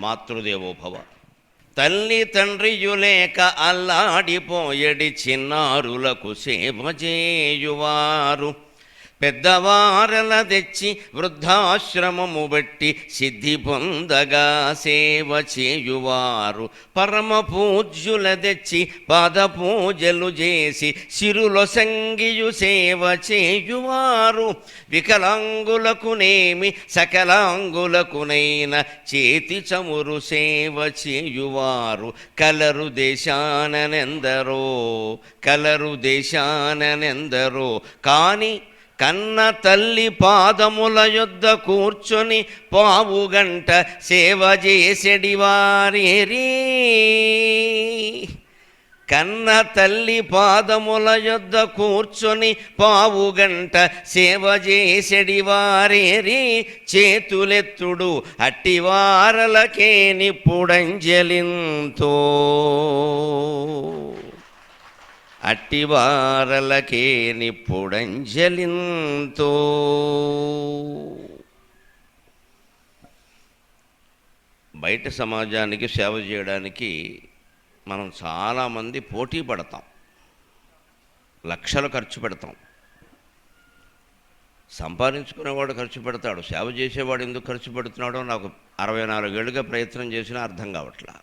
మాతృదేవోభవ. తల్లి తండ్రియులేక అల్లాడిపోయడి చిన్నారులకు సేవ చేయువారు, పెద్దవారల తెచ్చి వృద్ధాశ్రమము బట్టి సిద్ధి పొందగా సేవ చేయువారు, పరమ పూజ్యుల తెచ్చి పాద పూజలు చేసి సిరుల సంగియు సేవ చేయువారు, వికలాంగులకునేమి సకలాంగులకునైన చేతి చమురు సేవ చేయువారు, కలరు దేశాననెందరో కాని కన్న తల్లి పాదముల యొద్ద కూర్చొని పావుగంట సేవ చేసెడివారేరీ. కన్న తల్లి పాదముల యొద్ద కూర్చొని పావుగంట సేవ చేసెడివారేరీ. చేతులెత్తుడు అట్టివారలకే నిప్పుడంజలింతో, అట్టివారలకే నిప్పుడంజలింతో. బయట సమాజానికి సేవ చేయడానికి మనం చాలామంది పోటీ పడతాం, లక్షలు ఖర్చు పెడతాం. సంపాదించుకునేవాడు ఖర్చు పెడతాడు, సేవ చేసేవాడు ఎందుకు ఖర్చు పెడుతున్నాడో నాకు 64 ఏళ్ళుగా ప్రయత్నం చేసినా అర్థం కావట్లా.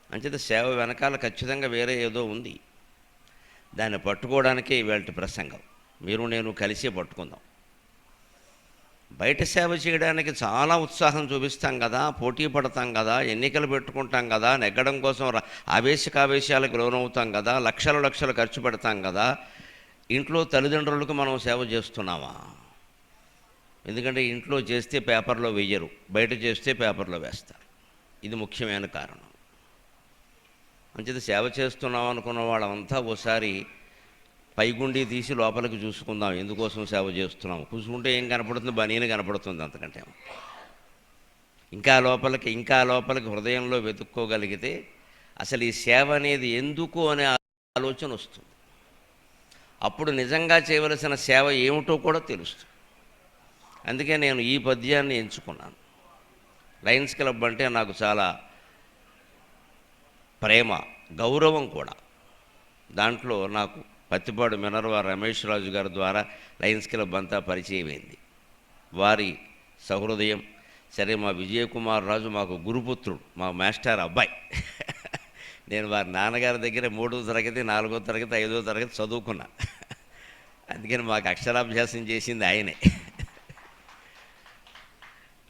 అంచేత సేవ వెనకాల ఖచ్చితంగా వేరే ఏదో ఉంది. దాన్ని పట్టుకోవడానికే ఇవాళ ప్రసంగం. మీరు నేను కలిసి పట్టుకుందాం. బయట సేవ చేయడానికి చాలా ఉత్సాహం చూపిస్తాం కదా, పోటీ పడతాం కదా, ఎన్నికలు పెట్టుకుంటాం కదా, నెగ్గడం కోసం ఆవేశకావేశాలకు లోనవుతాం కదా, లక్షలు ఖర్చు పెడతాం కదా. ఇంట్లో తల్లిదండ్రులకు మనం సేవ చేస్తున్నామా? ఎందుకంటే ఇంట్లో చేస్తే పేపర్లో వెయ్యరు, బయట చేస్తే పేపర్లో వేస్తారు. ఇది ముఖ్యమైన కారణం. అంచేత సేవ చేస్తున్నాం అనుకున్న వాళ్ళంతా ఓసారి పైగుండి తీసి లోపలికి చూసుకుందాం, ఎందుకోసం సేవ చేస్తున్నాం. కూసుకుంటే ఏం కనపడుతుంది? బనీని కనపడుతుంది, అంతకంటే. ఇంకా లోపలికి హృదయంలో వెతుక్కోగలిగితే అసలు ఈ సేవ అనేది ఎందుకు అనే ఆలోచన వస్తుంది. అప్పుడు నిజంగా చేయవలసిన సేవ ఏమిటో కూడా తెలుస్తుంది. అందుకే నేను ఈ పద్యాన్ని ఎంచుకున్నాను. లయన్స్ క్లబ్ అంటే నాకు చాలా ప్రేమ, గౌరవం కూడా. దాంట్లో నాకు పత్తిపాడు మినర్వా రమేష్ రాజు గారి ద్వారా లయన్స్ క్లబ్ అంతా పరిచయం అయింది. వారి సహృదయం. సరే, మా విజయకుమార్ రాజు మాకు గురుపుత్రుడు, మా మాస్టర్ అబ్బాయి. నేను వారి నాన్నగారి దగ్గర 3వ తరగతి 4వ తరగతి 5వ తరగతి చదువుకున్నా. అందుకని మాకు అక్షరాభ్యాసం చేసింది ఆయనే.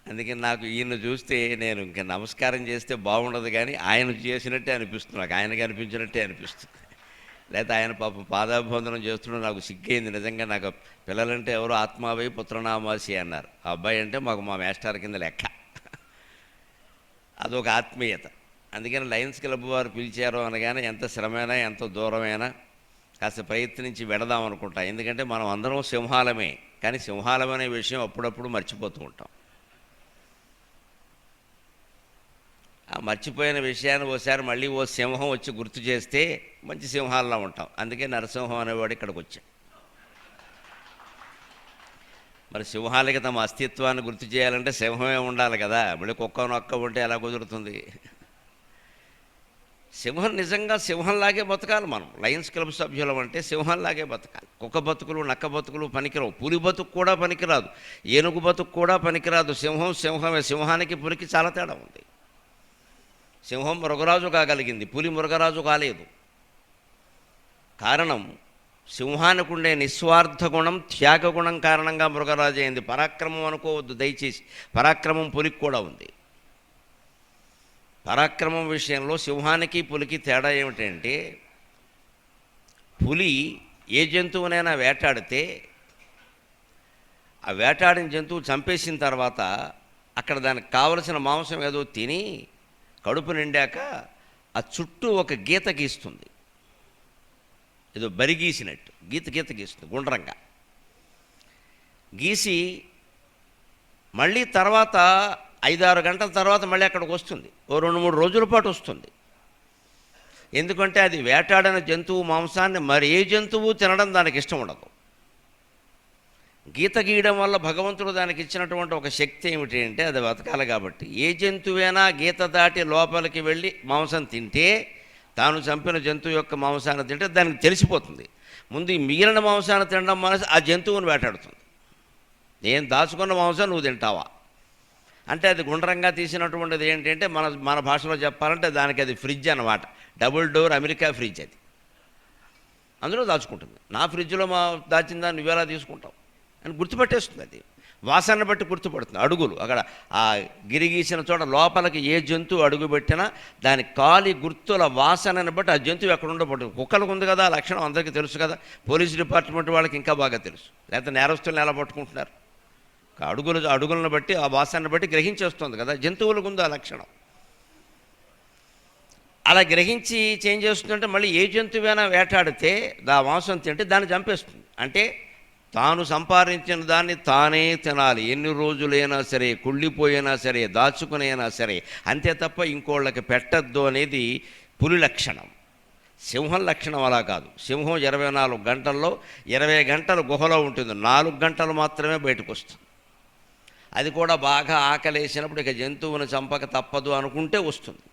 అందుకని నాకు ఈయన చూస్తే నేను ఇంకా నమస్కారం చేస్తే బాగుండదు, కానీ ఆయన చేసినట్టే అనిపిస్తుంది, నాకు ఆయనకి అనిపించినట్టే అనిపిస్తుంది. లేకపోతే ఆయన పాపం పాదాభివందనం చేస్తుంటే నాకు సిగ్గైంది. నిజంగా నాకు పిల్లలంటే ఎవరో ఆత్మావై పుత్రనామాసి అన్నారు. ఆ అబ్బాయి అంటే మాకు మా మాస్టర్ కింద లెక్క. అదొక ఆత్మీయత. అందుకని లయన్స్ క్లబ్ వారు పిలిచారు అనగానే ఎంత శ్రమైనా ఎంత దూరమైనా కాస్త ప్రయత్నించి వెడదాం అనుకుంటా. ఎందుకంటే మనం అందరం సింహాలమే, కానీ సింహాలం అనే విషయం అప్పుడప్పుడు మర్చిపోతూ ఉంటాం. ఆ మర్చిపోయిన విషయాన్ని ఓసారి మళ్ళీ ఓ సింహం వచ్చి గుర్తు చేస్తే మంచి సింహాల్లో ఉంటాం. అందుకే నరసింహం అనేవాడు ఇక్కడికి వచ్చాడు. మరి సింహాలకి తమ అస్తిత్వాన్ని గుర్తు చేయాలంటే సింహమే ఉండాలి కదా. మళ్ళీ కుక్క నొక్క ఉంటే ఎలా కుదురుతుంది? సింహం నిజంగా సింహంలాగే బతకాలి. మనం లయన్స్ క్లబ్ సభ్యులం అంటే సింహంలాగే బతకాలి. కుక్క బతుకులు నక్క బతుకులు పనికిరావు. పులి బతుకు కూడా పనికిరాదు, ఏనుగు బతుకు కూడా పనికిరాదు. సింహం సింహమే. సింహానికి పులికి చాలా తేడా ఉంది. సింహం మృగరాజు కాగలిగింది, పులి మృగరాజు కాలేదు. కారణం సింహానికి ఉండే నిస్వార్థ గుణం, త్యాగ గుణం కారణంగా మృగరాజు అయింది. పరాక్రమం అనుకోవద్దు దయచేసి, పరాక్రమం పులికి కూడా ఉంది. పరాక్రమం విషయంలో సింహానికి పులికి తేడా ఏమిటంటే, పులి ఏ జంతువునైనా వేటాడితే ఆ వేటాడిన జంతువు చంపేసిన తర్వాత అక్కడ దానికి కావలసిన మాంసం ఏదో తిని కడుపు నిండాక ఆ చుట్టూ ఒక గీత గీస్తుంది, ఏదో బరి గీసినట్టు గీత గీస్తుంది గుండ్రంగా గీసి. మళ్ళీ తర్వాత 5-6 గంటల తర్వాత మళ్ళీ అక్కడికి వస్తుంది. ఓ 2-3 రోజుల పాటు వస్తుంది. ఎందుకంటే అది వేటాడిన జంతువు మాంసాన్ని మరి ఏ జంతువు తినడం దానికి ఇష్టం ఉండదు. గీత గీయడం వల్ల భగవంతుడు దానికి ఇచ్చినటువంటి ఒక శక్తి ఏమిటి అంటే అది బతకాలి కాబట్టి. ఏ జంతువైనా గీత దాటి లోపలికి వెళ్ళి మాంసం తింటే, తాను చంపిన జంతువు యొక్క మాంసాన్ని తింటే దానికి తెలిసిపోతుంది. ముందు ఈ మిగిలిన మాంసాన్ని తినడం మనసు ఆ జంతువుని వేటాడుతుంది. నేను దాచుకున్న మాంసం నువ్వు తింటావా అంటే అది గుండ్రంగా తీసినటువంటిది ఏంటంటే మన భాషలో చెప్పాలంటే దానికి అది ఫ్రిడ్జ్ అన్నమాట. డబుల్ డోర్ అమెరికా ఫ్రిడ్జ్ అది. అందులో దాచుకుంటుంది. నా ఫ్రిడ్జ్లో దాచిందా నువ్వెలా తీసుకుంటావు అని గుర్తుపట్టేస్తుంది. అది వాసన బట్టి గుర్తుపడుతుంది. అడుగులు అక్కడ ఆ గిరిగీసిన చోట లోపలికి ఏ జంతువు అడుగు పెట్టినా దాని కాలి గుర్తుల వాసనని బట్టి ఆ జంతువు ఎక్కడ ఉండబడుతుంది. కుక్కలకు ఉంది కదా లక్షణం, అందరికీ తెలుసు కదా. పోలీస్ డిపార్ట్మెంట్ వాళ్ళకి ఇంకా బాగా తెలుసు. లేకపోతే నేరస్తులను ఎలా పట్టుకుంటున్నారు. అడుగులను బట్టి ఆ వాసనని బట్టి గ్రహించేస్తుంది కదా. జంతువులకు ఉంది ఆ లక్షణం. అలా గ్రహించి చేంజ్ చేస్తుందంటే మళ్ళీ ఏ జంతువైనా వేటాడితే ఆ మాంసం తింటే దాన్ని చంపేస్తుంది. అంటే తాను సంపాదించిన దాన్ని తానే తినాలి. ఎన్ని రోజులైనా సరే, కుళ్ళిపోయినా సరే, దాచుకునైనా సరే, అంతే తప్ప ఇంకోళ్ళకి పెట్టద్దు అనేది పులి లక్షణం. సింహం లక్షణం అలా కాదు. సింహం 24 గంటల్లో 20 గంటలు గుహలో ఉంటుంది, 4 గంటలు మాత్రమే బయటకు వస్తుంది. అది కూడా బాగా ఆకలేసినప్పుడు ఇక జంతువుని చంపక తప్పదు అనుకుంటే వస్తుంది.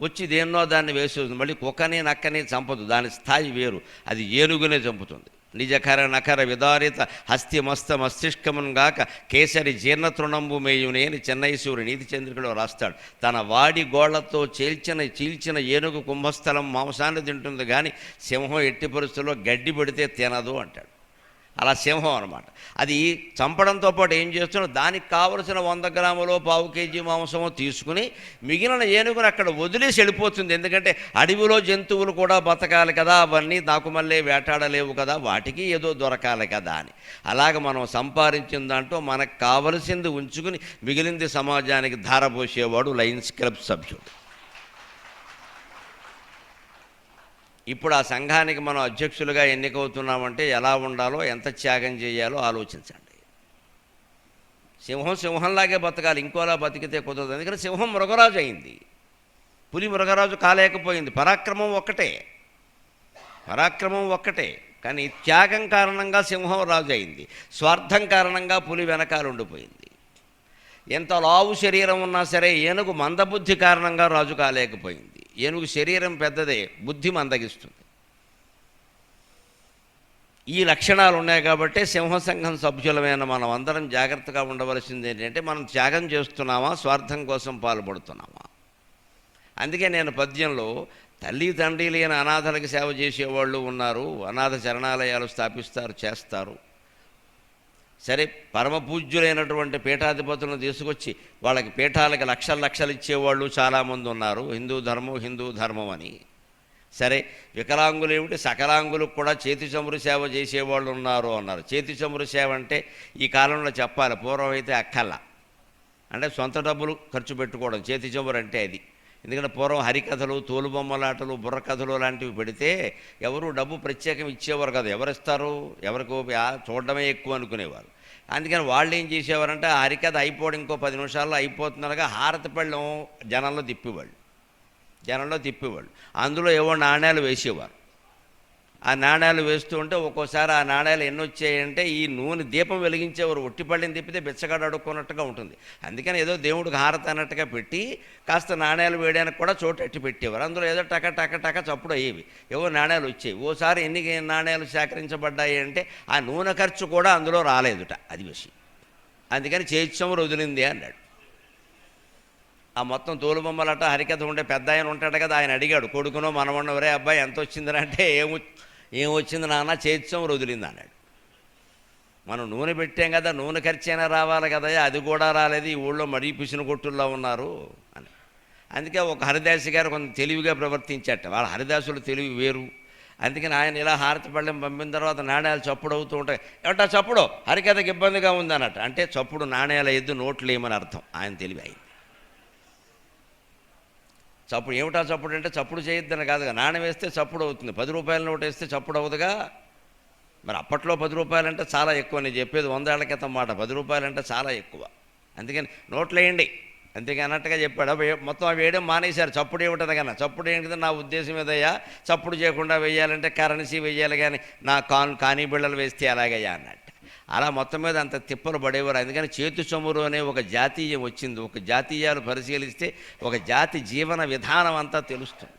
వచ్చి దేన్నో దాన్ని వేసేస్తుంది. మళ్ళీ కుక్కని నక్కని చంపదు, దాని స్థాయి వేరు. అది ఏనుగునే చంపుతుంది. నిజకర నకర విదారిత హస్తి మస్త మస్తిష్కమున్ గాక కేసరి జీర్ణతృణంబు మేయునే అని చెన్నైసూరి నీతి చంద్రికలో రాస్తాడు. తన వాడి గోళ్లతో చీల్చిన ఏనుగు కుంభస్థలం మాంసాన్ని తింటుంది కానీ సింహం ఎట్టి పరిస్థితుల్లో గడ్డి పెడితే తినదు అంటాడు. అలా సింహం అనమాట. అది చంపడంతో పాటు ఏం చేస్తున్నా దానికి కావలసిన 100 గ్రాములో 1/4 కేజీ మాంసమో తీసుకుని మిగిలిన ఏనుగుని అక్కడ వదిలేసి వెళ్ళిపోతుంది. ఎందుకంటే అడవిలో జంతువులు కూడా బతకాలి కదా, అవన్నీ నాకు మళ్ళీ వేటాడలేవు కదా, వాటికి ఏదో దొరకాలి కదా అని. అలాగ మనం సంపాదించిన దాంట్లో మనకు కావలసింది ఉంచుకుని మిగిలింది సమాజానికి ధారపోసేవాడు లయన్స్ క్లబ్ సభ్యుడు. ఇప్పుడు ఆ సంఘానికి మనం అధ్యక్షులుగా ఎన్నికవుతున్నామంటే ఎలా ఉండాలో, ఎంత త్యాగం చేయాలో ఆలోచించండి. సింహంలాగే బతకాలి, ఇంకోలా బతికితే కుదరదు. ఎందుకంటే సింహం మృగరాజు అయింది, పులి మృగరాజు కాలేకపోయింది. పరాక్రమం ఒక్కటే కానీ త్యాగం కారణంగా సింహం రాజు అయింది. స్వార్థం కారణంగా పులి వెనకాల ఉండిపోయింది. ఎంత లావు శరీరం ఉన్నా సరే ఏనుగు మందబుద్ధి కారణంగా రాజు కాలేకపోయింది. ఏనుగు శరీరం పెద్దదే, బుద్ధి మందగిస్తుంది. ఈ లక్షణాలు ఉన్నాయి కాబట్టి సింహసంఘం సభ్యులమైన మనం అందరం జాగ్రత్తగా ఉండవలసింది ఏంటంటే మనం త్యాగం చేస్తున్నామా, స్వార్థం కోసం పాల్పడుతున్నామా. అందుకే నేను పద్యంలో తల్లి తండ్రి లేని అనాథలకు సేవ చేసేవాళ్ళు ఉన్నారు, అనాథ శరణాలయాలు చేస్తారు. సరే, పరమ పూజ్యులైనటువంటి పీఠాధిపతులను తీసుకొచ్చి వాళ్ళకి పీఠాలకి లక్షలు ఇచ్చేవాళ్ళు చాలామంది ఉన్నారు. హిందూ ధర్మం అని. సరే, వికలాంగులేమిటి, సకలాంగులకు కూడా చేతి చమురు సేవ చేసేవాళ్ళు ఉన్నారు అన్నారు. చేతి చమురు సేవ అంటే ఈ కాలంలో చెప్పాలి, పూర్వం అయితే అక్కల్లా అంటే సొంత డబ్బులు ఖర్చు పెట్టుకోవడం చేతి చమురు అంటే అది. ఎందుకంటే పూర్వం హరికథలు, తోలుబొమ్మలాటలు, బుర్రకథలు లాంటివి పెడితే ఎవరు డబ్బు ప్రత్యేకం ఇచ్చేవారు కదా. ఎవరిస్తారు, ఎవరికో చూడడమే ఎక్కువ అనుకునేవారు. అందుకని వాళ్ళు ఏం చేసేవారంటే ఆ హరికథ అయిపోవడం ఇంకో 10 నిమిషాల్లో అయిపోతుందనగా హారతి పళ్ళం జనంలో తిప్పేవాళ్ళు. అందులో ఏవో నాణ్యాలు వేసేవారు. ఆ నాణ్యాలు వేస్తూ ఉంటే ఒక్కోసారి ఆ నాణ్యాలు ఎన్ని వచ్చాయంటే ఈ నూనె దీపం వెలిగించేవారు ఒట్టిపళ్ళని తిప్పితే బిచ్చగాడు అడుక్కున్నట్టుగా ఉంటుంది. అందుకని ఏదో దేవుడికి హారతి అన్నట్టుగా పెట్టి కాస్త నాణ్యాలు వేయడానికి కూడా చోటు ఎట్టి పెట్టేవారు. అందులో ఏదో టక చప్పుడు అయ్యేవి, ఏవో నాణ్యాలు వచ్చేవి. ఓసారి ఎన్ని నాణ్యాలు సేకరించబడ్డాయి అంటే ఆ నూనె ఖర్చు కూడా అందులో రాలేదుట, అది విషయం. అందుకని చేయిచ్చమరు వదిలింది అన్నాడు. ఆ మొత్తం తోలుబొమ్మలట హరికథ ఉండే పెద్ద ఆయన ఉంటాడు కదా, ఆయన అడిగాడు కొడుకునో మనవన్నో, ఒరే అబ్బాయి ఎంత వచ్చిందని అంటే ఏం వచ్చింది నాన్న, చేతిసం వదిలింది అన్నాడు. మనం నూనె పెట్టాం కదా, నూనె ఖర్చైనా రావాలి కదా, అది కూడా రాలేదు, ఈ ఊళ్ళో మరీ పిసిన కొట్టుల్లో ఉన్నారు అని. అందుకే ఒక హరిదాసి గారు కొంత తెలివిగా ప్రవర్తించట. వాళ్ళ హరిదాసులు తెలివి వేరు. అందుకని ఆయన ఇలా హారతి పళ్ళెం పంపిన తర్వాత నాణ్యాలు చప్పుడు అవుతూ ఉంటాయి. ఏమిటా చప్పుడు, హరికథకి ఇబ్బందిగా ఉంది అన్నట్టు. అంటే చప్పుడు నాణ్యాల ఎద్దు నోట్లు ఏమని అర్థం. ఆయన తెలివి అయింది. చప్పుడు ఏమిటా చప్పుడు అంటే చప్పుడు చేయొద్దని కాదుగా, నాణ్యం వేస్తే చప్పుడు అవుతుంది. 10 రూపాయల నోటు వేస్తే చప్పుడు అవుతుందిగా. మరి అప్పట్లో 10 రూపాయలంటే చాలా ఎక్కువ. నేను చెప్పేది 100 ఏళ్ల క్రితం మాట. 10 రూపాయలంటే చాలా ఎక్కువ. అందుకని నోట్లు వేయండి అంతేగా అన్నట్టుగా చెప్పాడు. మొత్తం అవి వేయడం మానేశారు. చప్పుడు ఏమిటది కన్నా, చప్పుడు ఏంటిది నా ఉద్దేశం ఏదయ్యా, చప్పుడు చేయకుండా వేయాలంటే కరెన్సీ వేయాలి కానీ నా కాని బిళ్ళలు వేస్తే అలాగయ్యా అన్నట్టు. అలా మొత్తం మీద అంత తిప్పలు పడేవారు. అందుకని చేతు చమురు అనే ఒక జాతీయం వచ్చింది. ఒక జాతీయాలు పరిశీలిస్తే ఒక జాతి జీవన విధానం అంతా తెలుస్తుంది.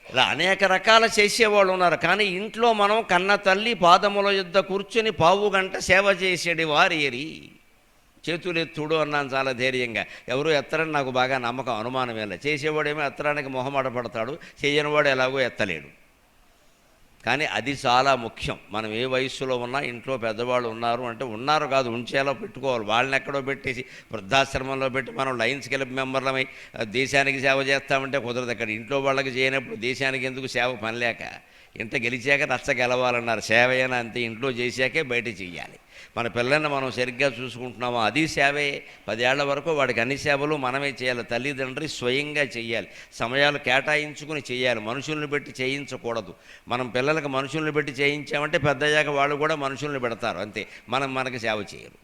ఇలా అనేక రకాల చేసేవాళ్ళు ఉన్నారు. కానీ ఇంట్లో మనం కన్న తల్లి పాదముల యుద్ధ కూర్చొని పావు గంట సేవ చేసేది వారేరి. చేతులెత్తుడు అన్నాను చాలా ధైర్యంగా. ఎవరు ఎత్తరని నాకు బాగా నమ్మకం, అనుమానం లేదు. చేసేవాడేమో ఎత్తడానికి మొహమాట పడతాడు, చేయనివాడు ఎలాగో ఎత్తలేడు. కానీ అది చాలా ముఖ్యం. మనం ఏ వయస్సులో ఉన్నా ఇంట్లో పెద్దవాళ్ళు ఉన్నారు అంటే ఉన్నారు కాదు, ఉంచేలా పెట్టుకోవాలి. వాళ్ళని ఎక్కడో పెట్టేసి వృద్ధాశ్రమంలో పెట్టి మనం లయన్స్ క్లబ్ మెంబర్లమై దేశానికి సేవ చేస్తామంటే కుదరదు. అక్కడ ఇంట్లో వాళ్ళకి చేయనప్పుడు దేశానికి ఎందుకు సేవ పనిలేక? ఇంట గెలిచాక రచ్చ గెలవాలన్నారు. సేవ అయినా అంతే, ఇంట్లో చేశాకే బయట చెయ్యాలి. మన పిల్లల్ని మనం సరిగ్గా చూసుకుంటున్నామో అది సేవే. 10 ఏళ్ల వరకు వాడికి అన్ని సేవలు మనమే చేయాలి. తల్లిదండ్రి స్వయంగా చేయాలి, సమయాలు కేటాయించుకుని చేయాలి. మనుషుల్ని పెట్టి చేయించకూడదు. మనం పిల్లలకు మనుషుల్ని పెట్టి చేయించామంటే పెద్దయ్యాక వాళ్ళు కూడా మనుషుల్ని పెడతారు, అంతే. మనకి సేవ చేయరు.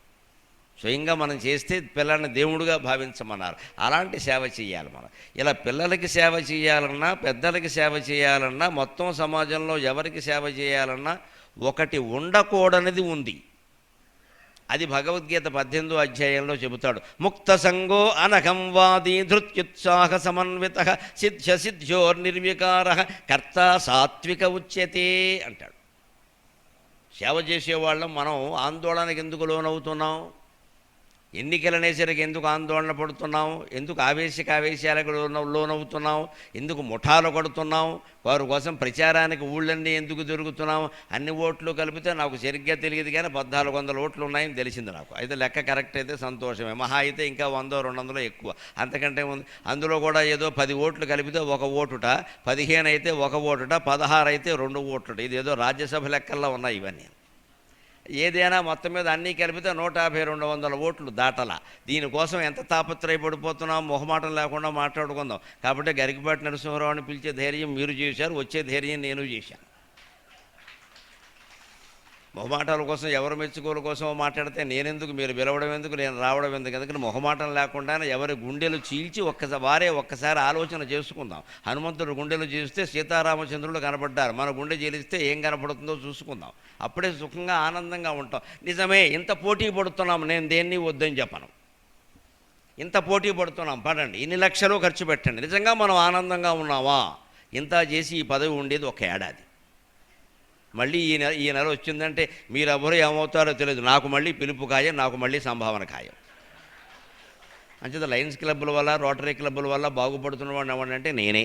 స్వయంగా మనం చేస్తే పిల్లల్ని దేవుడుగా భావించమన్నారు. అలాంటి సేవ చేయాలి మనం. ఇలా పిల్లలకి సేవ చేయాలన్నా, పెద్దలకి సేవ చేయాలన్నా, మొత్తం సమాజంలో ఎవరికి సేవ చేయాలన్నా ఒకటి ఉండకూడనిది ఉంది. అది భగవద్గీత 18వ అధ్యాయంలో చెబుతాడు. ముక్త సంగో అనఘం వాది ధృత్యుత్సాహ సమన్విత సిద్ధ్యోర్నిర్వికార కర్త సాత్విక ఉచ్యతే అంటాడు. సేవ చేసేవాళ్ళం మనం ఆందోళనకు ఎందుకు లోనవుతున్నాం? ఎన్నికలనేసరికి ఎందుకు ఆందోళన పడుతున్నాం? ఎందుకు ఆవేశాలకు లోనవుతున్నాం? ఎందుకు ముఠాలు కొడుతున్నాం? వారి కోసం ప్రచారానికి ఊళ్ళన్నీ ఎందుకు దొరుకుతున్నాం? అన్ని ఓట్లు కలిపితే నాకు సరిగ్గా తెలియదు, కానీ 1400 ఓట్లు ఉన్నాయని తెలిసింది నాకు. అయితే లెక్క కరెక్ట్ అయితే సంతోషమే. మహా అయితే ఇంకా 100-200 ఎక్కువ, అంతకంటే ఉంది. అందులో కూడా ఏదో 10 ఓట్లు కలిపితే 1 ఓటుట, 15 అయితే 1 ఓటుట, 16 అయితే 2 ఓటుట. ఇది ఏదో రాజ్యసభ లెక్కల్లో ఉన్నాయి ఇవన్నీ. ఏదైనా మొత్తం మీద అన్నీ కలిపితే 150-200 ఓట్లు దాటలా. దీనికోసం ఎంత తాపత్రయపడిపోతున్నాం, మొహమాటం లేకుండా మాట్లాడుకుందాం. కాబట్టి గరికపాటి నరసింహారావుని పిలిచే ధైర్యం మీరు చేశారు, వచ్చే ధైర్యం నేను చేశాను. మొహమాటాల కోసం, ఎవరి మెచ్చుకోల కోసం మాట్లాడితే నేనెందుకు, మీరు పిలవడం ఎందుకు, నేను రావడం ఎందుకు? ఎందుకంటే మొహమాటం లేకుండా ఎవరి గుండెలు చీల్చి ఒక్కసారి ఆలోచన చేసుకుందాం. హనుమంతుడు గుండెలు చీలిస్తే సీతారామచంద్రుడు కనపడ్డారు. మన గుండె చీలిస్తే ఏం కనపడుతుందో చూసుకుందాం. అప్పుడే సుఖంగా ఆనందంగా ఉంటాం. నిజమే, ఇంత పోటీ పడుతున్నాం, నేను దేన్ని వద్దని చెప్పను. ఇంత పోటీ పడుతున్నాం, పడండి, ఇన్ని లక్షలు ఖర్చు పెట్టండి. నిజంగా మనం ఆనందంగా ఉన్నావా? ఇంత చేసి ఈ పదవి ఉండేది 1 ఏడాది. మళ్ళీ ఈ నెల వచ్చిందంటే మీరెవరు ఏమవుతారో తెలియదు. నాకు మళ్ళీ పిలుపు ఖాయం, నాకు మళ్ళీ సంభావన ఖాయం. అంచేత లయన్స్ క్లబ్బుల వల్ల, రోటరీ క్లబ్బుల వల్ల బాగుపడుతున్నవాడిని ఎవడంటే నేనే.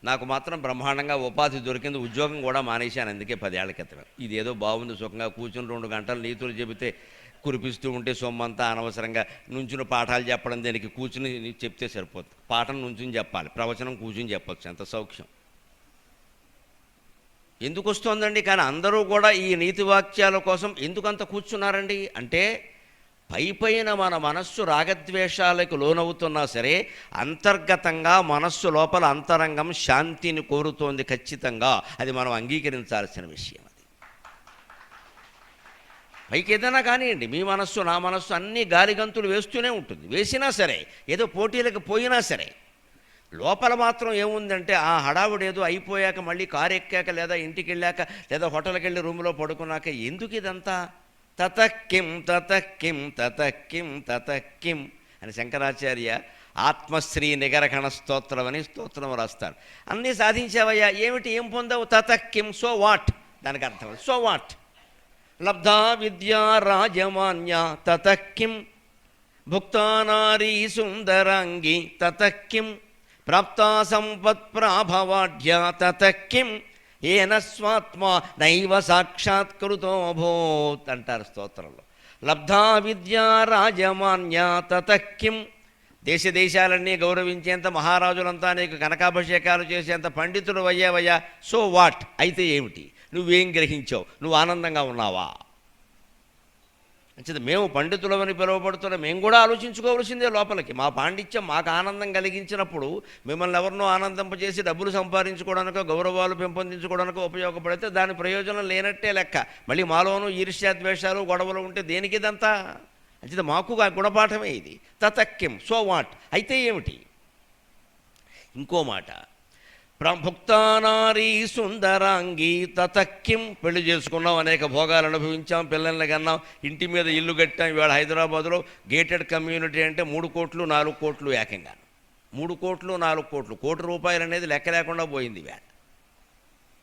నాకు మాత్రం బ్రహ్మాండంగా ఉపాధి దొరికింది. ఉద్యోగం కూడా మానేశాను, అందుకే 10 ఏళ్ల క్రితమే. ఇదేదో బాగుంది, సుఖంగా కూర్చుని 2 గంటలు నీతులు చెబితే కురిపిస్తూ ఉంటే సొమ్మంతా అనవసరంగా నుంచుని పాఠాలు చెప్పడం దేనికి? కూర్చుని చెప్తే సరిపోతుంది. పాఠం నుంచుని చెప్పాలి, ప్రవచనం కూర్చుని చెప్పచ్చు, ఎంత సౌఖ్యం. ఎందుకు వస్తుందండి? కానీ అందరూ కూడా ఈ నీతి వాక్యాల కోసం ఎందుకంత కూర్చున్నారండి అంటే, పైన మన మనస్సు రాగద్వేషాలకు లోనవుతున్నా సరే అంతర్గతంగా మనస్సు లోపల అంతరంగం శాంతిని కోరుతోంది ఖచ్చితంగా. అది మనం అంగీకరించాల్సిన విషయం. పైకి ఏదైనా కానివ్వండి, మీ మనస్సు నా మనస్సు అన్నీ గాలిగంతులు వేస్తూనే ఉంటుంది. వేసినా సరే, ఏదో పోటీలకు పోయినా సరే, లోపల మాత్రం ఏముందంటే ఆ హడావుడు ఏదో అయిపోయాక, మళ్ళీ కారు ఎక్కాక, లేదా ఇంటికి వెళ్ళాక, లేదా హోటల్కి వెళ్ళి రూమ్లో పడుకున్నాక ఎందుకు ఇదంతా? తతక్కిం తతక్కిం తతక్కిం తతక్కిం అని శంకరాచార్య ఆత్మశ్రీ నిగరకణ స్తోత్రం అని స్తోత్రం రాస్తారు. అన్నీ సాధించావయ్యా, ఏమిటి, ఏం పొందావు? తతక్కిం, సో వాట్? దానికి అర్థం సో వాట్? లబ్ధా విద్యా రాజమాన్య తతక్కిం, భుక్తానారీ సుందరాంగి తతక్కిం, ప్రాప్తా సంపత్ ప్రాభవాఢ్య తతక్కిం, ఏన స్వాత్మా నైవ సాక్షాత్కృతోభూత్ అంటారు స్తోత్రంలో. లబ్ధా విద్యా రాజమాన్య తతక్కిం, దేశాలన్నీ గౌరవించేంత, మహారాజులంతా నీకు కనకాభిషేకాలు చేసేంత పండితుడు అయ్యావయ్యా, సో వాట్? అయితే ఏమిటి? నువ్వేం గ్రహించావు? నువ్వు ఆనందంగా ఉన్నావా? అంచేది మేము పండితులమని పిలువబడుతున్న మేము కూడా ఆలోచించుకోవాల్సిందే లోపలికి. మా పాండిత్యం మాకు ఆనందం కలిగించినప్పుడు మిమ్మల్ని ఎవరినో ఆనందింపజేసి డబ్బులు సంపాదించుకోవడానికో, గౌరవాలు పెంపొందించుకోవడానికో ఉపయోగపడితే దాని ప్రయోజనం లేనట్టే లెక్క. మళ్ళీ మాలోనూ ఈర్ష్యాద్వేషాలు, గొడవలు ఉంటే దేనికి ఇదంతా? అంచేది మాకు గుణపాఠమే ఇది. తతక్కిం, సో వాట్? అయితే ఏమిటి? ఇంకో మాట, భుక్తానారీ సుందరాంగి తతక్కిం. పెళ్లి చేసుకున్నాం, అనేక భోగాలు అనుభవించాం, పిల్లల్ని కన్నాం, ఇంటి మీద ఇల్లు కట్టాం. ఇవాళ హైదరాబాదులో గేటెడ్ కమ్యూనిటీ అంటే 3 కోట్లు 4 కోట్లు ఏకంగా. 3 కోట్లు 4 కోట్లు, ₹1 అనేది లెక్క లేకుండా పోయింది ఇవాళ.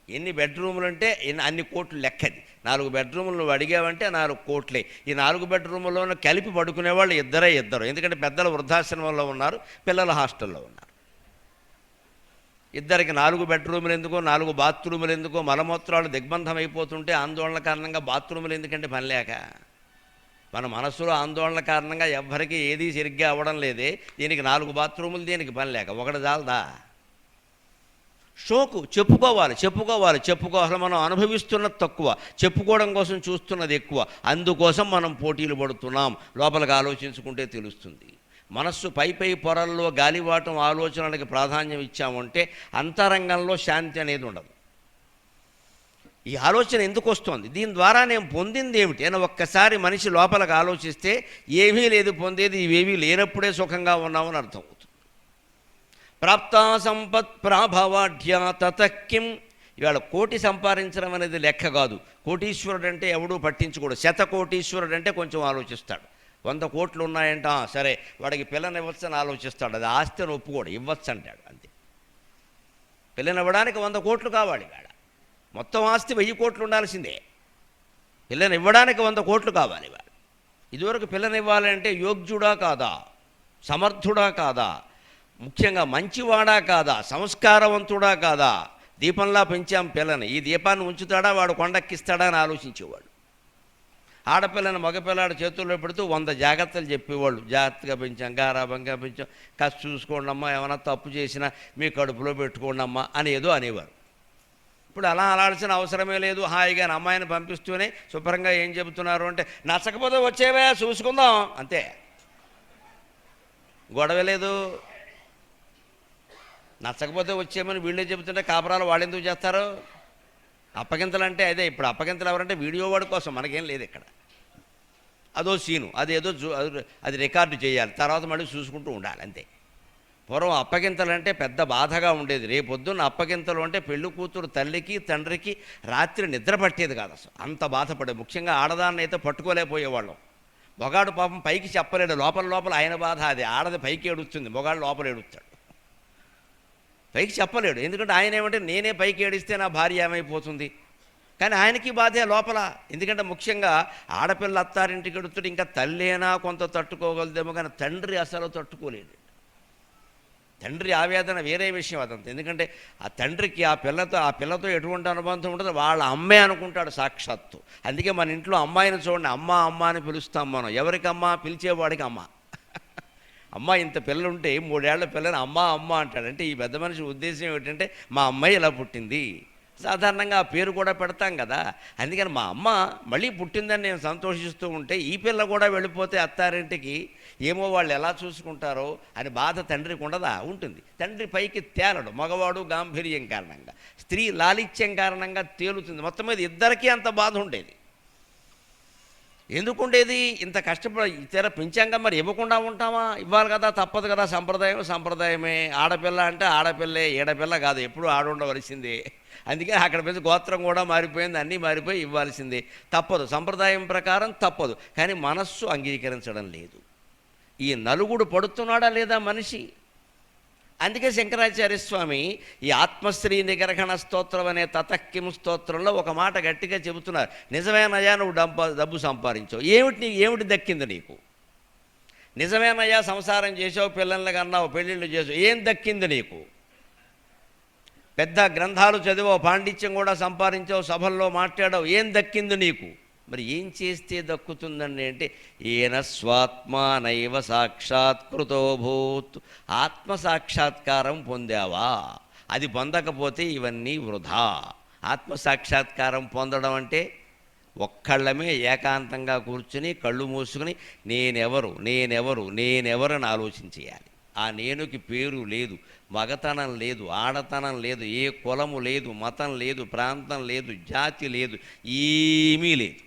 ఎన్ని బెడ్రూములు అంటే అన్ని కోట్లు లెక్కది. 4 బెడ్రూములు నువ్వు అడిగావంటే 4 కోట్లే. ఈ 4 బెడ్రూముల్లోనూ కలిపి పడుకునేవాళ్ళు ఇద్దరు. ఎందుకంటే పెద్దలు వృద్ధాశ్రమంలో ఉన్నారు, పిల్లలు హాస్టల్లో ఉన్నారు. ఇద్దరికి 4 బెడ్రూములు ఎందుకో, 4 బాత్రూములు ఎందుకో, మలమూత్రాలు దిగ్బంధం అయిపోతుంటే ఆందోళన కారణంగా బాత్రూములు ఎందుకంటే పని లేక. మన మనస్సులో ఆందోళన కారణంగా ఎవ్వరికీ ఏదీ సరిగ్గా అవ్వడం లేదే. దీనికి 4 బాత్రూములు, దీనికి పని లేక. ఒకటి చాలదా? షోకు చెప్పుకోవాలి. మనం అనుభవిస్తున్నది తక్కువ, చెప్పుకోవడం కోసం చూస్తున్నది ఎక్కువ. అందుకోసం మనం పోటీలు పడుతున్నాం. లోపలికి ఆలోచించుకుంటే తెలుస్తుంది. మనస్సు పై పొరల్లో గాలివాటం ఆలోచనలకి ప్రాధాన్యం ఇచ్చామంటే అంతరంగంలో శాంతి అనేది ఉండదు. ఈ ఆలోచన ఎందుకు వస్తుంది, దీని ద్వారా నేను పొందింది ఏమిటి అని ఒక్కసారి మనిషి లోపలికి ఆలోచిస్తే ఏమీ లేదు పొందేది, ఇవేమీ లేనప్పుడే సుఖంగా ఉన్నామని అర్థం అవుతుంది. ప్రాప్తా సంపత్ ప్రాభవాఢ్యా తతక్కిం. ఇవాళ కోటి సంపాదించడం అనేది లెక్క కాదు. కోటీశ్వరుడు అంటే ఎవడూ పట్టించుకోడు. శతకోటీశ్వరుడు అంటే కొంచెం ఆలోచిస్తాడు. 100 కోట్లు ఉన్నాయంట, సరే వాడికి పిల్లని ఇవ్వచ్చని ఆలోచిస్తాడు. అది ఆస్తి అని ఒప్పుకోడు, ఇవ్వచ్చు అంటాడు అంతే. పిల్లని ఇవ్వడానికి 100 కోట్లు కావాలి. వాడ మొత్తం ఆస్తి 1000 కోట్లు ఉండాల్సిందే. పిల్లని ఇవ్వడానికి 100 కోట్లు కావాలి. వాడు ఇదివరకు పిల్లని ఇవ్వాలంటే యోగ్యుడా కాదా, సమర్థుడా కాదా, ముఖ్యంగా మంచివాడా కాదా, సంస్కారవంతుడా కాదా, దీపంలా పెంచాం పిల్లని, ఈ దీపాన్ని ఉంచుతాడా, వాడు కొండెక్కిస్తాడా అని ఆలోచించేవాడు. ఆడపిల్లని మగపిల్లాడు చేతుల్లో పెడుతూ 100 జాగ్రత్తలు చెప్పేవాళ్ళు. జాగ్రత్తగా పెంచాం, గారాబంగా పెంచాం, కాస్త చూసుకోండి అమ్మా, ఏమైనా తప్పు చేసినా మీ కడుపులో పెట్టుకోండి అమ్మా అని ఏదో అనేవారు. ఇప్పుడు అలా అలాల్సిన అవసరమే లేదు. హాయిగా అమ్మాయిని పంపిస్తూనే శుభ్రంగా ఏం చెబుతున్నారు అంటే, నచ్చకపోతే వచ్చేవే చూసుకుందాం అంతే, గొడవ లేదు. నచ్చకపోతే వచ్చేయమని వీళ్ళే చెబుతుంటే కాపురాలు వాళ్ళు ఎందుకు చేస్తారు? అప్పగింతలు అంటే అదే. ఇప్పుడు అప్పగింతలు ఎవరంటే వీడియో వాడి కోసం, మనకేం లేదు ఇక్కడ. అదో సీను, అదేదో అది రికార్డు చేయాలి, తర్వాత మళ్ళీ చూసుకుంటూ ఉండాలి అంతే. పూర్వం అప్పగింతలు అంటే పెద్ద బాధగా ఉండేది. రేపొద్దున్న అప్పగింతలు అంటే పెళ్లి కూతురు తల్లికి తండ్రికి రాత్రి నిద్ర పట్టేది కాదు అసలు, అంత బాధపడేది. ముఖ్యంగా ఆడదాన్ని అయితే పట్టుకోలేకపోయేవాళ్ళం. మొగాడు పాపం పైకి చెప్పలేడు, లోపల ఆయన బాధ అది. ఆడది పైకి ఏడుస్తుంది, మొగాడు లోపల ఏడుస్తాడు. పైకి చెప్పలేడు, ఎందుకంటే ఆయన ఏమంటే నేనే పైకి ఏడిస్తే నా భార్య ఏమైపోతుంది. కానీ ఆయనకి బాధే లోపల. ఎందుకంటే ముఖ్యంగా ఆడపిల్ల అత్తారింటికి ఎడుతుంటే ఇంకా తల్లేనా కొంత తట్టుకోగలదేమో, కానీ తండ్రి అసలు తట్టుకోలేడు. తండ్రి ఆవేదన వేరే విషయం అదంతా. ఎందుకంటే ఆ తండ్రికి ఆ పిల్లతో ఎటువంటి అనుబంధం ఉండదు, వాళ్ళ అమ్మే అనుకుంటాడు సాక్షాత్తు. అందుకే మన ఇంట్లో అమ్మాయిని చూడండి, అమ్మ అని పిలుస్తాం మనం. ఎవరికి అమ్మ? పిలిచేవాడికి అమ్మ. అమ్మ ఇంత పిల్లలుంటే 3 ఏళ్ల పిల్లని అమ్మ అంటాడు. అంటే ఈ పెద్ద మనిషి ఉద్దేశం ఏమిటంటే మా అమ్మాయి ఇలా పుట్టింది. సాధారణంగా ఆ పేరు కూడా పెడతాం కదా. అందుకని మా అమ్మ మళ్ళీ పుట్టిందని నేను సంతోషిస్తూ ఉంటే, ఈ పిల్ల కూడా వెళ్ళిపోతే అత్తారింటికి ఏమో వాళ్ళు ఎలా చూసుకుంటారో అని బాధ తండ్రికి ఉండదా? ఉంటుంది. తండ్రి పైకి తేలడు, మగవాడు గాంభీర్యం కారణంగా, స్త్రీ లాలిత్యం కారణంగా తేలుతుంది. మొత్తం మీద ఇద్దరికీ అంత బాధ ఉండేది. ఎందుకుండేది? ఇంత కష్టపడి ఇతర పెంచాంగా మరి ఇవ్వకుండా ఉంటామా? ఇవ్వాలి కదా, తప్పదు కదా. సంప్రదాయమే. ఆడపిల్ల అంటే ఆడపిల్లే, ఏడపిల్ల కాదు, ఎప్పుడు ఆడుండవలసిందే. అందుకే అక్కడ పెద్ద గోత్రం కూడా మారిపోయింది, అన్నీ మారిపోయి ఇవ్వాల్సిందే. తప్పదు, సంప్రదాయం ప్రకారం తప్పదు. కానీ మనస్సు అంగీకరించడం లేదు. ఈ నలుగుడు పడుతున్నాడా లేదా మనిషి? అందుకే శంకరాచార్య స్వామి ఈ ఆత్మశ్రీ నిగ్రహణ స్తోత్రం అనే తతక్కిం స్తోత్రంలో ఒక మాట గట్టిగా చెబుతున్నారు. నిజమేనయ్యా నువ్వు డబ్బు సంపాదించావు, ఏమిటి దక్కింది నీకు? నిజమేనయ్యా సంసారం చేసావు, పిల్లల్ని కన్నావు, పెళ్ళిళ్ళు చేసావు, ఏం దక్కింది నీకు? పెద్ద గ్రంథాలు చదివావు, పాండిత్యం కూడా సంపాదించావు, సభల్లో మాట్లాడావు, ఏం దక్కింది నీకు? మరి ఏం చేస్తే దక్కుతుందండి అంటే, ఏన స్వాత్మానైవ సాక్షాత్కృతోభూత్. ఆత్మసాక్షాత్కారం పొందావా? అది పొందకపోతే ఇవన్నీ వృధా. ఆత్మసాక్షాత్కారం పొందడం అంటే ఒక్కళ్ళమే ఏకాంతంగా కూర్చుని కళ్ళు మూసుకుని నేనెవరని ఆలోచించేయాలి. ఆ నేనుకి పేరు లేదు, మగతనం లేదు, ఆడతనం లేదు, ఏ కులము లేదు, మతం లేదు, ప్రాంతం లేదు, జాతి లేదు, ఏమీ లేదు.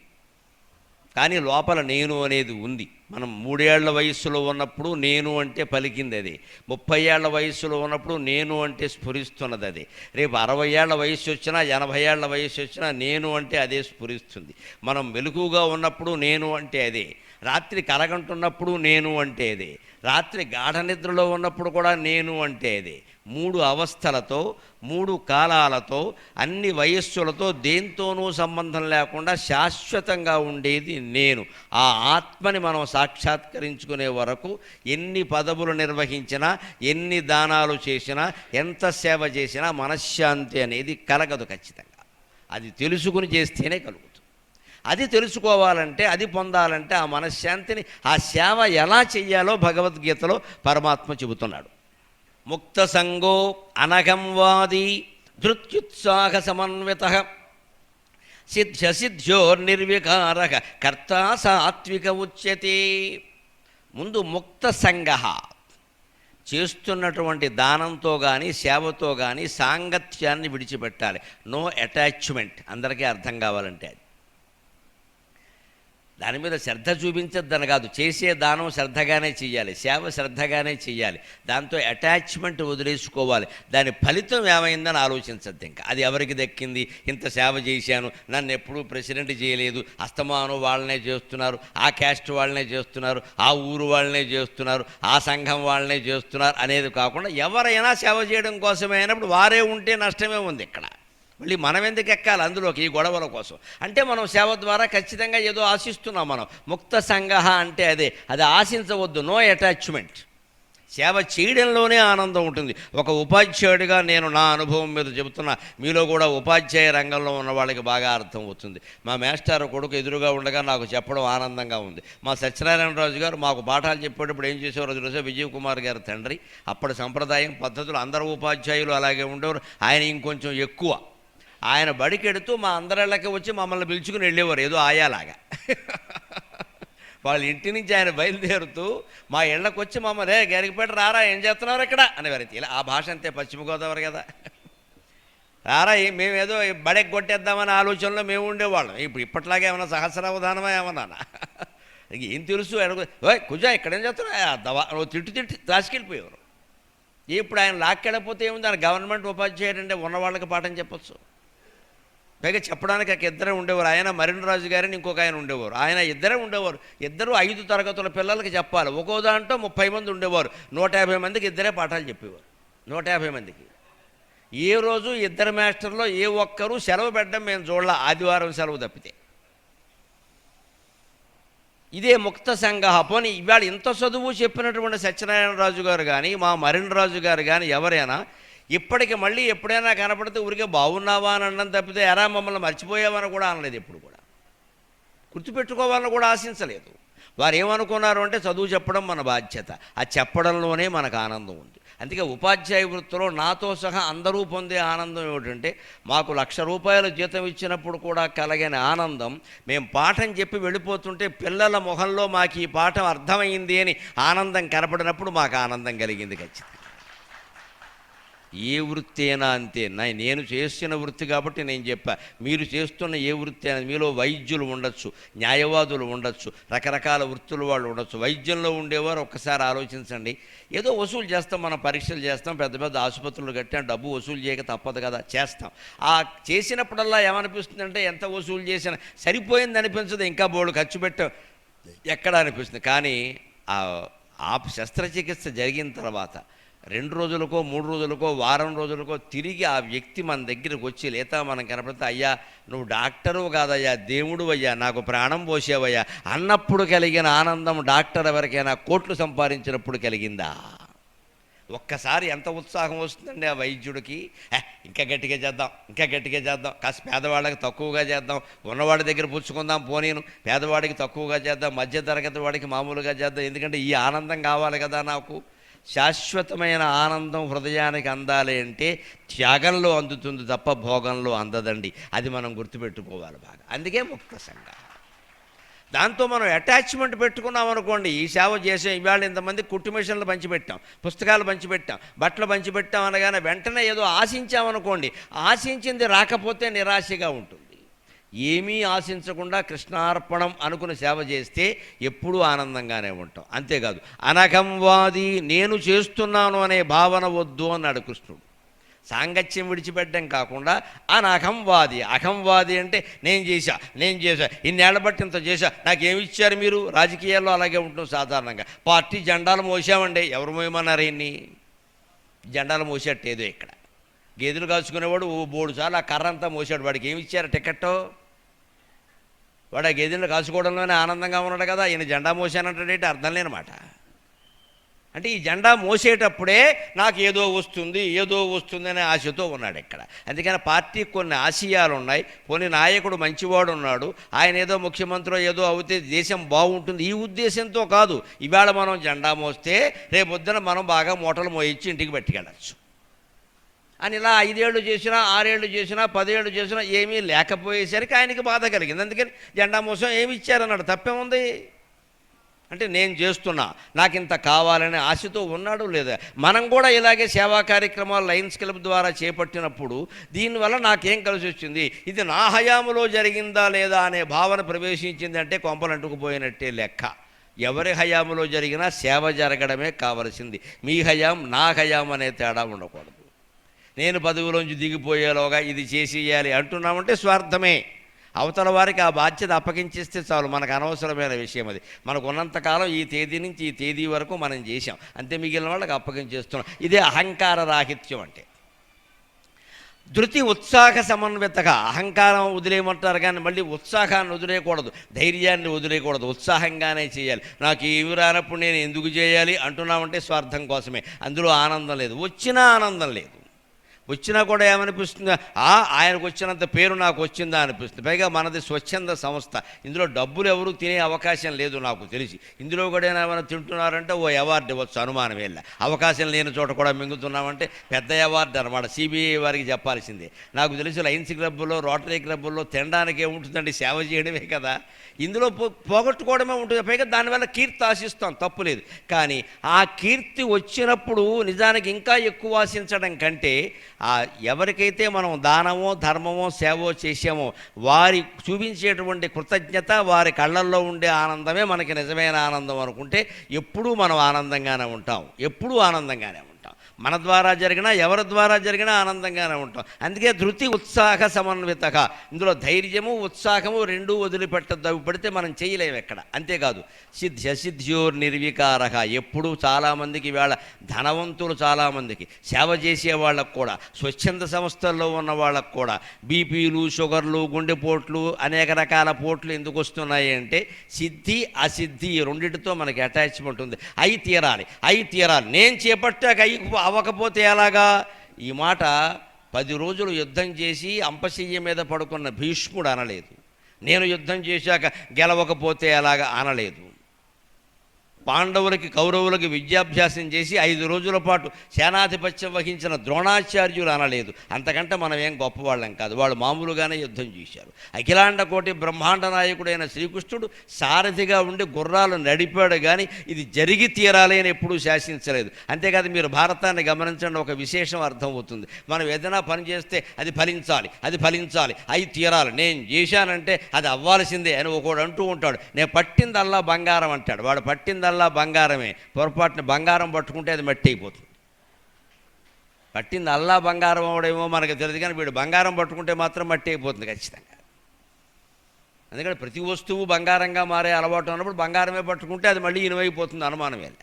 కానీ లోపల నేను అనేది ఉంది. మనం 3 ఏళ్ల వయస్సులో ఉన్నప్పుడు నేను అంటే పలికింది అది, 30 ఏళ్ల వయస్సులో ఉన్నప్పుడు నేను అంటే స్ఫురిస్తున్నది అది, రేపు 60 ఏళ్ల వయస్సు వచ్చినా 80 ఏళ్ల వయస్సు వచ్చినా నేను అంటే అదే స్ఫురిస్తుంది. మనం మెలకువగా ఉన్నప్పుడు నేను అంటే అదే, రాత్రి కలగంటున్నప్పుడు నేను అంటే అదే, రాత్రి గాఢ నిద్రలో ఉన్నప్పుడు కూడా నేను అంటే అదే. 3 అవస్థలతో 3 కాలాలతో అన్ని వయస్సులతో దేంతోనూ సంబంధం లేకుండా శాశ్వతంగా ఉండేది నేను. ఆ ఆత్మని మనం సాక్షాత్కరించుకునే వరకు ఎన్ని పదవులు నిర్వహించినా, ఎన్ని దానాలు చేసినా, ఎంత సేవ చేసినా మనశ్శాంతి అనేది కలగదు ఖచ్చితంగా. అది తెలుసుకుని చేస్తేనే కలుగుతుంది. అది తెలుసుకోవాలంటే, అది పొందాలంటే ఆ మనశ్శాంతిని, ఆ సేవ ఎలా చెయ్యాలో భగవద్గీతలో పరమాత్మ చెబుతున్నాడు. ముక్త సంగో అనఘంవాది ధృత్యుత్సాహ సమన్విత సిద్ధ్యోర్నిర్వికారక కర్తా సాత్విక ఉచ్యతే. ముందు ముక్త సంగ, చేస్తున్నటువంటి దానంతో కానీ సేవతో కానీ సాంగత్యాన్ని విడిచిపెట్టాలి. No attachment. అందరికీ అర్థం కావాలంటే అది. దాని మీద శ్రద్ధ చూపించద్దని కాదు, చేసే దానం శ్రద్ధగానే చెయ్యాలి, సేవ శ్రద్ధగానే చెయ్యాలి. దాంతో అటాచ్మెంట్ వదిలేసుకోవాలి. దాని ఫలితం ఏమైందని ఆలోచించద్దు. ఇంకా అది ఎవరికి దక్కింది, ఇంత సేవ చేశాను, నన్ను ఎప్పుడూ ప్రెసిడెంట్ చేయలేదు, అస్తమానం వాళ్ళనే చేస్తున్నారు, ఆ క్యాస్ట్ వాళ్ళనే చేస్తున్నారు, ఆ ఊరు వాళ్ళనే చేస్తున్నారు, ఆ సంఘం వాళ్ళనే చేస్తున్నారు అనేది కాకుండా ఎవరైనా సేవ చేయడం కోసమే అయినప్పుడు వారే ఉంటే నష్టమే ఉంది. ఇక్కడ మళ్ళీ మనం ఎందుకు ఎక్కాలి అందులోకి, ఈ గొడవల కోసం? అంటే మనం సేవ ద్వారా ఖచ్చితంగా ఏదో ఆశిస్తున్నాం. మనం ముక్త సంగ అంటే అదే, అది ఆశించవద్దు. No attachment. సేవ చేయడంలోనే ఆనందం ఉంటుంది. ఒక ఉపాధ్యాయుడిగా నేను నా అనుభవం మీద చెబుతున్నా, మీలో కూడా ఉపాధ్యాయ రంగంలో ఉన్న వాళ్ళకి బాగా అర్థం అవుతుంది. మా మేస్టారు కొడుకు ఎదురుగా ఉండగా నాకు చెప్పడం ఆనందంగా ఉంది. మా సత్యనారాయణరాజు గారు మాకు పాఠాలు చెప్పేటప్పుడు ఏం చేసేవారు తెలుసా? విజయ్ కుమార్ గారి తండ్రి. అప్పటి సంప్రదాయం పద్ధతులు, అందరూ ఉపాధ్యాయులు అలాగే ఉండేవారు, ఆయన ఇంకొంచెం ఎక్కువ. ఆయన బడికెడుతూ మా అందరిళ్ళకి వచ్చి మమ్మల్ని పిలుచుకుని వెళ్ళేవారు, ఏదో ఆయాలాగా. వాళ్ళ ఇంటి నుంచి ఆయన బయలుదేరుతూ మా ఇళ్ళకి వచ్చి మమ్మల్ని, రే గరికపేట రారా, ఏం చేస్తున్నారు ఇక్కడ అనేవారు. ఇలా ఆ భాష అంతే, పశ్చిమ గోదావరి కదా. రారా, మేమేదో బడెకి కొట్టేద్దామనే ఆలోచనలో మేము ఉండేవాళ్ళం. ఇప్పట్లాగే ఏమన్నా సహస్రావధానమా ఏమన్నా ఏం తెలుసు అడుగు, కుజా ఇక్కడేం చేస్తున్నా దవా తిట్టి రాసుకెళ్ళిపోయేవారు. ఇప్పుడు ఆయన లాక్కెళ్ళకపోతే ఏముంది, ఆయన గవర్నమెంట్ ఉపాధ్యాయుడు అంటే ఉన్న వాళ్ళకి పాఠం చెప్పచ్చు. పైగా చెప్పడానికి ఇద్దరే ఉండేవారు, ఆయన మరినరాజు గారిని ఇంకొక ఆయన ఉండేవారు. ఆయన ఇద్దరే ఉండేవారు. ఇద్దరు 5 తరగతుల పిల్లలకి చెప్పాలి. ఒక్కో దాంట్లో 30 మంది ఉండేవారు. 150 మందికి ఇద్దరే పాఠాలు చెప్పేవారు. 150 మందికి. ఏ రోజు ఇద్దరు మాస్టర్లో ఏ ఒక్కరూ సెలవు పెట్టడం మేము చూడాల, ఆదివారం సెలవు తప్పితే. ఇదే ముక్త సంగ. పోనీ ఇవాళ ఇంత చదువు చెప్పినటువంటి సత్యనారాయణరాజు గారు కానీ, మా మరినరాజు గారు కానీ ఎవరైనా ఇప్పటికి మళ్ళీ ఎప్పుడైనా కనపడితే ఊరికే బాగున్నావా అని అనడం తప్పితే ఎరా మమ్మల్ని మర్చిపోయావని కూడా అనలేదు. ఎప్పుడు కూడా గుర్తుపెట్టుకోవాలని కూడా ఆశించలేదు. వారు ఏమనుకున్నారు అంటే, చదువు చెప్పడం మన బాధ్యత, ఆ చెప్పడంలోనే మనకు ఆనందం ఉంది. అందుకే ఉపాధ్యాయ వృత్తిలో నాతో సహా అందరూ పొందే ఆనందం ఏమిటంటే, మాకు ₹1,00,000 జీతం ఇచ్చినప్పుడు కూడా కలిగిన ఆనందం, మేము పాఠం చెప్పి వెళ్ళిపోతుంటే పిల్లల మొహంలో మాకు ఈ పాఠం అర్థమైంది అని ఆనందం కనపడినప్పుడు మాకు ఆనందం కలిగింది ఖచ్చితంగా. ఏ వృత్తి అయినా అంతే. నేను చేస్తున్న వృత్తి కాబట్టి నేను చెప్పా. మీరు చేస్తున్న ఏ వృత్తి అయినా, మీలో వైద్యులు ఉండొచ్చు, న్యాయవాదులు ఉండొచ్చు, రకరకాల వృత్తుల వాళ్ళు ఉండొచ్చు. వైద్యంలో ఉండేవారు ఒక్కసారి ఆలోచించండి. ఏదో వసూలు చేస్తాం, మనం పరీక్షలు చేస్తాం, పెద్ద పెద్ద ఆసుపత్రులు కట్టాం, డబ్బు వసూలు చేయక తప్పదు కదా, చేస్తాం. ఆ చేసినప్పుడల్లా ఏమనిపిస్తుందంటే, ఎంత వసూలు చేసినా సరిపోయింది అనిపించదు, ఇంకా బోర్డు ఖర్చు పెట్టాం ఎక్కడ అనిపిస్తుంది. కానీ ఆ శస్త్రచికిత్స జరిగిన తర్వాత 2 రోజులకో 3 రోజులకో వారం రోజులకో తిరిగి ఆ వ్యక్తి మన దగ్గరికి వచ్చి లేదా మనం కనపడితే, అయ్యా నువ్వు డాక్టరు కాదయ్యా, దేవుడు అయ్యా, నాకు ప్రాణం పోసేవయ్యా అన్నప్పుడు కలిగిన ఆనందం డాక్టర్ ఎవరికైనా కోట్లు సంపాదించినప్పుడు కలిగిందా? ఒక్కసారి ఎంత ఉత్సాహం వస్తుందండి ఆ వైద్యుడికి. ఇంకా గట్టిగా చేద్దాం, ఇంకా గట్టిగా చేద్దాం, కాస్త పేదవాళ్ళకి తక్కువగా చేద్దాం, ఉన్నవాడి దగ్గర పుచ్చుకుందాం, పోనీను పేదవాడికి తక్కువగా చేద్దాం, మధ్య తరగతి వాడికి మామూలుగా చేద్దాం, ఎందుకంటే ఈ ఆనందం కావాలి కదా నాకు. శాశ్వతమైన ఆనందం హృదయానికి అందాలి అంటే త్యాగంలో అందుతుంది తప్ప భోగంలో అందదండి. అది మనం గుర్తుపెట్టుకోవాలి బాగా. అందుకే ముక్త సంగ. దాంతో మనం అటాచ్మెంట్ పెట్టుకున్నాం అనుకోండి, ఈ సేవ చేసే ఇవాళ ఇంతమంది కుట్టు మిషన్లు పంచిపెట్టాం, పుస్తకాలు పంచిపెట్టాం, బట్టలు పంచిపెట్టాం అనగానే వెంటనే ఏదో ఆశించామనుకోండి, ఆశించింది రాకపోతే నిరాశగా ఉంటుంది. ఏమీ ఆశించకుండా కృష్ణార్పణం అనుకుని సేవ చేస్తే ఎప్పుడూ ఆనందంగానే ఉంటాం. అంతేకాదు అనఘంవాది, నేను చేస్తున్నాను అనే భావన వద్దు అన్నాడు కృష్ణుడు. సాంగత్యం విడిచిపెట్టడం కాకుండా అనఘంవాది. అహంవాది అంటే నేను చేశా, ఇన్నేళ్ల బట్టి ఇంత చేశా, నాకేమి ఇచ్చారు మీరు. రాజకీయాల్లో అలాగే ఉంటుంది సాధారణంగా. పార్టీ జెండాలు మోసామండి, ఎవరు మోయమన్నారు ఇన్ని జెండాలు మోసేట్టేదో. ఇక్కడ గేదెలు కాచుకునేవాడు బోడు సార్లు ఆ కర్ర అంతా మోసాడు, వాడికి ఏమి ఇచ్చారు టికెట్టో. వాడు ఆ గేదెలు కాచుకోవడంలోనే ఆనందంగా ఉన్నాడు కదా, ఈయన జెండా మోసానంటాడేంటి అర్థం లేనమాట. అంటే ఈ జెండా మోసేటప్పుడే నాకు ఏదో వస్తుంది అనే ఆశతో ఉన్నాడు ఇక్కడ. అందుకని పార్టీకి కొన్ని ఆశయాలు ఉన్నాయి, కొన్ని నాయకుడు మంచివాడు ఉన్నాడు, ఆయన ఏదో ముఖ్యమంత్రి ఏదో అవుతే దేశం బాగుంటుంది ఈ ఉద్దేశంతో కాదు. ఇవాళ మనం జెండా మోస్తే రేపొద్దున మనం బాగా మూటలు మోయించి ఇంటికి పట్టుకెళ్ళచ్చు అని ఇలా 5 ఏళ్ళు చేసినా 6 ఏళ్ళు చేసినా 10 ఏళ్ళు చేసినా ఏమీ లేకపోయేసరికి ఆయనకి బాధ కలిగింది. అందుకని జెండా మోసం ఏమి ఇచ్చారన్నాడు. తప్పేముంది అంటే నేను చేస్తున్నా, నాకు ఇంత కావాలనే ఆశతో ఉన్నాడు లేదా. మనం కూడా ఇలాగే సేవా కార్యక్రమాలు లయన్స్ క్లబ్ ద్వారా చేపట్టినప్పుడు దీనివల్ల నాకేం కలిసి వచ్చింది, ఇది నా హయాములో జరిగిందా లేదా అనే భావన ప్రవేశించింది అంటే కొంపలంటుకుపోయినట్టే లెక్క. ఎవరి హయాములో జరిగినా సేవ జరగడమే కావలసింది. మీ హయాం నా హయాం అనే తేడా ఉండకూడదు. నేను పదవిలోంచి దిగిపోయేలోగా ఇది చేసేయాలి అంటున్నామంటే స్వార్థమే. అవతల వారికి ఆ బాధ్యత అప్పగించేస్తే చాలు, మనకు అనవసరమైన విషయం అది. మనకు ఉన్నంతకాలం ఈ తేదీ నుంచి ఈ తేదీ వరకు మనం చేసాం, అంతే, మిగిలిన వాళ్ళకి అప్పగించేస్తున్నాం. ఇదే అహంకార రాహిత్యం అంటే. ధృతి ఉత్సాహ సమన్వితగా, అహంకారం వదిలేయమంటారు కానీ మళ్ళీ ఉత్సాహాన్ని వదిలేయకూడదు, ధైర్యాన్ని వదిలేయకూడదు, ఉత్సాహంగానే చేయాలి. నాకు ఏమి రానప్పుడు నేను ఎందుకు చేయాలి అంటున్నామంటే స్వార్థం కోసమే. అందులో ఆనందం లేదు, వచ్చినా ఆనందం లేదు. వచ్చినా కూడా ఏమనిపిస్తుంది, ఆయనకు వచ్చినంత పేరు నాకు వచ్చిందా అనిపిస్తుంది. పైగా మనది స్వచ్ఛంద సంస్థ, ఇందులో డబ్బులు ఎవరు తినే అవకాశం లేదు నాకు తెలిసి. ఇందులో కూడా ఏమైనా తింటున్నారంటే ఓ అవార్డు ఇవ్వచ్చు, అనుమానం వెళ్ళ. అవకాశం లేని చోట కూడా మింగుతున్నామంటే పెద్ద అవార్డు అనమాట, సిబిఐ వారికి చెప్పాల్సిందే. నాకు తెలిసి లయన్స్ క్లబ్బుల్లో రోటరీ క్లబ్బుల్లో తినడానికి ఏముంటుందండి, సేవ చేయడమే కదా. ఇందులో పోగొట్టుకోవడమే ఉంటుంది. పైగా దానివల్ల కీర్తి ఆశిస్తాం, తప్పులేదు. కానీ ఆ కీర్తి వచ్చినప్పుడు నిజానికి ఇంకా ఎక్కువ ఆశించడం కంటే ఎవరికైతే మనం దానమో ధర్మమో సేవో చేసామో వారి చూపించేటువంటి కృతజ్ఞత, వారి కళ్ళల్లో ఉండే ఆనందమే మనకి నిజమైన ఆనందం అనుకుంటే ఎప్పుడూ మనం ఆనందంగానే ఉంటాం, ఎప్పుడూ ఆనందంగానే ఉంటాం. మన ద్వారా జరిగినా ఎవరి ద్వారా జరిగినా ఆనందంగానే ఉంటాం. అందుకే ధృతి ఉత్సాహ సమన్వితగా, ఇందులో ధైర్యము ఉత్సాహము రెండూ వదిలిపెట్టద్దు. అవి పడితే మనం చేయలేము ఎక్కడ. అంతేకాదు సిద్ధ్యోర్ నిర్వికారక, ఎప్పుడూ చాలామందికి ఇవాళ ధనవంతులు చాలామందికి సేవ చేసే వాళ్ళకు కూడా, స్వచ్ఛంద సంస్థల్లో ఉన్న వాళ్ళకు కూడా బీపీలు, షుగర్లు, గుండెపోట్లు, అనేక రకాల పోట్లు ఎందుకు వస్తున్నాయి అంటే సిద్ధి అసిద్ధి రెండింటితో మనకి అటాచ్మెంట్ ఉంది. అయి తీరాలి. నేను చేపట్టాక అవ్వకపోతే ఎలాగా. ఈ మాట 10 రోజులు యుద్ధం చేసి అంపశయ్య మీద పడుకున్న భీష్ముడు అనలేదు. నేను యుద్ధం చేశాక గెలవకపోతే ఎలాగా అనలేదు. పాండవులకి కౌరవులకి విద్యాభ్యాసం చేసి 5 రోజుల పాటు సేనాధిపత్యం వహించిన ద్రోణాచార్యులు అనలేదు. అంతకంటే మనం ఏం గొప్పవాళ్ళం కాదు, వాళ్ళు మామూలుగానే యుద్ధం చేశారు. అఖిలాండ కోటి బ్రహ్మాండ నాయకుడైన శ్రీకృష్ణుడు సారథిగా ఉండి గుర్రాలు నడిపాడు కానీ ఇది జరిగి తీరాలి అని ఎప్పుడూ శాసించలేదు. అంతేకాదు మీరు భారతాన్ని గమనించండి, ఒక విశేషం అర్థమవుతుంది. మనం ఏదైనా పని చేస్తే అది ఫలించాలి, అయి తీరాలి, నేను చేశానంటే అది అవ్వాల్సిందే అని ఒకడు అంటూ ఉంటాడు. నేను పట్టిందల్లా బంగారం అంటాడు. వాడు పట్టిందల్లా బంగారమే, పొరపాటున బంగారం పట్టుకుంటే అది మట్టి అయిపోతుంది. పట్టింది అల్లా బంగారం అవడేమో మనకు తెలియదు కానీ వీడు బంగారం పట్టుకుంటే మాత్రం మట్టి అయిపోతుంది ఖచ్చితంగా. అందుకని ప్రతి వస్తువు బంగారంగా మారే అలవాటు ఉన్నప్పుడు బంగారమే పట్టుకుంటే అది మళ్ళీ ఇనువైపోతుంది, అనుమానం వెళ్ళ.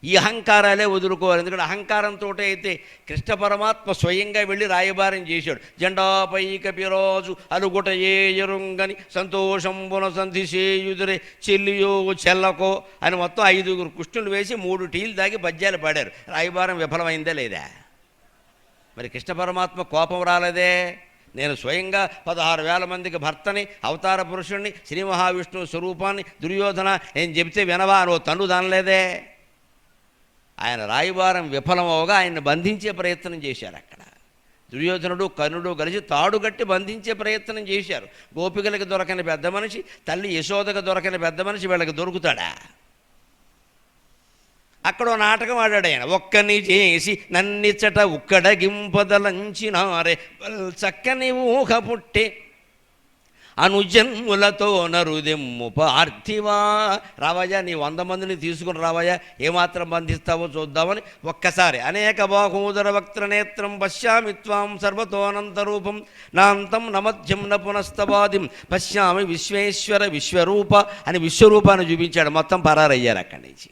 ఈ అహంకారాలే వదులుకోవాలి. ఎందుకంటే అహంకారంతో అయితే కృష్ణ పరమాత్మ స్వయంగా వెళ్ళి రాయబారం చేశాడు. జెండాపై కపిరాజు అలుగుట ఏరుంగని సంతోషంబున సంధిసేయుదురే చెల్లియో చెల్లకో అని మొత్తం 5 కృష్ణులు వేసి 3 టీలు దాగి పద్యాలు పాడారు. రాయబారం విఫలమైందా లేదా? మరి కృష్ణ పరమాత్మ కోపం రాలేదే. నేను స్వయంగా 16,000 మందికి భర్తని, అవతార పురుషుణ్ణి, శ్రీ మహావిష్ణువు స్వరూపాన్ని, దుర్యోధన నేను చెబితే వినవా అని తన్ను దానలేదే. ఆయన రాయబారం విఫలమవగా ఆయన్ని బంధించే ప్రయత్నం చేశారు. అక్కడ దుర్యోధనుడు కర్ణుడు కలిసి తాడుగట్టి బంధించే ప్రయత్నం చేశారు. గోపికలకు దొరకని పెద్ద మనిషి, తల్లి యశోదకు దొరకని పెద్ద మనిషి వీళ్ళకి దొరుకుతాడా? అక్కడ నాటకం ఆడాడు ఆయన. ఒక్కని చేసి నన్నిచ్చట ఉక్కడగింపదలంచినారే చక్కని ఊహ పుట్టే అనుజన్ములతో నరుదెమ్ము పార్థివా. రావయ్యా, నీ 100 మందిని తీసుకుని రావయ్యా, ఏమాత్రం బంధిస్తావో చూద్దామని ఒక్కసారి అనేక బాహూదర వక్త్రనేత్రం పశ్యామి త్వాం సర్వతోనంతరూపం నాంతం నమధ్యం న పునస్తవాదిం పశ్యామి విశ్వేశ్వర విశ్వరూప అని విశ్వరూపాన్ని చూపించాడు. మొత్తం పరారయ్యారు అక్కడి నుంచి.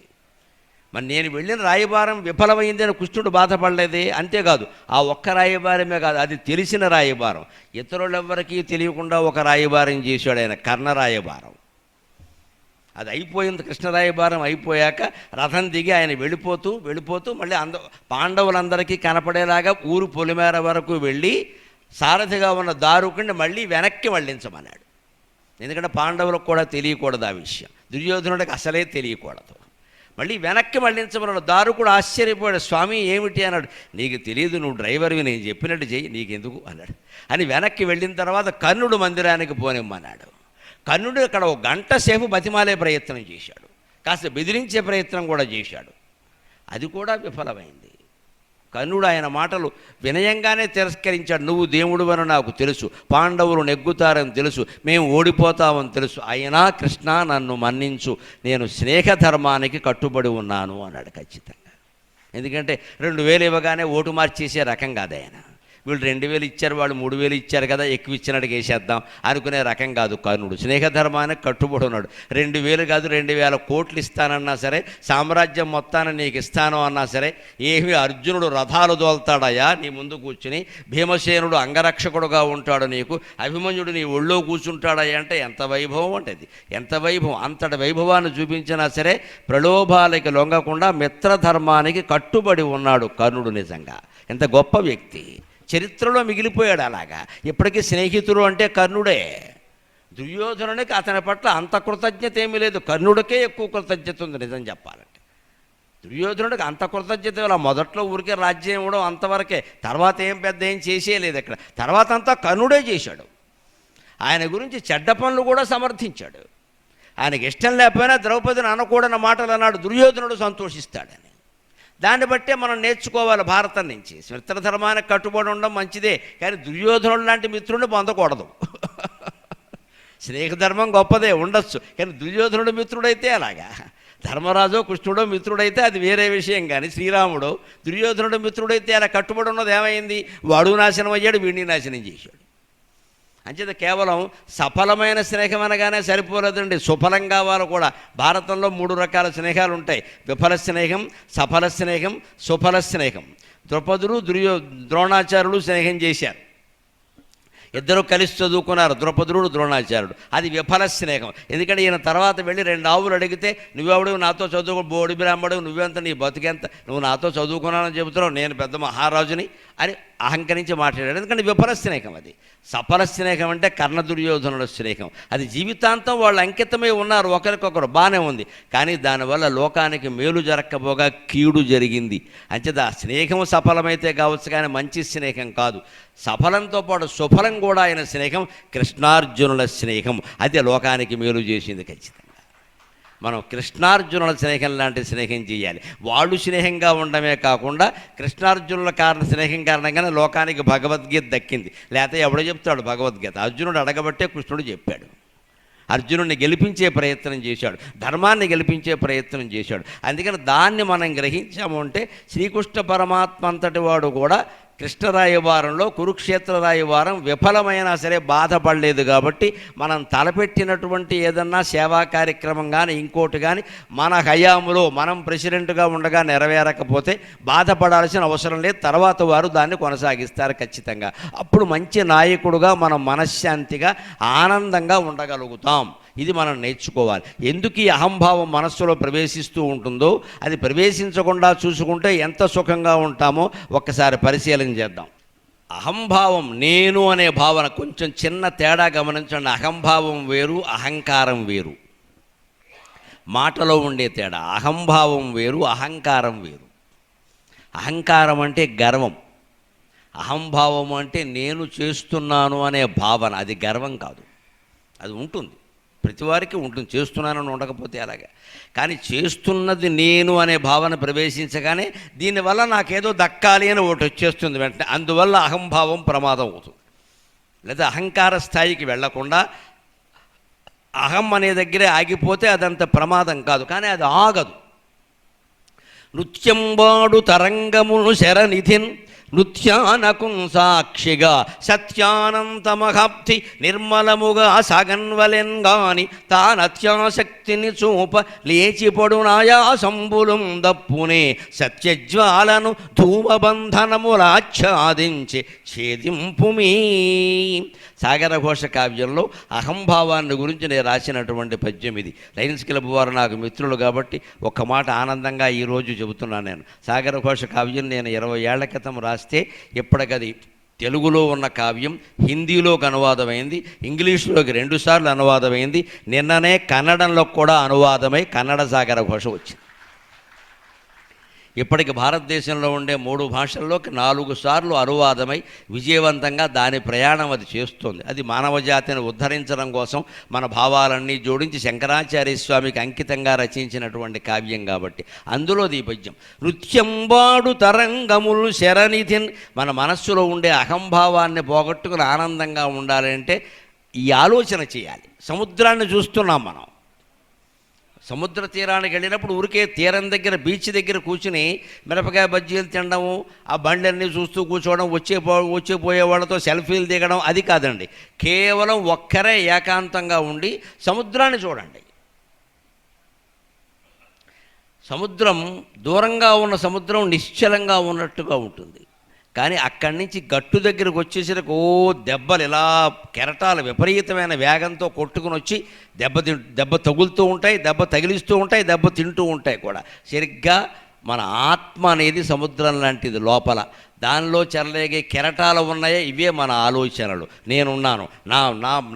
మరి నేను వెళ్ళిన రాయబారం విఫలమైందని కృష్ణుడు బాధపడలేదే. అంతేకాదు, ఆ ఒక్క రాయబారమే కాదు, అది తెలిసిన రాయబారం. ఇతరులెవ్వరికీ తెలియకుండా ఒక రాయబారం చేశాడు ఆయన, కర్ణ రాయబారం. అది అయిపోయింది. కృష్ణ రాయబారం అయిపోయాక రథం దిగి ఆయన వెళ్ళిపోతూ మళ్ళీ పాండవులందరికీ కనపడేలాగా ఊరు పొలిమేర వరకు వెళ్ళి సారథిగా ఉన్న దారుకుని మళ్ళీ వెనక్కి మళ్ళించమన్నాడు. ఎందుకంటే పాండవులకు కూడా తెలియకూడదు ఆ విషయం, దుర్యోధనుడికి అసలే తెలియకూడదు. మళ్ళీ వెనక్కి మళ్ళించమన్నాడు. దారుకుడు ఆశ్చర్యపోయాడు. స్వామి ఏమిటి అన్నాడు. నీకు తెలియదు, నువ్వు డ్రైవర్వి, నేను చెప్పినట్టు చెయ్యి, నీకెందుకు అన్నాడు. అని వెనక్కి వెళ్ళిన తర్వాత కర్ణుడు మందిరానికి పోనిమ్మన్నాడు. కర్ణుడు అక్కడ 1 గంట సేపు బతిమాలే ప్రయత్నం చేశాడు, కాస్త బెదిరించే ప్రయత్నం కూడా చేశాడు. అది కూడా విఫలమైంది. కర్ణుడు ఆయన మాటలు వినయంగానే తిరస్కరించాడు. నువ్వు దేవుడు అని నాకు తెలుసు, పాండవులు నెగ్గుతారని తెలుసు, మేము ఓడిపోతామని తెలుసు, అయినా కృష్ణ నన్ను మన్నించు, నేను స్నేహధర్మానికి కట్టుబడి ఉన్నాను అన్నాడు ఖచ్చితంగా. ఎందుకంటే 2000 ఇవ్వగానే ఓటు మార్చేసే రకం కాదు ఆయన. వీళ్ళు 2000 ఇచ్చారు, వాళ్ళు 3000 ఇచ్చారు కదా, ఎక్కువ ఇచ్చినట్టుగా వేసేద్దాం అనుకునే రకం కాదు కర్ణుడు. స్నేహధర్మానికి కట్టుబడి ఉన్నాడు. 2000 కాదు, 2000 కోట్లు ఇస్తానన్నా సరే, సామ్రాజ్యం మొత్తాన్ని నీకు ఇస్తాను అన్నా సరే, ఏమి అర్జునుడు రథాలు దోల్తాడయ్యా నీ ముందు కూర్చుని, భీమసేనుడు అంగరక్షకుడుగా ఉంటాడు నీకు, అభిమన్యుడు నీ ఒళ్ళో కూర్చుంటాడయ్యా అంటే ఎంత వైభవం అంటే ఎంత వైభవం. అంతటి వైభవాన్ని చూపించినా సరే ప్రలోభాలకి లొంగకుండా మిత్రధర్మానికి కట్టుబడి ఉన్నాడు కర్ణుడు. నిజంగా ఎంత గొప్ప వ్యక్తి, చరిత్రలో మిగిలిపోయాడు అలాగా. ఇప్పటికీ స్నేహితుడు అంటే కర్ణుడే. దుర్యోధనునికి అతని పట్ల అంత కృతజ్ఞత ఏమీ లేదు, కర్ణుడికే ఎక్కువ కృతజ్ఞత ఉంది నిజం చెప్పాలంటే. దుర్యోధనుడికి అంత కృతజ్ఞత ఇలా మొదట్లో ఊరికే రాజ్యం ఇవ్వడం అంతవరకే, తర్వాత ఏం చేసేయలేదు అక్కడ. తర్వాత అంతా కర్ణుడే చేశాడు. ఆయన గురించి చెడ్డ పనులు కూడా సమర్థించాడు. ఆయనకి ఇష్టం లేకపోయినా ద్రౌపదిని అనకూడని మాటలు అన్నాడు, దుర్యోధనుడు సంతోషిస్తాడని. దాన్ని బట్టే మనం నేర్చుకోవాలి భారతం నుంచి. మిత్రధర్మానికి కట్టుబడి ఉండడం మంచిదే, కానీ దుర్యోధనుడు లాంటి మిత్రుడిని పొందకూడదు. స్నేహధర్మం గొప్పదే ఉండొచ్చు, కానీ దుర్యోధనుడు మిత్రుడైతే అలాగా. ధర్మరాజు కృష్ణుడో మిత్రుడైతే అది వేరే విషయం, కానీ శ్రీరాముడు దుర్యోధనుడు మిత్రుడైతే అలా కట్టుబడి ఉన్నది ఏమైంది, వాడు నాశనం అయ్యాడు, వీడిని నాశనం చేశాడు. అంచేత కేవలం సఫలమైన స్నేహం అనగానే సరిపోలేదండి, సుఫలం కావాలి కూడా. భారతంలో 3 రకాల స్నేహాలు ఉంటాయి: విఫల స్నేహం, సఫల స్నేహం, సుఫల స్నేహం. ద్రౌపదుడు ద్రోణాచార్యుడు స్నేహం చేశారు, ఇద్దరు కలిసి చదువుకున్నారు, ద్రౌపదుడు ద్రోణాచార్యుడు. అది విఫల స్నేహం. ఎందుకంటే ఈయన తర్వాత వెళ్ళి 2 ఆవులు అడిగితే, నువ్వెవడు నాతో చదువుకో, బోడి బ్రాహ్మడు, నువ్వెంత, నీ బతుకెంత, నువ్వు నాతో చదువుకున్నానని చెబుతున్నావు, నేను పెద్ద మహారాజుని అని అహంకరించి మాట్లాడాడు. ఎందుకంటే విఫల స్నేహం. అది సఫల స్నేహం అంటే కర్ణ దుర్యోధనుల స్నేహం. అది జీవితాంతం వాళ్ళు అంకితమై ఉన్నారు ఒకరికొకరు, బాగానే ఉంది, కానీ దానివల్ల లోకానికి మేలు జరగకపోగా కీడు జరిగింది. అంచేత ఆ స్నేహం సఫలమైతే కావచ్చు, కానీ మంచి స్నేహం కాదు. సఫలంతో పాటు సుఫలం కూడా అయిన స్నేహం కృష్ణార్జునుల స్నేహం. అదే లోకానికి మేలు చేసింది ఖచ్చితంగా. మనం కృష్ణార్జునుల స్నేహం లాంటి స్నేహం చేయాలి. వాళ్ళు స్నేహంగా ఉండమే కాకుండా కృష్ణార్జునుల స్నేహం కారణంగానే లోకానికి భగవద్గీత దక్కింది. లేకపోతే ఎవడో చెప్తాడు భగవద్గీత? అర్జునుడు అడగబట్టే కృష్ణుడు చెప్పాడు. అర్జునుడిని గెలిపించే ప్రయత్నం చేశాడు, ధర్మాన్ని గెలిపించే ప్రయత్నం చేశాడు. అందుకని దాన్ని మనం గ్రహించాము అంటే శ్రీకృష్ణ పరమాత్మ అంతటి వాడు కూడా కృష్ణరాయవారంలో, కురుక్షేత్ర రాయవారం విఫలమైనా సరే బాధపడలేదు. కాబట్టి మనం తలపెట్టినటువంటి ఏదన్నా సేవా కార్యక్రమం కానీ ఇంకోటి కానీ మన హయాములో మనం ప్రెసిడెంట్గా ఉండగా నెరవేరకపోతే బాధపడాల్సిన అవసరం లేదు. తర్వాత వారు దాన్ని కొనసాగిస్తారు ఖచ్చితంగా. అప్పుడు మంచి నాయకుడుగా మనం మనశ్శాంతిగా ఆనందంగా ఉండగలుగుతాం. ఇది మనం నేర్చుకోవాలి. ఎందుకు ఈ అహంభావం మనస్సులో ప్రవేశిస్తూ ఉంటుందో, అది ప్రవేశించకుండా చూసుకుంటే ఎంత సుఖంగా ఉంటామో ఒక్కసారి పరిశీలన చేద్దాం. అహంభావం, నేను అనే భావన కొంచెం చిన్న తేడా గమనించండి. అహంభావం వేరు, అహంకారం వేరు. మాటలో ఉండే తేడా. అహంభావం వేరు, అహంకారం వేరు. అహంకారం అంటే గర్వం, అహంభావం అంటే నేను చేస్తున్నాను అనే భావన. అది గర్వం కాదు, అది ఉంటుంది, ప్రతివారికి ఉంటుంది. చేస్తున్నానని ఉండకపోతే అలాగే. కానీ చేస్తున్నది నేను అనే భావన ప్రవేశించగానే దీనివల్ల నాకేదో దక్కాలి అని ఒకటి వచ్చేస్తుంది వెంటనే. అందువల్ల అహంభావం ప్రమాదం అవుతుంది. లేదా అహంకార స్థాయికి వెళ్లకుండా అహం అనే దగ్గరే ఆగిపోతే అదంత ప్రమాదం కాదు, కానీ అది ఆగదు. నృత్యంబాడు తరంగమును శరనిధిన్ నృత్యానకుం సాక్షిగా సత్యానంతమహాప్తి నిర్మలముగా సగన్వలెన్గాని తానత్యాశక్తిని చూప లేచిపడునాయా సంబులం దప్పునే సత్యజ్వాలను ధూమబంధనములాచ్ఛాదించి ఛేదింపుమీ. సాగరఘోష కావ్యంలో అహంభావాన్ని గురించి నేను రాసినటువంటి పద్యం ఇది. లయన్స్ క్లబ్ వారు నాకు మిత్రులు కాబట్టి ఒక్క మాట ఆనందంగా ఈరోజు చెబుతున్నాను. నేను సాగరఘోష కావ్యం నేను 20 ఏళ్ల క్రితం రాస్తే ఇప్పటికది తెలుగులో ఉన్న కావ్యం హిందీలోకి అనువాదమైంది, ఇంగ్లీష్లోకి 2 సార్లు అనువాదమైంది. నిన్ననే కన్నడంలో కూడా అనువాదమై కన్నడ సాగరఘోష వచ్చింది. ఇప్పటికి భారతదేశంలో ఉండే 3 భాషల్లోకి 4 సార్లు అనువాదమై విజయవంతంగా దాని ప్రయాణం అది చేస్తుంది. అది మానవ జాతిని ఉద్ధరించడం కోసం మన భావాలన్నీ జోడించి శంకరాచార్య స్వామికి అంకితంగా రచించినటువంటి కావ్యం కాబట్టి అందులో ఈ పద్యం. నృత్యంబాడు తరంగములు శరనిధిన్. మన మనస్సులో ఉండే అహంభావాన్ని పోగొట్టుకుని ఆనందంగా ఉండాలంటే ఈ ఆలోచన చేయాలి. సముద్రాన్ని చూస్తున్నాం మనం. సముద్ర తీరానికి వెళ్ళినప్పుడు ఊరికే తీరం దగ్గర బీచ్ దగ్గర కూర్చుని మిరపకాయ బజ్జీలు తినడము, ఆ బండ్లన్నీ చూస్తూ కూర్చోవడం, వచ్చిపోయే వాళ్ళతో సెల్ఫీలు దిగడం అది కాదండి. కేవలం ఒక్కరే ఏకాంతంగా ఉండి సముద్రాన్ని చూడండి. సముద్రం దూరంగా ఉన్న సముద్రం నిశ్చలంగా ఉన్నట్టుగా ఉంటుంది, కానీ అక్కడి నుంచి గట్టు దగ్గరకు వచ్చేసరికి దెబ్బలు ఇలా కెరటాలు విపరీతమైన వేగంతో కొట్టుకుని వచ్చి దెబ్బ తగులుతూ ఉంటాయి, దెబ్బ తగిలిస్తూ ఉంటాయి, దెబ్బ తింటూ ఉంటాయి కూడా. సరిగ్గా మన ఆత్మ అనేది సముద్రం లాంటిది. లోపల దానిలో చెరలేగే కెరటాలు ఉన్నాయే, ఇవే మన ఆలోచనలు. నేనున్నాను,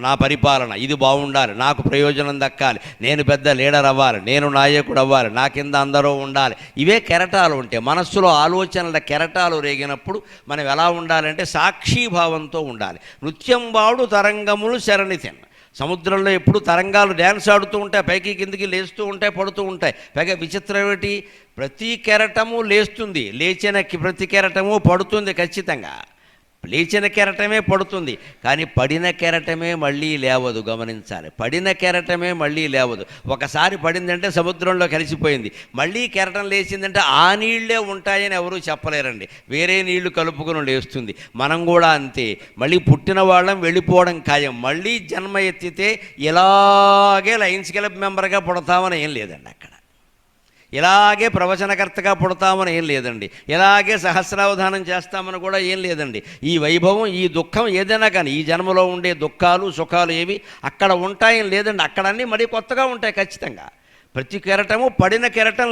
నా పరిపాలన ఇది బాగుండాలి, నాకు ప్రయోజనం దక్కాలి, నేను పెద్ద లీడర్ అవ్వాలి, నేను నాయకుడు అవ్వాలి, నా కింద అందరూ ఉండాలి. ఇవే కెరటాలు ఉంటాయి. మనస్సులో ఆలోచనల కెరటాలు రేగినప్పుడు మనం ఎలా ఉండాలంటే సాక్షీభావంతో ఉండాలి. నృత్యం వాడు తరంగములు శరణితిన్. సముద్రంలో ఎప్పుడు తరంగాలు డ్యాన్స్ ఆడుతూ ఉంటాయి, పైకి కిందికి లేస్తూ ఉంటాయి, పడుతూ ఉంటాయి. పైగా విచిత్రం ఏమిటి, ప్రతి కెరటము లేస్తుంది, లేచిన ప్రతి కెరటము పడుతుంది. ఖచ్చితంగా లేచిన కెరటమే పడుతుంది, కానీ పడిన కెరటమే మళ్ళీ లేవదు. గమనించాలి, పడిన కెరటమే మళ్ళీ లేవదు. ఒకసారి పడిందంటే సముద్రంలో కలిసిపోయింది. మళ్ళీ కెరటం లేచిందంటే ఆ నీళ్లే ఉంటాయని ఎవరూ చెప్పలేరండి. వేరే నీళ్లు కలుపుకొని లేస్తుంది. మనం కూడా అంతే. మళ్ళీ పుట్టిన వాళ్ళం వెళ్ళిపోవడం ఖాయం. మళ్ళీ జన్మ ఎత్తితే ఇలాగే లయన్స్ క్లబ్ మెంబర్గా పుడతామని ఏం లేదండి. అక్కడ ఇలాగే ప్రవచనకర్తగా పుడతామని ఏం లేదండి. ఇలాగే సహస్రావధానం చేస్తామని కూడా ఏం లేదండి. ఈ వైభవం, ఈ దుఃఖం ఏదైనా కానీ ఈ జన్మలో ఉండే దుఃఖాలు సుఖాలు ఏవి అక్కడ ఉంటాయని లేదండి. అక్కడన్నీ మరీ కొత్తగా ఉంటాయి ఖచ్చితంగా. ప్రతి కెరటము పడిన కెరటం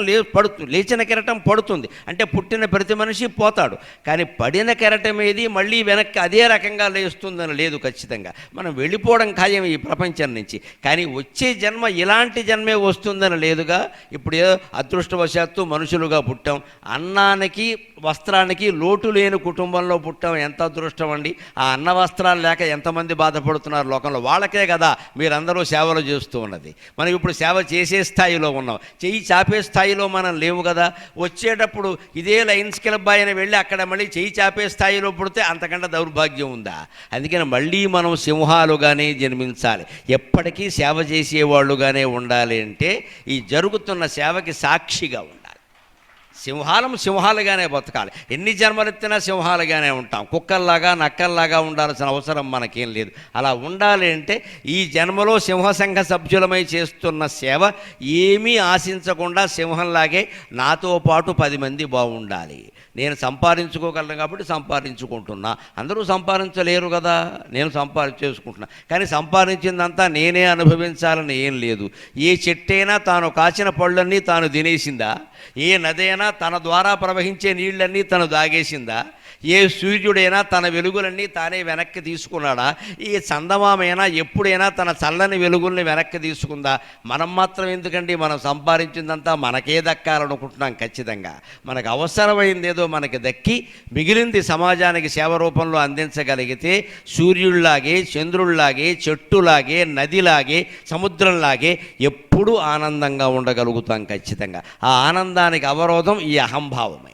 లేచిన కెరటం పడుతుంది. అంటే పుట్టిన ప్రతి మనిషి పోతాడు, కానీ పడిన కెరటం ఏది మళ్ళీ వెనక్కి అదే రకంగా లేస్తుందని లేదు. ఖచ్చితంగా మనం వెళ్ళిపోవడం ఖాయం ఈ ప్రపంచం నుంచి. కానీ వచ్చే జన్మ ఇలాంటి జన్మే వస్తుందని లేదుగా. ఇప్పుడు ఏదో అదృష్టవశాత్తు మనుషులుగా పుట్టాం, అన్నానికి వస్త్రానికి లోటు లేని కుటుంబంలో పుట్టాం. ఎంత అదృష్టం అండి. ఆ అన్న వస్త్రాలు లేక ఎంతమంది బాధపడుతున్నారు లోకంలో. వాళ్ళకే కదా మీరందరూ సేవలు చేస్తూ ఉన్నది. మనం ఇప్పుడు సేవ చేసే స్థాయిలో ఉన్నాం, చెయ్యి చాపే స్థాయిలో మనం లేవు కదా. వచ్చేటప్పుడు ఇదే లయన్స్ క్లబ్ ఆయన వెళ్ళి అక్కడ మళ్ళీ చెయ్యి చాపే స్థాయిలో పుడితే అంతకంటే దౌర్భాగ్యం ఉందా? అందుకని మళ్ళీ మనం సింహాలుగానే జన్మించాలి, ఎప్పటికీ సేవ చేసేవాళ్ళుగానే ఉండాలి. అంటే ఈ జరుగుతున్న సేవకి సాక్షిగా ఉండాలి. సింహాలుగానే బతకాలి. ఎన్ని జన్మలెత్తినా సింహాలుగానే ఉంటాం. కుక్కల్లాగా నక్కల్లాగా ఉండాల్సిన అవసరం మనకేం లేదు. అలా ఉండాలి అంటే ఈ జన్మలో సింహసంఘ సభ్యులమై చేస్తున్న సేవ ఏమీ ఆశించకుండా సింహంలాగే నాతో పాటు 10 మంది బాగుండాలి. నేను సంపాదించుకోగలను కాబట్టి సంపాదించుకుంటున్నా. అందరూ సంపాదించలేరు కదా, నేను చేసుకుంటున్నా. కానీ సంపాదించిందంతా నేనే అనుభవించాలని ఏం లేదు. ఏ చెట్టైనా తాను కాచిన పళ్ళన్నీ తాను తినేసిందా? ఏ నదైనా తన ద్వారా ప్రవహించే నీళ్ళన్నీ తను దాగేసిందా? ఏ సూర్యుడైనా తన వెలుగులన్నీ తానే వెనక్కి తీసుకున్నాడా? ఈ చందమామైనా ఎప్పుడైనా తన చల్లని వెలుగుల్ని వెనక్కి తీసుకుందా? మనం మాత్రం ఎందుకండి? మనం సంపాదించిందంతా మనకే దక్కాలనుకుంటున్నాం. ఖచ్చితంగా మనకు అవసరమైందేదో మనకి దక్కి మిగిలింది సమాజానికి సేవ రూపంలో అందించగలిగితే సూర్యుడిలాగే, చంద్రుడిలాగే, చెట్టులాగే, నదిలాగే, సముద్రంలాగే ఎప్పుడూ ఆనందంగా ఉండగలుగుతాం. ఖచ్చితంగా ఆ ఆనందానికి అవరోధం ఈ అహంభావమే.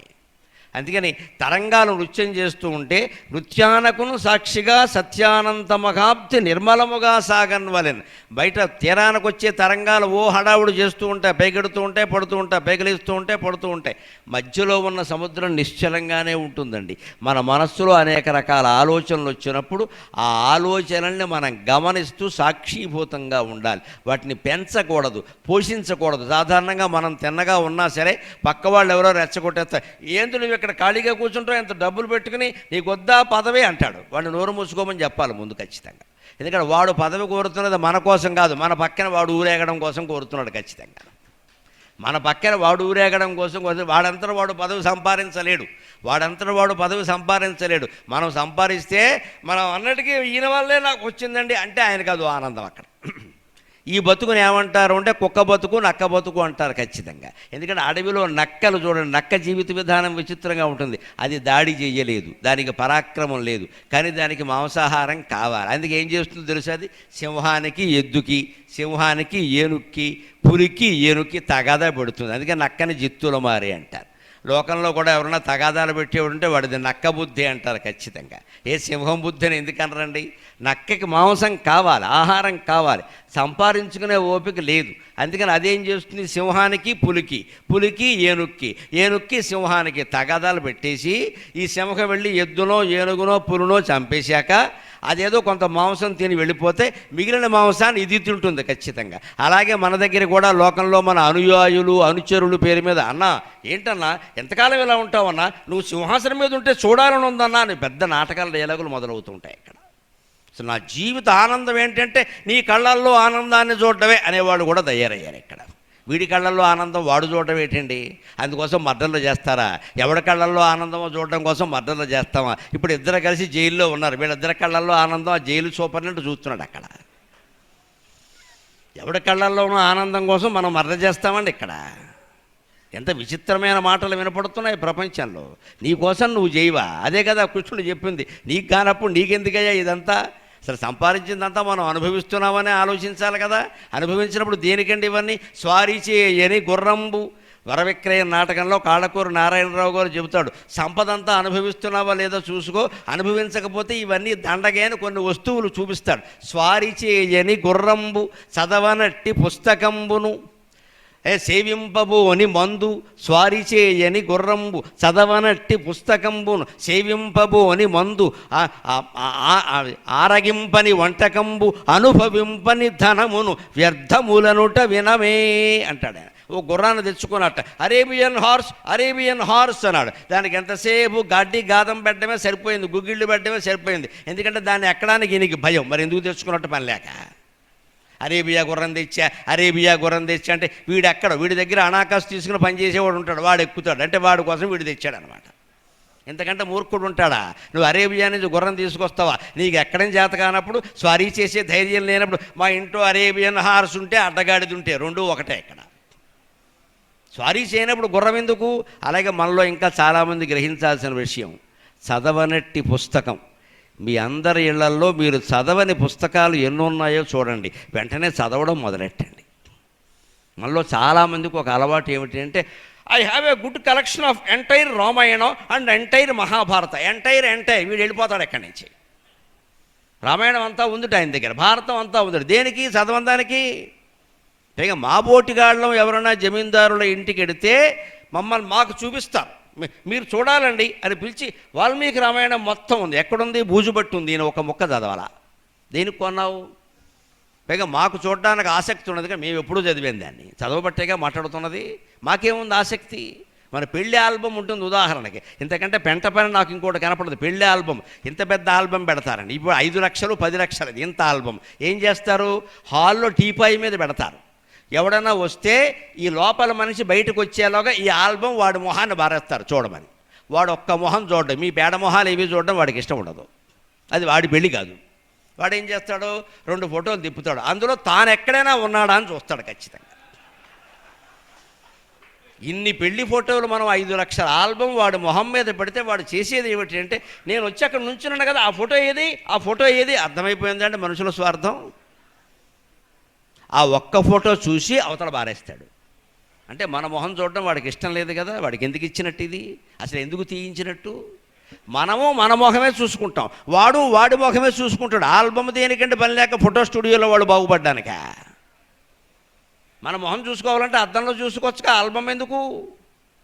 అందుకని తరంగాలు నృత్యం చేస్తూ ఉంటే నృత్యానకును సాక్షిగా సత్యానంతమగాబ్ది నిర్మలముగా సాగన్వలెన్. బయట తీరానికి వచ్చే తరంగాలు ఓ హడావుడు చేస్తూ ఉంటాయి, పైకెడుతూ ఉంటాయి, పడుతూ ఉంటాయి, పైకిలిస్తూ ఉంటాయి, పడుతూ ఉంటాయి. మధ్యలో ఉన్న సముద్రం నిశ్చలంగానే ఉంటుందండి. మన మనస్సులో అనేక రకాల ఆలోచనలు వచ్చినప్పుడు ఆ ఆలోచనల్ని మనం గమనిస్తూ సాక్షీభూతంగా ఉండాలి. వాటిని పెంచకూడదు, పోషించకూడదు. సాధారణంగా మనం తిన్నగా ఉన్నా సరే పక్క వాళ్ళు ఎవరో రెచ్చగొట్టేస్తారు. ఏంటి నువ్వు ఇక్కడ ఖాళీగా కూర్చుంటావు, ఎంత డబ్బులు పెట్టుకుని నీకు వద్దా పదవి అంటాడు. వాడిని నోరు మూసుకోమని చెప్పాలి ముందు ఖచ్చితంగా. ఎందుకంటే వాడు పదవి కోరుతున్నది మన కోసం కాదు, మన పక్కన వాడు ఊరేగడం కోసం కోరుతున్నాడు ఖచ్చితంగా. మన పక్కన వాడు ఊరేగడం కోసం వాడంతటా వాడు పదవి సంపాదించలేడు, మనం సంపాదిస్తే మనం అన్నటికీ ఈయన వల్లే నాకు వచ్చిందండి అంటే ఆయనకు అది ఆనందం. అక్కడ ఈ బతుకుని ఏమంటారు అంటే కుక్క బతుకు, నక్క బతుకు అంటారు ఖచ్చితంగా. ఎందుకంటే అడవిలో నక్కలు చూడండి, నక్క జీవిత విధానం విచిత్రంగా ఉంటుంది. అది దాడి చేయలేదు, దానికి పరాక్రమం లేదు, కానీ దానికి మాంసాహారం కావాలి. అందుకే ఏం చేస్తుందో తెలుసు, అది సింహానికి ఎద్దుకి, సింహానికి ఏనుక్కి, పులికి ఏనుక్కి తగాదా పెడుతుంది. అందుకే నక్కని జిత్తుల మారి అంటారు. లోకంలో కూడా ఎవరన్నా తగాదాలు పెట్టేవాడు ఉంటే వాడిది నక్క బుద్ధి అంటారు ఖచ్చితంగా. ఏ సింహం బుద్ధి అని ఎందుకనరండి? నక్కకి మాంసం కావాలి, ఆహారం కావాలి, సంపాదించుకునే ఓపిక లేదు. అందుకని అదేం చేస్తుంది, సింహానికి పులికి, పులికి ఏనుక్కి, ఏనుక్కి సింహానికి తగాదాలు పెట్టేసి ఈ సింహం వెళ్ళి ఎద్దునో ఏనుగునో పులునో చంపేశాక అదేదో కొంత మాంసం తిని వెళ్ళిపోతే మిగిలిన మాంసాన్ని ఇది తింటుంది ఖచ్చితంగా. అలాగే మన దగ్గర కూడా లోకంలో మన అనుయాయులు అనుచరులు పేరు మీద అన్నా ఏంటన్నా ఎంతకాలం ఇలా ఉంటావన్నా, నువ్వు సింహాసనం మీద ఉంటే చూడాలని ఉందన్నా అని పెద్ద నాటకాల డైలాగులు మొదలవుతుంటాయి ఇక్కడ. అసలు నా జీవిత ఆనందం ఏంటంటే నీ కళ్ళల్లో ఆనందాన్ని చూడటమే అనేవాళ్ళు కూడా తయారయ్యారు ఇక్కడ. వీడి కళ్ళల్లో ఆనందం వాడు చూడటం ఏంటండి? అందుకోసం మర్డర్లు చేస్తారా? ఎవడి కళ్ళల్లో ఆనందమో చూడటం కోసం మర్డర్లు చేస్తామా? ఇప్పుడు ఇద్దరు కలిసి జైల్లో ఉన్నారు, వీళ్ళిద్దరి కళ్ళల్లో ఆనందం ఆ జైలు సూపర్నెంట్ చూస్తున్నాడు అక్కడ. ఎవడి కళ్ళల్లోనూ ఆనందం కోసం మనం మర్డర్ చేస్తామండి ఇక్కడ. ఎంత విచిత్రమైన మాటలు వినపడుతున్నాయి ప్రపంచంలో. నీకోసం నువ్వు చేయవా? అదే కదా కృష్ణుడు చెప్పింది, నీకు కానప్పుడు నీకెందుకయ్యా ఇదంతా? అసలు సంపాదించిందంతా మనం అనుభవిస్తున్నామని ఆలోచించాలి కదా. అనుభవించినప్పుడు దేనికండి ఇవన్నీ? స్వారీ చేయని గుర్రంబు వరవిక్రయ నాటకంలో కాళ్ళకూరు నారాయణరావు గారు చెబుతాడు, సంపదంతా అనుభవిస్తున్నావా లేదో చూసుకో, అనుభవించకపోతే ఇవన్నీ దండగేని కొన్ని వస్తువులు చూపిస్తాడు. స్వారీ చేయని గుర్రంబు చదవనట్టి పుస్తకంబును సేవింపబోని మందు, స్వారీ చేయని గుర్రంబు చదవనట్టి పుస్తకంబును సేవింపబోని మందు, ఆరగింపని వంటకంబు అనుభవింపని ధనమును వ్యర్థములనుట వినమే అంటాడు ఆయన. ఓ గుర్రాన్ని తెచ్చుకున్నట్ట, అరేబియన్ హార్స్ అన్నాడు. దానికి ఎంతసేపు గడ్డి గాదం పెట్టడమే సరిపోయింది, గుగ్గిళ్ళు పెట్టడమే సరిపోయింది. ఎందుకంటే దాన్ని ఎక్కడానికి ఈయనకి భయం. మరి ఎందుకు తెచ్చుకున్నట్టు పని లేక అరేబియా గుర్రం తెచ్చా అంటే వీడి దగ్గర అనాకాసు తీసుకుని పనిచేసేవాడు ఉంటాడు, వాడు ఎక్కుతాడు అంటే వాడి కోసం వీడు తెచ్చాడనమాట. ఎంతకంటే మూర్ఖుడు ఉంటాడా? నువ్వు అరేబియా నుంచి గుర్రం తీసుకొస్తావా? నీకు ఎక్కడం చేత కానప్పుడు, స్వారీ చేసే ధైర్యం లేనప్పుడు, మా ఇంట్లో అరేబియన్ హార్స్ ఉంటే అడ్డగాడిది ఉంటే రెండూ ఒకటే ఇక్కడ. స్వారీ చేయనప్పుడు గుర్రం ఎందుకు? అలాగే మనలో ఇంకా చాలామంది గ్రహించాల్సిన విషయం, చదవనట్టి పుస్తకం. మీ అందరి ఇళ్లల్లో మీరు చదవని పుస్తకాలు ఎన్ని ఉన్నాయో చూడండి, వెంటనే చదవడం మొదలెట్టండి. మనలో చాలామందికి ఒక అలవాటు ఏమిటి అంటే, I have a good collection of entire Ramayanam and entire Mahabharata. Entire వీడు వెళ్ళిపోతాడు ఎక్కడి నుంచి. రామాయణం అంతా ఉందిట ఆయన దగ్గర, భారతం అంతా ఉంది. దేనికి? చదవడానికి. పైగా మా బోటిగాళ్ళం ఎవరైనా జమీందారుల ఇంటికి వెడితే మాకు చూపిస్తారు, మీరు చూడాలండి అని పిలిచి వాల్మీకి రామాయణం మొత్తం ఉంది. ఎక్కడుంది? బూజుబట్టి ఉంది, ఈయన ఒక ముక్క చదవాలా? దేనికి కొన్నావు? పైగా మాకు చూడడానికి ఆసక్తి ఉన్నది కానీ మేము ఎప్పుడూ చదివాం దాన్ని, చదవబట్టేగా మాట్లాడుతున్నది. మాకేముంది ఆసక్తి? మన పెళ్లి ఆల్బమ్ ఉంటుంది ఉదాహరణకి, ఇంతకంటే పెంట పైన నాకు ఇంకోటి కనపడదు. పెళ్లి ఆల్బమ్, ఇంత పెద్ద ఆల్బమ్ పెడతారండి. ఇప్పుడు 5 లక్షలు 10 లక్షలు ఇంత ఆల్బమ్. ఏం చేస్తారు? హాల్లో టీపాయి మీద పెడతారు. ఎవడన్నా వస్తే ఈ లోపల మనిషి బయటకు వచ్చేలాగా ఈ ఆల్బమ్ వాడి మొహాన్ని బారేస్తారు చూడమని. వాడు ఒక్క మొహం చూడడం, మీ పేడ మొహాలు ఏవి చూడడం వాడికి ఇష్టం ఉండదు. అది వాడి పెళ్ళి కాదు. వాడు ఏం చేస్తాడు? 2 ఫోటోలు తిప్పుతాడు, అందులో తాను ఎక్కడైనా ఉన్నాడా అని చూస్తాడు ఖచ్చితంగా. ఇన్ని పెళ్లి ఫోటోలు మనం 5 లక్షల ఆల్బమ్ వాడు మొహం మీద పెడితే వాడు చేసేది ఏమిటి అంటే, నేను వచ్చి అక్కడ నుంచున్నాను కదా, ఆ ఫోటో ఏది అర్థమైపోయిందంటే మనుషుల స్వార్థం. ఆ ఒక్క ఫోటో చూసి అవతల బారేస్తాడు. అంటే మన మొహం చూడడం వాడికి ఇష్టం లేదు కదా, వాడికి ఎందుకు ఇచ్చినట్టు, ఇది అసలు ఎందుకు తీయించినట్టు? మనము మన మొహమే చూసుకుంటాం, వాడు వాడి మొహమే చూసుకుంటాడు. ఆల్బమ్ దేనికంటే పని లేక ఫోటో స్టూడియోలో వాడు బాగుపడ్డానిక? మన మొహం చూసుకోవాలంటే అద్దంలో చూసుకోవచ్చుగా, ఆల్బమ్ ఎందుకు?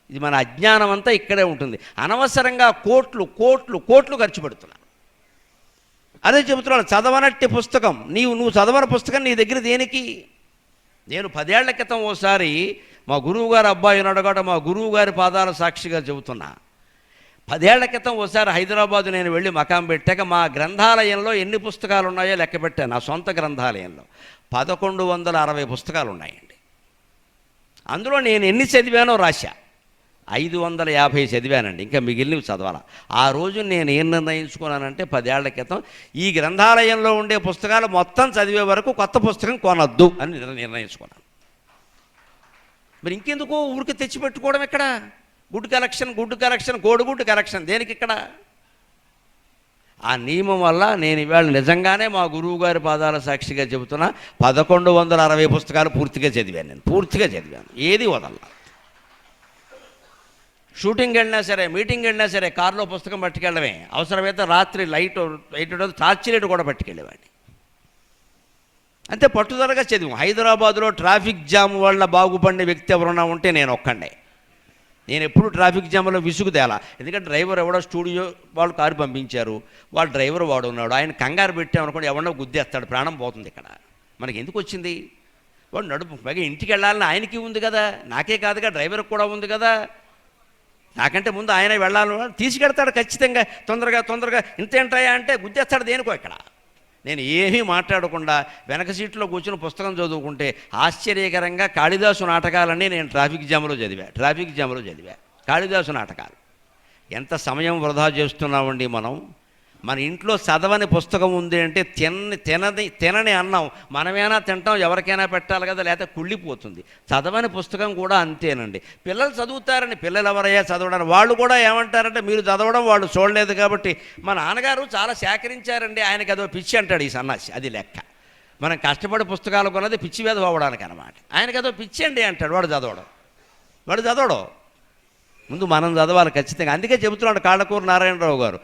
ఇది మన అజ్ఞానం అంతా ఇక్కడే ఉంటుంది. అనవసరంగా కోట్లు కోట్లు కోట్లు ఖర్చు పెడుతున్నాను. అదే చెబుతున్నాను, చదవనట్టి పుస్తకం, నువ్వు చదవని పుస్తకం నీ దగ్గర దేనికి? నేను 10 ఏళ్ల క్రితం ఓసారి మా గురువుగారు అబ్బాయి ఉన్నాడు కాబట్టి మా గురువు గారి పాదాల సాక్షిగా చెబుతున్నా. 10 ఏళ్ల క్రితం ఓసారి హైదరాబాదు నేను వెళ్ళి మకాం పెట్టాక మా గ్రంథాలయంలో ఎన్ని పుస్తకాలు ఉన్నాయో లెక్క పెట్టాను. నా సొంత గ్రంథాలయంలో 1160 పుస్తకాలు ఉన్నాయండి. అందులో నేను ఎన్ని చదివానో రాశా. 550 చదివానండి, ఇంకా మిగిలినవి చదవాలా. ఆ రోజు నేను ఏం నిర్ణయించుకున్నానంటే 10 ఏళ్ల క్రితం ఈ గ్రంథాలయంలో ఉండే పుస్తకాలు మొత్తం చదివే వరకు కొత్త పుస్తకం కొనొద్దు అని నిర్ణయించుకున్నాను. మరి ఇంకెందుకు ఊరికి తెచ్చిపెట్టుకోవడం? ఇక్కడ గుడ్ కలెక్షన్ కోడిగుడ్డు కలెక్షన్ దేనికి ఇక్కడ? ఆ నియమం వల్ల నేను ఇవాళ నిజంగానే మా గురువు గారి పాదాల సాక్షిగా చెబుతున్నా, 1160 పుస్తకాలు పూర్తిగా చదివాను. నేను పూర్తిగా చదివాను, ఏది వదల. షూటింగ్ వెళ్ళినా సరే, మీటింగ్ వెళ్ళినా సరే కారులో పుస్తకం పట్టుకెళ్ళడమే. అవసరమైతే రాత్రి లైట్ టార్చ్ లైట్ కూడా పట్టుకెళ్ళేవాడిని. అంతే పట్టుదలగా చదివాం. హైదరాబాదులో ట్రాఫిక్ జామ్ వల్ల బాగుపడిన వ్యక్తి ఎవరన్నా ఉంటే నేను ఒక్కడే. నేను ఎప్పుడు ట్రాఫిక్ జామ్లో విసుగు తేలా. ఎందుకంటే డ్రైవర్ ఎవడో స్టూడియో వాళ్ళు కారు పంపించారు, వాళ్ళ డ్రైవర్ వాడు ఉన్నాడు, ఆయన కంగారు పెట్టామనుకోండి ఎవడో గుద్దేస్తాడు, ప్రాణం పోతుంది. ఇక్కడ మనకి ఎందుకు వచ్చింది? వాడు నడుపు పైగా ఇంటికి వెళ్ళాలని ఆయనకి ఉంది కదా, నాకే కాదుగా డ్రైవర్కి కూడా ఉంది కదా. నాకంటే ముందు ఆయన వెళ్ళాలి, తీసుకెళ్తాడు ఖచ్చితంగా. తొందరగా ఇంతేంటాయా అంటే గుద్దేస్తాడు దేనికో. ఇక్కడ నేను ఏమీ మాట్లాడకుండా వెనక సీట్లో కూర్చుని పుస్తకం చదువుకుంటే ఆశ్చర్యకరంగా కాళిదాసు నాటకాలన్నీ నేను ట్రాఫిక్ జామ్లో చదివా. కాళిదాసు నాటకాలు. ఎంత సమయం వృధా చేస్తున్నామండి మనం. మన ఇంట్లో చదవని పుస్తకం ఉంది అంటే తినని అన్నం మనమేనా తింటాం, ఎవరికైనా పెట్టాలి కదా, లేకపోతే కుళ్ళిపోతుంది. చదవని పుస్తకం కూడా అంతేనండి. పిల్లలు చదువుతారని, పిల్లలు ఎవరయ్యా చదవడానికి, వాళ్ళు కూడా ఏమంటారంటే మీరు చదవడం వాళ్ళు చూడలేదు కాబట్టి. మా నాన్నగారు చాలా సేకరించారండి, ఆయనకి అదో పిచ్చి అంటాడు ఈ సన్నాసి. అది లెక్క. మనం కష్టపడి పుస్తకాలు కొన్నది పిచ్చి మీద పోవడానికి అనమాట. ఆయనకి అదో పిచ్చి అండి అంటాడు. వాడు చదవడం ముందు మనం చదవాలి ఖచ్చితంగా. అందుకే చెబుతున్నాడు కాళ్ళకూరు నారాయణరావు గారు,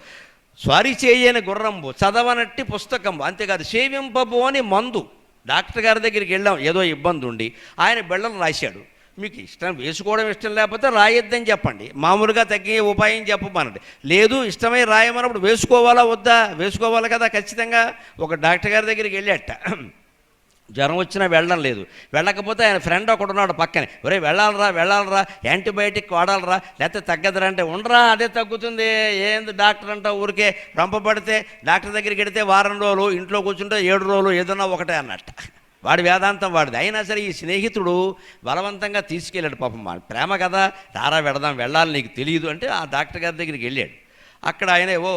స్వారీ చేయని గుర్రంబు చదవనట్టి పుస్తకంబు, అంతేకాదు సేవింపబోని మందు. డాక్టర్ గారి దగ్గరికి వెళ్ళాం, ఏదో ఇబ్బంది ఉండి ఆయన బిళ్ళలు రాశాడు. మీకు వేసుకోవడం ఇష్టం లేకపోతే రాయొద్దని చెప్పండి, మామూలుగా తగ్గే ఉపాయం చెప్పమనండి. లేదు ఇష్టమై రాయమన్నప్పుడు వేసుకోవాలా వద్దా? వేసుకోవాలి కదా ఖచ్చితంగా. ఒక డాక్టర్ గారి దగ్గరికి వెళ్ళాట, జ్వరం వచ్చినా వెళ్ళడం లేదు. వెళ్ళకపోతే ఆయన ఫ్రెండ్ ఒకడు ఉన్నాడు పక్కనే, ఒరే వెళ్ళాలరా యాంటీబయాటిక్ వాడాలరా, లేకపోతే తగ్గదురా అంటే, ఉండరా అదే తగ్గుతుంది, ఏంది డాక్టర్ అంటా ఊరికే రంపబడితే. డాక్టర్ దగ్గరికి వెడితే వారం రోజులు, ఇంట్లో కూర్చుంటే 7 రోజులు, ఏదన్నా ఒకటే అన్నట్ట. వాడి వేదాంతం వాడిది. అయినా సరే ఈ స్నేహితుడు బలవంతంగా తీసుకెళ్ళాడు. పాపం ప్రేమ కదా, రారా వెళ్ళాలి నీకు తెలియదు అంటే ఆ డాక్టర్ గారి దగ్గరికి వెళ్ళాడు. అక్కడ ఆయన ఏవో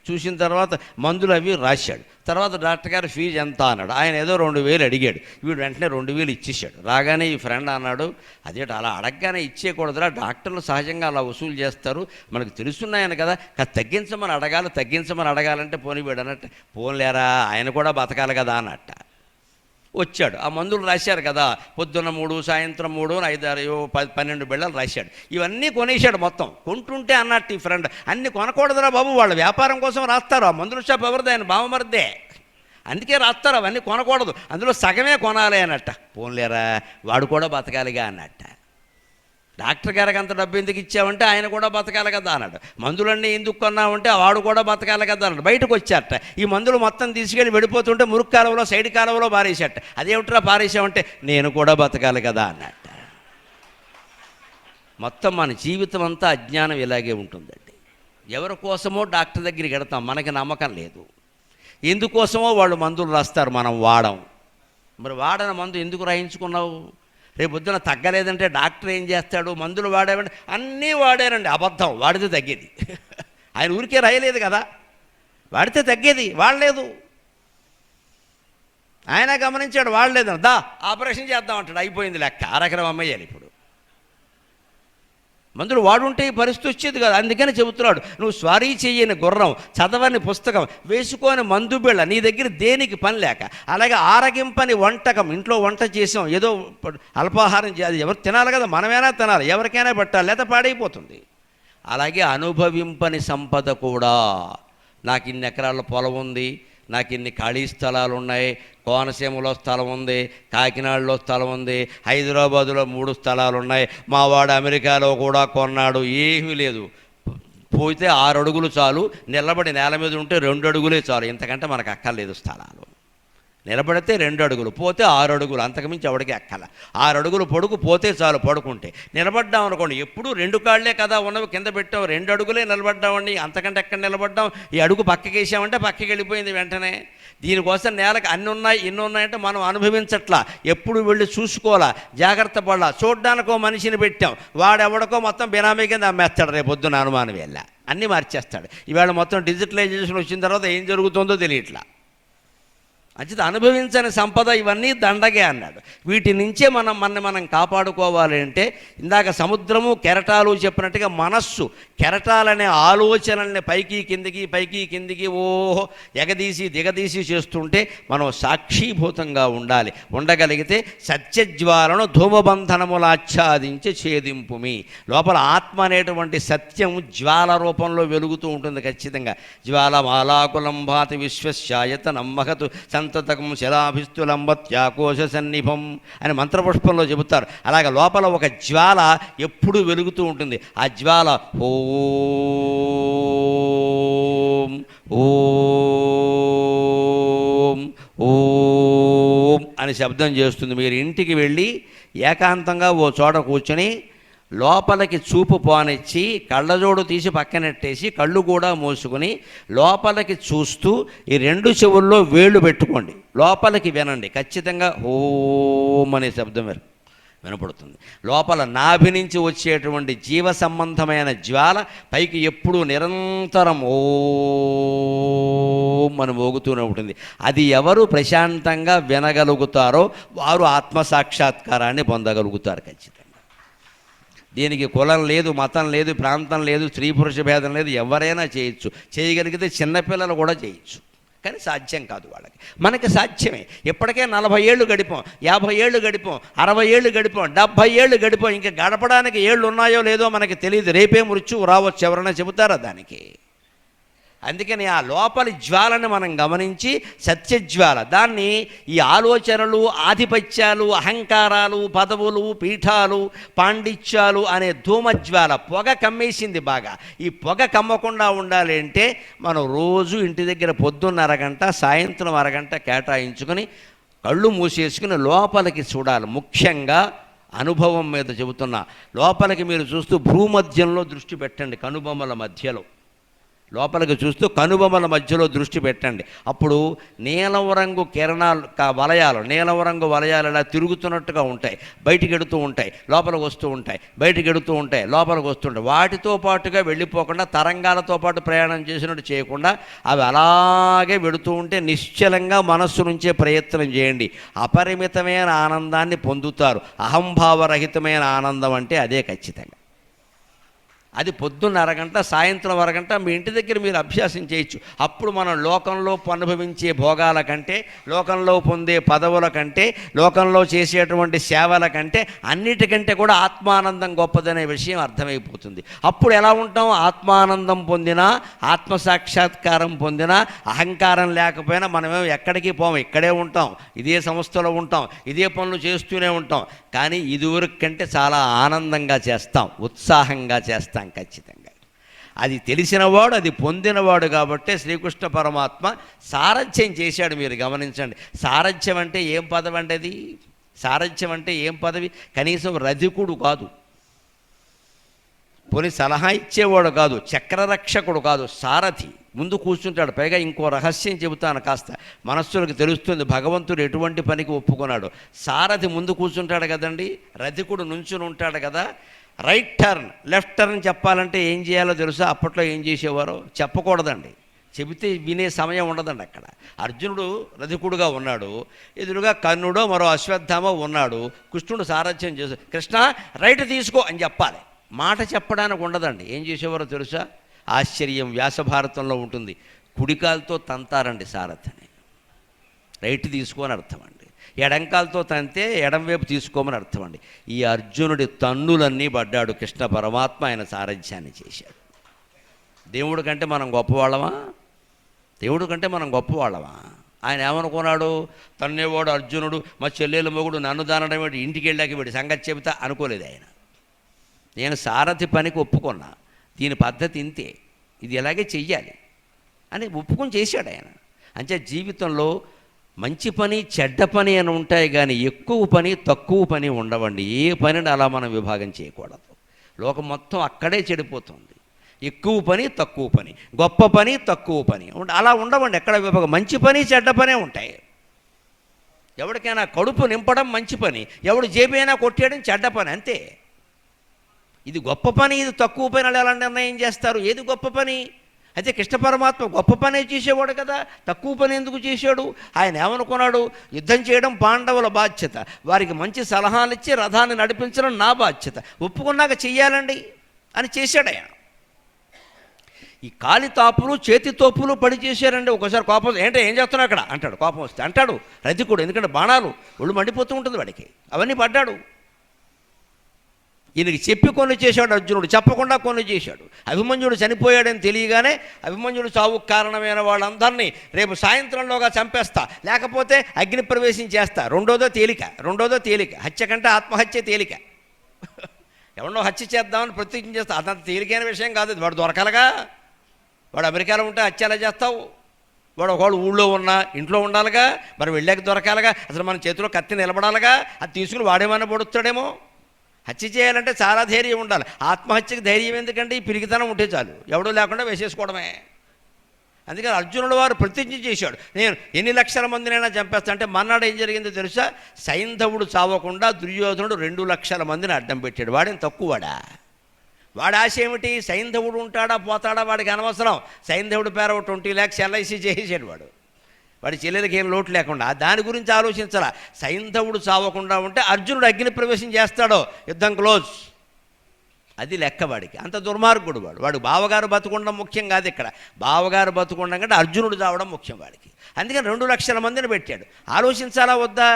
చూసిన తర్వాత మందులు అవి రాశాడు. తర్వాత డాక్టర్ గారు ఫీజు ఎంత అన్నాడు. ఆయన ఏదో 2000 అడిగాడు. వీడు వెంటనే 2000 ఇచ్చేసాడు. రాగానే ఈ ఫ్రెండ్ అన్నాడు, అదేంటి అలా అడగగానే ఇచ్చేయకూడదురా, డాక్టర్లు సహజంగా అలా వసూలు చేస్తారు, మనకు తెలుస్తున్నాయని కదా, తగ్గించమని అడగాలంటే పోనీ వీడు అన్నట్టు, పోన్లేరా ఆయన కూడా బతకాలి కదా అన్నట్ట. వచ్చాడు, ఆ మందులు రాశారు కదా, పొద్దున్న 3 సాయంత్రం 3 5 6 12 బిళ్ళలు రాశాడు. ఇవన్నీ కొనేశాడు మొత్తం. కొంటుంటే అన్నట్టు ఈ ఫ్రెండ్, అన్నీ కొనకూడదురా బాబు, వాళ్ళు వ్యాపారం కోసం రాస్తారు. ఆ మందుల షాప్ ఎవరిది? ఆయన బావమరిదే, అందుకే రాస్తారు. అవన్నీ కొనకూడదు, అందులో సగమే కొనాలి అన్నట్ట. పోన్లేరా వాడు కూడా బతకాలిగా అన్నట్ట. డాక్టర్ గారికి అంత డబ్బు ఎందుకు ఇచ్చావంటే ఆయన కూడా బతకాలి కదా అన్నాడు. మందులన్నీ ఎందుకు కొన్నావంటే వాడు కూడా బతకాలి కదా అన్నాడు. బయటకు వచ్చారట. ఈ మందులు మొత్తం తీసుకెళ్ళి వెళ్ళిపోతుంటే మురుగు కాలువలో, సైడ్ కాలువలో పారేసాట. అదేమిట్రా పారేసావంటే నేను కూడా బతకాలి కదా అన్నట్ట. మొత్తం మన జీవితం అంతా అజ్ఞానం ఇలాగే ఉంటుందండి. ఎవరి కోసమో డాక్టర్ దగ్గరికి వెడతాం, మనకి నమ్మకం లేదు. ఎందుకోసమో వాళ్ళు మందులు రాస్తారు, మనం వాడం. మరి వాడని మందు ఎందుకు రాయించుకున్నావు? రేపు పొద్దున తగ్గలేదంటే డాక్టర్ ఏం చేస్తాడు? మందులు వాడేవండి, అన్నీ వాడారండి, అబద్ధం. వాడితే తగ్గేది. ఆయన ఊరికే రాయలేదు కదా, వాడితే తగ్గేది, వాడలేదు. ఆయన గమనించాడు, వాడలేదు, దా ఆపరేషన్ చేద్దామంటాడు, అయిపోయింది లెక్క, అరకరం అమ్మేయాలి. ఇప్పుడు మందులు వాడుంటే ఈ పరిస్థితి వచ్చేది కాదు. అందుకని చెబుతున్నాడు, నువ్వు స్వారీ చెయ్యని గుర్రం, చదవని పుస్తకం, వేసుకొని మందు బిళ్ళ, నీ దగ్గర దేనికి పని లేక, అలాగే ఆరగింపని వంటకం, ఇంట్లో వంట చేసాం, ఏదో అల్పాహారం అది ఎవరు తినాలి కదా, మనమైనా తినాలి, ఎవరికైనా పెట్టాలి, లేదా పాడైపోతుంది. అలాగే అనుభవింపని సంపద కూడా. నాకు ఇన్ని ఎకరాల పొలం ఉంది, నాకు ఇన్ని ఖాళీ స్థలాలు ఉన్నాయి, కోనసీమలో స్థలం ఉంది, కాకినాడలో స్థలం ఉంది, హైదరాబాదులో 3 స్థలాలు ఉన్నాయి, మా వాడు అమెరికాలో కూడా కొన్నాడు, ఏమీ లేదు. పోతే 6 అడుగులు చాలు, నిలబడి నేల మీద ఉంటే 2 అడుగులే చాలు, ఇంతకంటే మనకు అక్కర్లేదు స్థలాలు. నిలబడితే 2 అడుగులు, పోతే 6 అడుగులు, అంతకుమించి ఎవడికి ఎక్కల. 6 అడుగులు పొడుగు, పోతే చాలు పడుకుంటే. నిలబడ్డాం అనుకోండి, ఎప్పుడు 2 కాళ్ళే కదా ఉన్నవి, కింద పెట్టాం 2 అడుగులే నిలబడ్డామండి, అంతకంటే ఎక్కడ నిలబడ్డాం, ఈ అడుగు పక్కకి వేసామంటే పక్కకి వెళ్ళిపోయింది వెంటనే. దీనికోసం నేలకు అన్ని ఉన్నాయి ఇన్ని ఉన్నాయంటే మనం అనుభవించట్లా, ఎప్పుడు వెళ్ళి చూసుకోవాలా, జాగ్రత్త పడాలా. చూడ్డానికో మనిషిని పెట్టాం, వాడెవడకో మొత్తం బినామీ కింద అమ్మేస్తాడు, రేపు పొద్దున అనుమానం వెళ్ళా అన్నీ మార్చేస్తాడు. ఇవాళ మొత్తం డిజిటలైజేషన్ వచ్చిన తర్వాత ఏం జరుగుతుందో తెలియట్లా. అంచేత అనుభవించని సంపద ఇవన్నీ దండగే అన్నాడు. వీటి నుంచే మనం కాపాడుకోవాలి అంటే, ఇందాక సముద్రము కెరటాలు చెప్పినట్టుగా మనస్సు కెరటాలనే ఆలోచనల్ని పైకి కిందికి ఓహో ఎగదీసి దిగదీసి చేస్తుంటే మనం సాక్షీభూతంగా ఉండాలి. ఉండగలిగితే సత్యజ్వాలను ధూమబంధనములు ఆచ్ఛాదించి ఛేదింపుమి. లోపల ఆత్మ అనేటువంటి సత్యం జ్వాల రూపంలో వెలుగుతూ ఉంటుంది ఖచ్చితంగా. జ్వాలమాలాకులం భాతి విశ్వస్యాయత నమ్మకతు సంతతకం శిలాభిస్తులంబత్యాకోశ సన్నిభం అని మంత్రపుష్పంలో చెబుతారు. అలాగే లోపల ఒక జ్వాల ఎప్పుడూ వెలుగుతూ ఉంటుంది. ఆ జ్వాల ఓం ఓం ఓం అని శబ్దం చేస్తుంది. మీరు ఇంటికి వెళ్ళి ఏకాంతంగా ఓ చోట కూర్చొని లోపలికి చూపు పోనిచ్చి కళ్ళజోడు తీసి పక్కనెట్టేసి కళ్ళు కూడా మూసుకుని లోపలికి చూస్తూ ఈ 2 చెవుల్లో వేళ్ళు పెట్టుకోండి, లోపలికి వినండి. ఖచ్చితంగా ఓం అనే శబ్దం వినపడుతుంది. లోపల నాభి నుంచి వచ్చేటువంటి జీవ సంబంధమైన జ్వాల పైకి ఎప్పుడూ నిరంతరం ఓం అని మోగుతూనే ఉంటుంది. అది ఎవరు ప్రశాంతంగా వినగలుగుతారో వారు ఆత్మసాక్షాత్కారాన్ని పొందగలుగుతారు ఖచ్చితంగా. దీనికి కులం లేదు, మతం లేదు, ప్రాంతం లేదు, స్త్రీ పురుష భేదం లేదు, ఎవరైనా చేయొచ్చు. చేయగలిగితే చిన్నపిల్లలు కూడా చేయొచ్చు, కానీ సాధ్యం కాదు వాళ్ళకి. మనకి సాధ్యమే. ఇప్పటికే 40 ఏళ్ళు గడిపాం, 50 ఏళ్ళు గడిపాం, 60 ఏళ్ళు గడిపాం, 70 ఏళ్ళు గడిపాం. ఇంకా గడపడానికి ఏళ్ళు ఉన్నాయో లేదో మనకి తెలియదు. రేపే మృత్యువు రావచ్చు, ఎవరైనా చెబుతారా దానికి? అందుకని ఆ లోపలి జ్వాలను మనం గమనించి సత్యజ్వాల, దాన్ని ఈ ఆలోచనలు, ఆధిపత్యాలు, అహంకారాలు, పదవులు, పీఠాలు, పాండిత్యాలు అనే ధూమజ్వాల పొగ కమ్మేసింది బాగా. ఈ పొగ కమ్మకుండా ఉండాలి అంటే మనం రోజు ఇంటి దగ్గర పొద్దున్న అరగంట, సాయంత్రం అరగంట కేటాయించుకొని కళ్ళు మూసేసుకుని లోపలికి చూడాలి. ముఖ్యంగా అనుభవం మీద చెబుతున్నా, లోపలికి మీరు చూస్తూ భూమధ్యంలో దృష్టి పెట్టండి, కనుబొమ్మల మధ్యలో లోపలికి చూస్తూ కనుబొమ్మల మధ్యలో దృష్టి పెట్టండి. అప్పుడు నీలం రంగు కిరణాలు వలయాలు, నీలం రంగు వలయాలు ఇలా తిరుగుతున్నట్టుగా ఉంటాయి, బయటికి ఎడుతూ ఉంటాయి, లోపలికి వస్తూ ఉంటాయి, బయటికి ఎడుతూ ఉంటాయి, లోపలికి వస్తుంటాయి. వాటితో పాటుగా వెళ్ళిపోకుండా తరంగాలతో పాటు ప్రయాణం చేసినట్టు చేయకుండా అవి అలాగే వెడుతూ ఉంటే నిశ్చలంగా మనస్సు నుంచే ప్రయత్నం చేయండి. అపరిమితమైన ఆనందాన్ని పొందుతారు. అహంభావరహితమైన ఆనందం అంటే అదే ఖచ్చితంగా. అది పొద్దున్న అరగంట, సాయంత్రం అరగంట మీ ఇంటి దగ్గర మీరు అభ్యాసం చేయొచ్చు. అప్పుడు మనం లోకంలో అనుభవించే భోగాల కంటే, లోకంలో పొందే పదవుల కంటే, లోకంలో చేసేటువంటి సేవల కంటే అన్నిటికంటే కూడా ఆత్మానందం గొప్పదనే విషయం అర్థమైపోతుంది. అప్పుడు ఎలా ఉంటాం? ఆత్మానందం పొందినా, ఆత్మసాక్షాత్కారం పొందినా, అహంకారం లేకపోయినా మనమేమో ఎక్కడికి పోం, ఇక్కడే ఉంటాం, ఇదే సంస్థలో ఉంటాం, ఇదే పనులు చేస్తూనే ఉంటాం. కానీ ఇదివరకు కంటే చాలా ఆనందంగా చేస్తాం, ఉత్సాహంగా చేస్తాం ఖచ్చితంగా. అది తెలిసినవాడు, అది పొందినవాడు కాబట్టే శ్రీకృష్ణ పరమాత్మ సారథ్యం చేశాడు. మీరు గమనించండి, సారథ్యం అంటే ఏం పదవి అంటే అది? సారథ్యం అంటే ఏం పదవి? కనీసం రధికుడు కాదు, పోనీ సలహా ఇచ్చేవాడు కాదు, చక్రరక్షకుడు కాదు, సారథి. ముందు కూర్చుంటాడు. పైగా ఇంకో రహస్యం చెబుతాను, కాస్త మనస్సులకు తెలుస్తుంది భగవంతుడు ఎటువంటి పనికి ఒప్పుకున్నాడు. సారథి ముందు కూర్చుంటాడు కదండి, రధికుడు నుంచుని ఉంటాడు కదా. రైట్ టర్న్, లెఫ్ట్ టర్న్ చెప్పాలంటే ఏం చేయాలో తెలుసా? అప్పట్లో ఏం చేసేవారో చెప్పకూడదండి, చెబితే వినే సమయం ఉండదండి. అక్కడ అర్జునుడు రధికుడుగా ఉన్నాడు, ఎదురుగా కర్ణుడో మరో అశ్వత్థామో ఉన్నాడు. కృష్ణుడు సారథ్యం చేసి, కృష్ణ రైట్ తీసుకో అని చెప్పాలి. మాట చెప్పడానికి ఉండదండి. ఏం చేసేవారో తెలుసా? ఆశ్చర్యం వ్యాసభారతంలో ఉంటుంది. కుడికాలతో తంతారండి సారథిని, రైట్ తీసుకొని అర్థం అండి. ఎడంకాలతో తంతే ఎడంవైపు తీసుకోమని అర్థం అండి. ఈ అర్జునుడి తన్నులన్నీ పడ్డాడు. కృష్ణ పరమాత్మ ఆయన సారథ్యాన్ని చేశాడు. దేవుడి కంటే మనం గొప్పవాళ్ళమా? దేవుడి కంటే మనం గొప్పవాళ్ళమా? ఆయన ఏమనుకున్నాడు? తన్నేవాడు అర్జునుడు, మా చెల్లెలు మొగుడు, నన్ను దానడం ఏంటి, ఇంటికి వెళ్ళాక వీడి సంగతి చెబుతా అనుకోలేదు ఆయన. నేను సారథి పనికి ఒప్పుకున్నా, దీని పద్ధతి ఇంతే, ఇది ఇలాగే చెయ్యాలి అని ఒప్పుకొని చేశాడు ఆయన. అంటే జీవితంలో మంచి పని చెడ్డ పని అని ఉంటాయి, కానీ ఎక్కువ పని తక్కువ పని ఉండవండి. ఏ పనిని అలా మనం విభాగం చేయకూడదు. లోకం మొత్తం అక్కడే చెడిపోతుంది. ఎక్కువ పని తక్కువ పని, గొప్ప పని తక్కువ పని అలా ఉండవండి. ఎక్కడ విభాగం? మంచి పని చెడ్డ పనే ఉంటాయి. ఎవరికైనా కడుపు నింపడం మంచి పని, ఎవడు జేబైనా కొట్టేయడం చెడ్డ పని, అంతే. ఇది గొప్ప పని, ఇది తక్కువ పని అని ఎలా నిర్ణయం చేస్తారు? ఏది గొప్ప పని? అయితే కృష్ణ పరమాత్మ గొప్ప పనే చేసేవాడు కదా, తక్కువ పని ఎందుకు చేశాడు? ఆయన ఏమనుకున్నాడు? యుద్ధం చేయడం పాండవుల బాధ్యత, వారికి మంచి సలహాలు ఇచ్చి రథాన్ని నడిపించడం నా బాధ్యత, ఒప్పుకున్నాక చెయ్యాలండి అని చేశాడు ఆయన. ఈ కాలి తాపులు చేతి తోపులు పడి చేశారండి. ఒకసారి కోపం, ఏంటో ఏం చేస్తున్నావు అక్కడ అంటాడు. కోపం వస్తే అంటాడు రథికుడు, ఎందుకంటే బాణాలు ఒళ్ళు మండిపోతూ ఉంటుంది వాడికి, అవన్నీ పడ్డాడు. ఈయనకి చెప్పి కొన్ని చేశాడు అర్జునుడు, చెప్పకుండా కొన్ని చేశాడు. అభిమన్యుడు చనిపోయాడని తెలియగానే అభిమన్యుడు చావుకు కారణమైన వాళ్ళందరినీ రేపు సాయంత్రంలోగా చంపేస్తా, లేకపోతే అగ్ని ప్రవేశం చేస్తా. రెండోదో తేలిక. హత్య కంటే ఆత్మహత్య తేలిక. ఎవరినో హత్య చేద్దామని ప్రతిజ్ఞ చేస్తా, అదంత తేలికైన విషయం కాదు. వాడు దొరకాలగా. వాడు అమెరికాలో ఉంటే హత్య ఎలా చేస్తావు? వాడు ఒకవాడు ఊళ్ళో ఉన్నా ఇంట్లో ఉండాలిగా, మరి వెళ్ళాక దొరకాలిగా. అసలు మన చేతిలో కత్తి నిలబడాలిగా, అది తీసుకుని వాడేమన్నా పొడుస్తాడేమో. హత్య చేయాలంటే చాలా ధైర్యం ఉండాలి. ఆత్మహత్యకి ధైర్యం ఎందుకంటే ఈ పిరికితనం ఉంటే చాలు, ఎవడో లేకుండా వేసేసుకోవడమే. అందుకని అర్జునుడు వారు ప్రతిజ్ఞ చేశాడు, నేను ఎన్ని లక్షల మందినైనా చంపేస్తా. అంటే మన్నాడు ఏం జరిగిందో తెలుసా? సైంధవుడు చావకుండా దుర్యోధనుడు 2 లక్షల మందిని అడ్డం పెట్టాడు. వాడేం తక్కువవాడా? వాడి ఆశ ఏమిటి? సైంధవుడు ఉంటాడా పోతాడా వాడికి అనవసరం. సైంధవుడి పేర 20 lakhs LIC చేసేసాడు వాడు, వాడి చెల్లెలకి ఏం లోటు లేకుండా. దాని గురించి ఆలోచించాలా. సైంధవుడు చావకుండా ఉంటే అర్జునుడు అగ్ని ప్రవేశం చేస్తాడో యుద్ధం క్లోజ్. అది లెక్క వాడికి. అంత దుర్మార్గుడు వాడు. వాడు బావగారు బతుకుండడం ముఖ్యం కాదు ఇక్కడ. బావగారు బతుకుండడం కంటే అర్జునుడు చావడం ముఖ్యం వాడికి. అందుకని 2 లక్షల మందిని పెట్టాడు. ఆలోచించాలా వద్దా?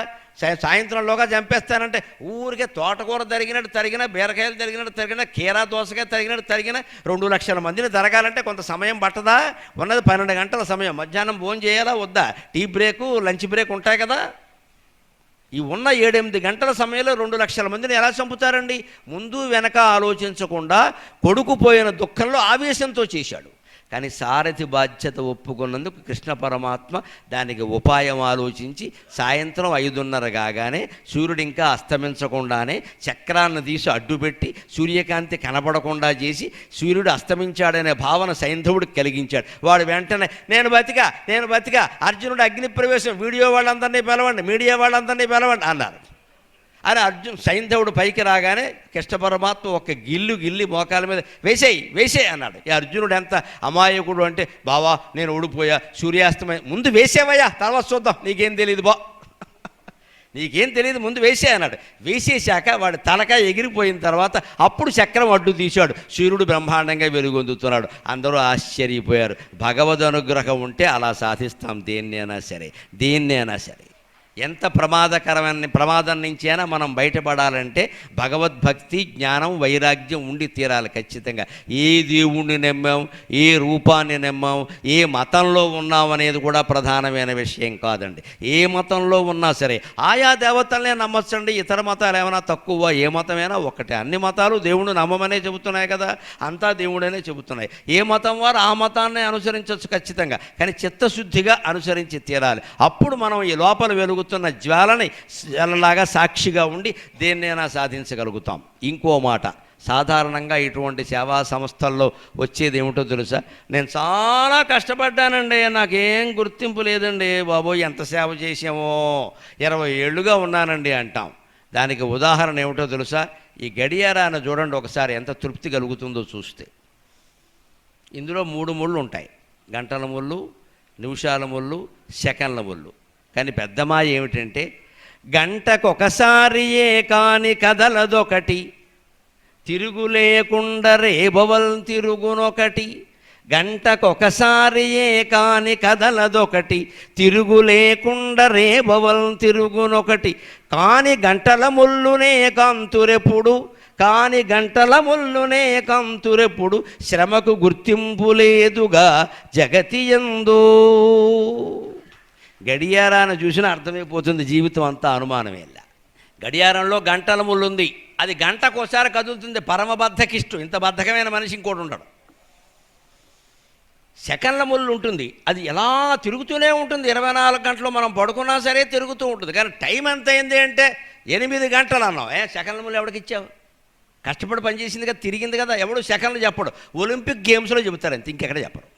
సాయంత్రంలోగా చంపేస్తానంటే ఊరికే తోటకూర తరిగినా, బీరకాయలు తరిగినా, కీరా దోసకాయ తరిగినా 2 లక్షల మందిని తరగాలంటే కొంత సమయం పట్టదా? ఉన్నది 12 గంటల సమయం. మధ్యాహ్నం భోజనం చేయాలా వద్దా? టీ బ్రేకు, లంచ్ బ్రేక్ ఉంటాయి కదా. ఈ ఉన్న 7-8 గంటల సమయంలో 2 లక్షల మందిని ఎలా చంపుతారండి? ముందు వెనక ఆలోచించకుండా కొడుకు పోయిన దుఃఖంలో ఆవేశంతో చేశాడు. కానీ సారథి బాధ్యత ఒప్పుకున్నందుకు కృష్ణ పరమాత్మ దానికి ఉపాయం ఆలోచించి సాయంత్రం 5:30 కాగానే సూర్యుడు ఇంకా అస్తమించకుండానే చక్రాన్ని తీసి అడ్డుపెట్టి సూర్యకాంతి కనపడకుండా చేసి సూర్యుడు అస్తమించాడనే భావన సైంధవుడికి కలిగించాడు. వాడు వెంటనే నేను బతికా అర్జునుడు అగ్ని ప్రవేశం, మీడియా వాళ్ళందరినీ పిలవండి అన్నారు. అని సైంధవుడు పైకి రాగానే కృష్ణ పరమాత్మ ఒక గిల్లి మోకాల మీద వేసేయి అన్నాడు. ఈ అర్జునుడు ఎంత అమాయకుడు అంటే, బావా నేను ఓడిపోయా, సూర్యాస్తమయం, ముందు వేసేవయ్యా తర్వాత చూద్దాం, నీకేం తెలియదు ముందు వేసే అన్నాడు. వేసేశాక వాడు తలకాయ ఎగిరిపోయిన తర్వాత అప్పుడు చక్రం అడ్డు తీశాడు. సూర్యుడు బ్రహ్మాండంగా వెలుగొందుతున్నాడు. అందరూ ఆశ్చర్యపోయారు. భగవద్ అనుగ్రహం ఉంటే అలా సాధిస్తాం దేన్నైనా సరే. ఎంత ప్రమాదం నుంచి అయినా మనం బయటపడాలంటే భగవద్భక్తి, జ్ఞానం, వైరాగ్యం ఉండి తీరాలి ఖచ్చితంగా. ఏ దేవుణ్ణి నమ్మాం, ఏ రూపాన్ని నమ్మాం, ఏ మతంలో ఉన్నాం అనేది కూడా ప్రధానమైన విషయం కాదండి. ఏ మతంలో ఉన్నా సరే ఆయా దేవతలనే నమ్మచ్చండి. ఇతర మతాలు ఏమైనా తక్కువ? ఏ మతమైనా ఒకటే. అన్ని మతాలు దేవుణ్ణి నమ్మమనే చెబుతున్నాయి కదా, అంతా దేవుడనే చెబుతున్నాయి. ఏ మతం వారు ఆ మతాన్ని అనుసరించవచ్చు ఖచ్చితంగా, కానీ చిత్తశుద్ధిగా అనుసరించి తీరాలి. అప్పుడు మనం ఈ లోపల వెలుగుతున్న జ్వాలలాగా సాక్షిగా ఉండి దేన్నైనా సాధించగలుగుతాం. ఇంకో మాట, సాధారణంగా ఇటువంటి సేవా సంస్థల్లో వచ్చేది ఏమిటో తెలుసా? నేను చాలా కష్టపడ్డానండి, నాకేం గుర్తింపు లేదండి, బాబోయ్ ఎంత సేవ చేసామో, 20 ఏళ్ళుగా ఉన్నానండి అంటాం. దానికి ఉదాహరణ ఏమిటో తెలుసా? ఈ గడియారాన్ని చూడండి ఒకసారి, ఎంత తృప్తి కలుగుతుందో చూస్తే. ఇందులో 3 ముళ్ళు ఉంటాయి, గంటల ముళ్ళు, నిమిషాల ముళ్ళు, సెకండ్ల ముళ్ళు. కానీ పెద్దమాయ ఏమిటంటే, గంటకొకసారియే కాని కదలదొకటి, తిరుగులేకుండా రేబవల్ తిరుగునొకటి, గంటకొకసారియే కాని కదలదొకటి. తిరుగులేకుండా రేబవల్ తిరుగునొకటి, కాని గంటల ముల్లునే కంతురెప్పుడు, కాని గంటల ముల్లునే కంతురెప్పుడు. శ్రమకు గుర్తింపు లేదుగా జగతియందు. గడియారాన్ని చూసినా అర్థమైపోతుంది జీవితం అంతా అనుమానమేలా. గడియారంలో గంటల ముళ్ళు ఉంది, అది గంటకోసారి కదులుతుంది. పరమ బద్ధకిష్టం, ఇంత బద్ధకమైన మనిషి ఇంకోటి ఉండడు. సెకండ్ల ముళ్ళు ఉంటుంది, అది ఎలా తిరుగుతూనే ఉంటుంది. 24 గంటలు మనం పడుకున్నా సరే తిరుగుతూ ఉంటుంది. కానీ టైం ఎంత అయింది అంటే 8 గంటలు అన్నాం. సెకండ్ల ముళ్ళు ఎవరికి ఇచ్చావు? కష్టపడి పనిచేసింది కదా, తిరిగింది కదా. ఎవడు సెకండ్లు చెప్పడు. ఒలింపిక్ గేమ్స్లో చెబుతారు అంతే, ఇంకెక్కడ చెప్పరు.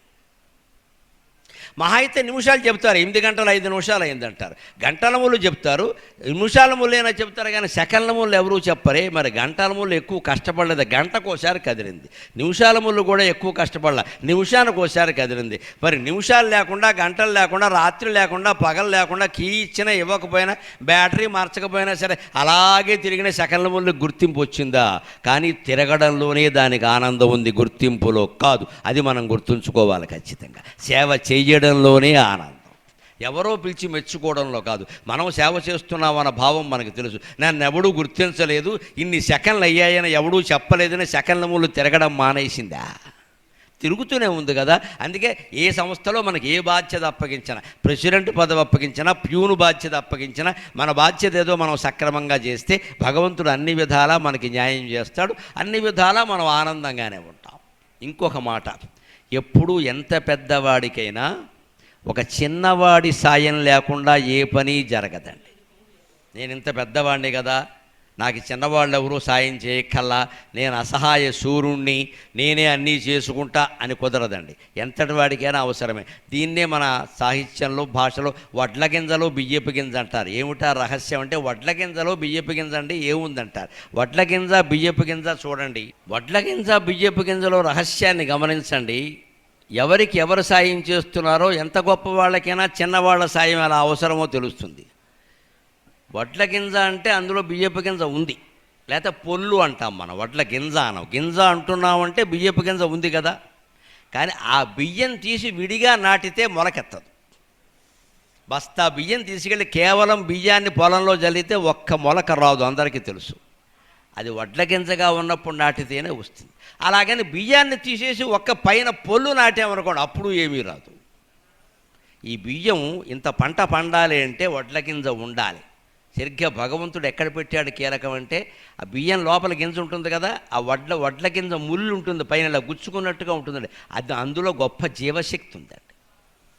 మహా అయితే నిమిషాలు చెప్తారు, 8 గంటలు 5 నిమిషాలు అయిందంటారు. గంటల ముళ్ళు చెప్తారు, నిమిషాల ముళ్ళైనా చెప్తారు, కానీ సెకండ్ల ముళ్ళు ఎవరూ చెప్పరే. మరి గంటల ముళ్ళు ఎక్కువ కష్టపడలేదు, గంటకోసారి కదిలింది. నిమిషాల ముళ్ళు కూడా ఎక్కువ కష్టపడలే, నిమిషానికి ఒకసారి కదిలింది. మరి నిమిషాలు లేకుండా, గంటలు లేకుండా, రాత్రి లేకుండా, పగలు లేకుండా, కీ ఇచ్చినా ఇవ్వకపోయినా, బ్యాటరీ మార్చకపోయినా సరే అలాగే తిరిగిన సెకండ్ల ముళ్ళు గుర్తింపు వచ్చిందా? కానీ తిరగడంలోనే దానికి ఆనందం ఉంది, గుర్తింపులో కాదు. అది మనం గుర్తుంచుకోవాలి ఖచ్చితంగా. సేవ చేయడంలోనే ఆనందం, ఎవరో పిలిచి మెచ్చుకోవడంలో కాదు. మనం సేవ చేస్తున్నామన్న భావం మనకు తెలుసు. నన్ను ఎవడూ గుర్తించలేదు, ఇన్ని సెకండ్లు అయ్యాయని ఎవడూ చెప్పలేదని సెకండ్ల ముళ్ళు తిరగడం మానేసిందా? తిరుగుతూనే ఉంది కదా. అందుకే ఏ సంస్థలో మనకి ఏ బాధ్యత అప్పగించినా, ప్రెసిడెంట్ పదవి అప్పగించినా, ప్యూను బాధ్యత అప్పగించినా, మన బాధ్యత ఏదో మనం సక్రమంగా చేస్తే భగవంతుడు అన్ని విధాలా మనకి న్యాయం చేస్తాడు, అన్ని విధాలా మనం ఆనందంగానే ఉంటాం. ఇంకొక మాట, ఎప్పుడూ ఎంత పెద్దవాడికైనా ఒక చిన్నవాడి సాయం లేకుండా ఏ పని జరగదండి. నేను ఇంత పెద్దవాడిని కదా, నాకు చిన్నవాళ్ళు ఎవరూ సాయం చేయక్కల్లా, నేను అసహాయ సూర్యుణ్ణి, నేనే అన్నీ చేసుకుంటా అని కుదరదండి. ఎంతటి వాడికైనా అవసరమే. దీన్నే మన సాహిత్యంలో, భాషలో వడ్ల గింజలో బియ్యపు గింజ అంటారు. ఏమిటా రహస్యం అంటే, వడ్ల గింజలో బియ్యపు గింజ అండి ఏముందంటారు. వడ్ల గింజ బియ్యపు గింజ చూడండి. వడ్ల గింజ బియ్యపు గింజలో రహస్యాన్ని గమనించండి. ఎవరికి ఎవరు సాయం చేస్తున్నారో, ఎంత గొప్ప వాళ్ళకైనా చిన్నవాళ్ళ సాయం ఎలా అవసరమో తెలుస్తుంది. వడ్ల గింజ అంటే అందులో బియ్యపు గింజ ఉంది, లేకపోతే పొల్లు అంటాం మనం. వడ్ల గింజ అనం, గింజ అంటున్నామంటే బియ్యపు గింజ ఉంది కదా. కానీ ఆ బియ్యం తీసి విడిగా నాటితే మొలకెత్తదు. బస్తా బియ్యం తీసుకెళ్ళి కేవలం బియ్యాన్ని పొలంలో జల్లితే ఒక్క మొలక రాదు, అందరికీ తెలుసు. అది వడ్ల గింజగా ఉన్నప్పుడు నాటితేనే వస్తుంది. అలాగని బియ్యాన్ని తీసేసి ఒక్క పైన పొల్లు నాటామనుకోండి, అప్పుడు ఏమీ రాదు. ఈ బియ్యం ఇంత పంట పండాలి అంటే వడ్ల గింజ ఉండాలి. సరిగ్గా భగవంతుడు ఎక్కడ పెట్టాడు కీలకం అంటే, ఆ బియ్యం లోపల గింజ ఉంటుంది కదా, ఆ వడ్ల గింజ ముళ్ళు ఉంటుంది, పైన ఇలా గుచ్చుకున్నట్టుగా ఉంటుందండి. అది అందులో గొప్ప జీవశక్తి ఉందండి.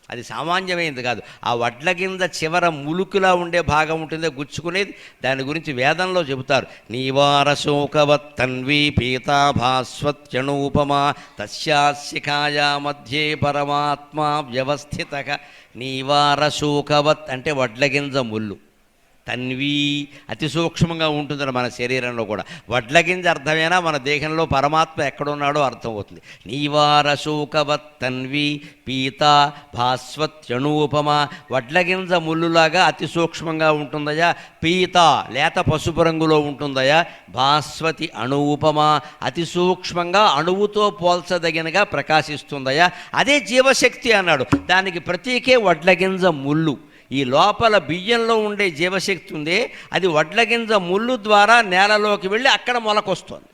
అది సామాన్యమైనది కాదు. ఆ వడ్ల గింజ చివర ములుకులా ఉండే భాగం ఉంటుంది, గుచ్చుకునేది. దాని గురించి వేదంలో చెబుతారు. నీవారశోకవత్ తన్వీ పీతాభాస్వత్యనూపమా తస్యాశిఖాయా మధ్యే పరమాత్మ వ్యవస్థిత. నీవారశోకవత్ అంటే వడ్ల గింజ ముళ్ళు. తన్వీ అతి సూక్ష్మంగా ఉంటుంది మన శరీరంలో కూడా. వడ్ల గింజ అర్థమైనా మన దేహంలో పరమాత్మ ఎక్కడున్నాడో అర్థమవుతుంది. నీవారశోకవత్ తన్వీ పీత భాస్వత్యనూపమా. వడ్ల గింజ ముళ్ళులాగా అతి సూక్ష్మంగా ఉంటుందయా. పీత లేత పసుపు రంగులో ఉంటుందయా. భాస్వతి అణువుపమా అతి సూక్ష్మంగా అణువుతో పోల్చదగినగా ప్రకాశిస్తుందయా. అదే జీవశక్తి అన్నాడు. దానికి ప్రతీకే వడ్ల గింజ ముళ్ళు. ఈ లోపల బియ్యంలో ఉండే జీవశక్తి ఉందే, అది వడ్ల గింజ ముళ్ళు ద్వారా నేలలోకి వెళ్ళి అక్కడ మొలకొస్తుంది.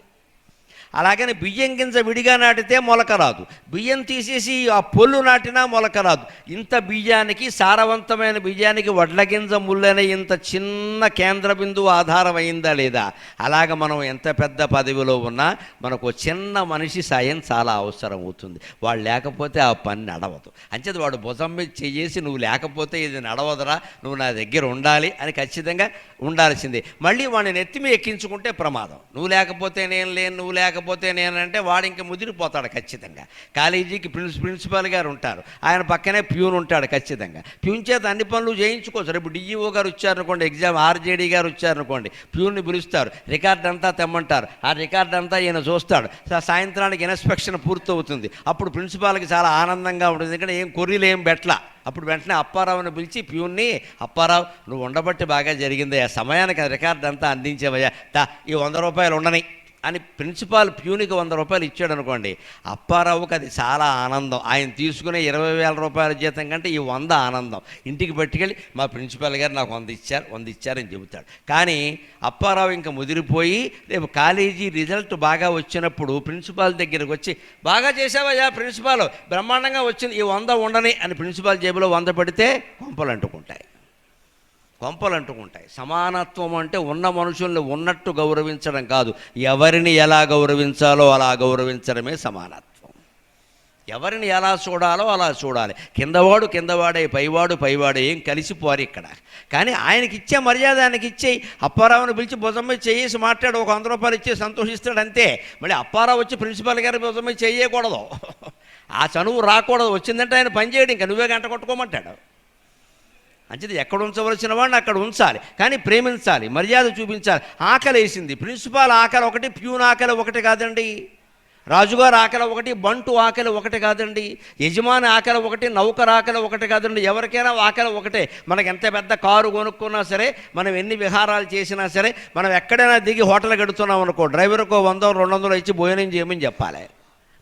అలాగని బియ్యం గింజ విడిగా నాటితే మొలక రాదు, బియ్యం తీసేసి ఆ పొల్లు నాటినా మొలక రాదు. ఇంత బియ్యానికి, సారవంతమైన బియ్యానికి వడ్ల గింజ ముళ్ళనే ఇంత చిన్న కేంద్ర బిందువు ఆధారమైందా లేదా? అలాగ మనం ఎంత పెద్ద పదవిలో ఉన్నా మనకు చిన్న మనిషి సాయం చాలా అవసరం అవుతుంది. వాడు లేకపోతే ఆ పని నడవదు. అంచేది వాడు భుజం మీద చేసి నువ్వు లేకపోతే ఇది నడవదురా, నువ్వు నా దగ్గర ఉండాలి అని ఖచ్చితంగా ఉండాల్సిందే. మళ్ళీ వాడిని ఎత్తిమి ఎక్కించుకుంటే ప్రమాదం. నువ్వు లేకపోతే నేను లేను, నువ్వు లేకపోతే నేనంటే వాడు ఇంకా ముదిరిపోతాడు ఖచ్చితంగా. కాలేజీకి ప్రిన్సిపాల్ గారు ఉంటారు, ఆయన పక్కనే ప్యూన్ ఉంటాడు ఖచ్చితంగా. ప్యూన్ చేత అన్ని పనులు చేయించుకోవచ్చు. రేపు డిఈఓ గారు వచ్చారనుకోండి, ఎగ్జామ్ ఆర్జేడీ గారు వచ్చారనుకోండి, ప్యూన్ని పిలుస్తారు, రికార్డ్ అంతా తెమ్మంటారు. ఆ రికార్డ్ అంతా ఈయన చూస్తాడు. సాయంత్రానికి ఇన్స్పెక్షన్ పూర్తవుతుంది. అప్పుడు ప్రిన్సిపాల్కి చాలా ఆనందంగా ఉంటుంది, ఎందుకంటే ఏం కొర్రీలు ఏం బెట్లా. అప్పుడు వెంటనే అప్పారావుని పిలిచి ప్యూన్ని, అప్పారావు నువ్వు ఉండబట్టి బాగా జరిగింది, ఆ సమయానికి రికార్డ్ అంతా అందించేవయ్యా, ఈ 100 రూపాయలు ఉండని అని ప్రిన్సిపాల్ ప్యూనికి 100 రూపాయలు ఇచ్చాడు అనుకోండి, అప్పారావుకి అది చాలా ఆనందం. ఆయన తీసుకునే 20,000 రూపాయల జీతం కంటే ఈ 100 ఆనందం. ఇంటికి పట్టుకెళ్ళి మా ప్రిన్సిపాల్ గారు నాకు 100 ఇచ్చారని చెబుతాడు. కానీ అప్పారావు ఇంకా ముదిరిపోయి రేపు కాలేజీ రిజల్ట్ బాగా వచ్చినప్పుడు ప్రిన్సిపాల్ దగ్గరికి వచ్చి, బాగా చేసావయ్యా ప్రిన్సిపాల్, బ్రహ్మాండంగా వచ్చింది, ఈ 100 ఉండని అని ప్రిన్సిపాల్ జేబులో 100 పడితే కొంపలు అంటుకుంటాయి. సమానత్వం అంటే ఉన్న మనుషుల్ని ఉన్నట్టు గౌరవించడం కాదు, ఎవరిని ఎలా గౌరవించాలో అలా గౌరవించడమే సమానత్వం. ఎవరిని ఎలా చూడాలో అలా చూడాలి. కిందవాడు కిందవాడే, పైవాడు పైవాడే, ఏం కలిసిపోరు ఇక్కడ. కానీ ఆయనకి ఇచ్చే మర్యాద ఆయనకి ఇచ్చేయి. అప్పారావుని పిలిచి భుజం మీద చేసి మాట్లాడు, ఒక 100 రూపాయలు ఇచ్చి సంతోషిస్తాడు అంతే. మళ్ళీ అప్పారావు వచ్చి ప్రిన్సిపాల్ గారి భుజం మీద చేయకూడదు, ఆ చనువు రాకూడదు. వచ్చిందంటే ఆయన పని చేయడు, ఇంకా నువ్వే గంట కొట్టుకోమంటాడు. అంచేది ఎక్కడ ఉంచవలసిన వాడిని అక్కడ ఉంచాలి, కానీ ప్రేమించాలి, మర్యాద చూపించాలి. ఆకలి వేసింది, ప్రిన్సిపాల్ ఆకలి ఒకటి, ప్యూన్ ఆకలి ఒకటి కాదండి. రాజుగారు ఆకలి ఒకటి, బంటు ఆకలి ఒకటి కాదండి. యజమాని ఆకలి ఒకటి, నౌకరు ఆకలి ఒకటి కాదండి. ఎవరికైనా ఆకలి ఒకటే. మనకు ఎంత పెద్ద కారు కొనుక్కున్నా సరే, మనం ఎన్ని విహారాలు చేసినా సరే, మనం ఎక్కడైనా దిగి హోటల్ గడుతున్నాం అనుకో, డ్రైవర్కో 100 200 ఇచ్చి భోజనం చేయమని చెప్పాలి.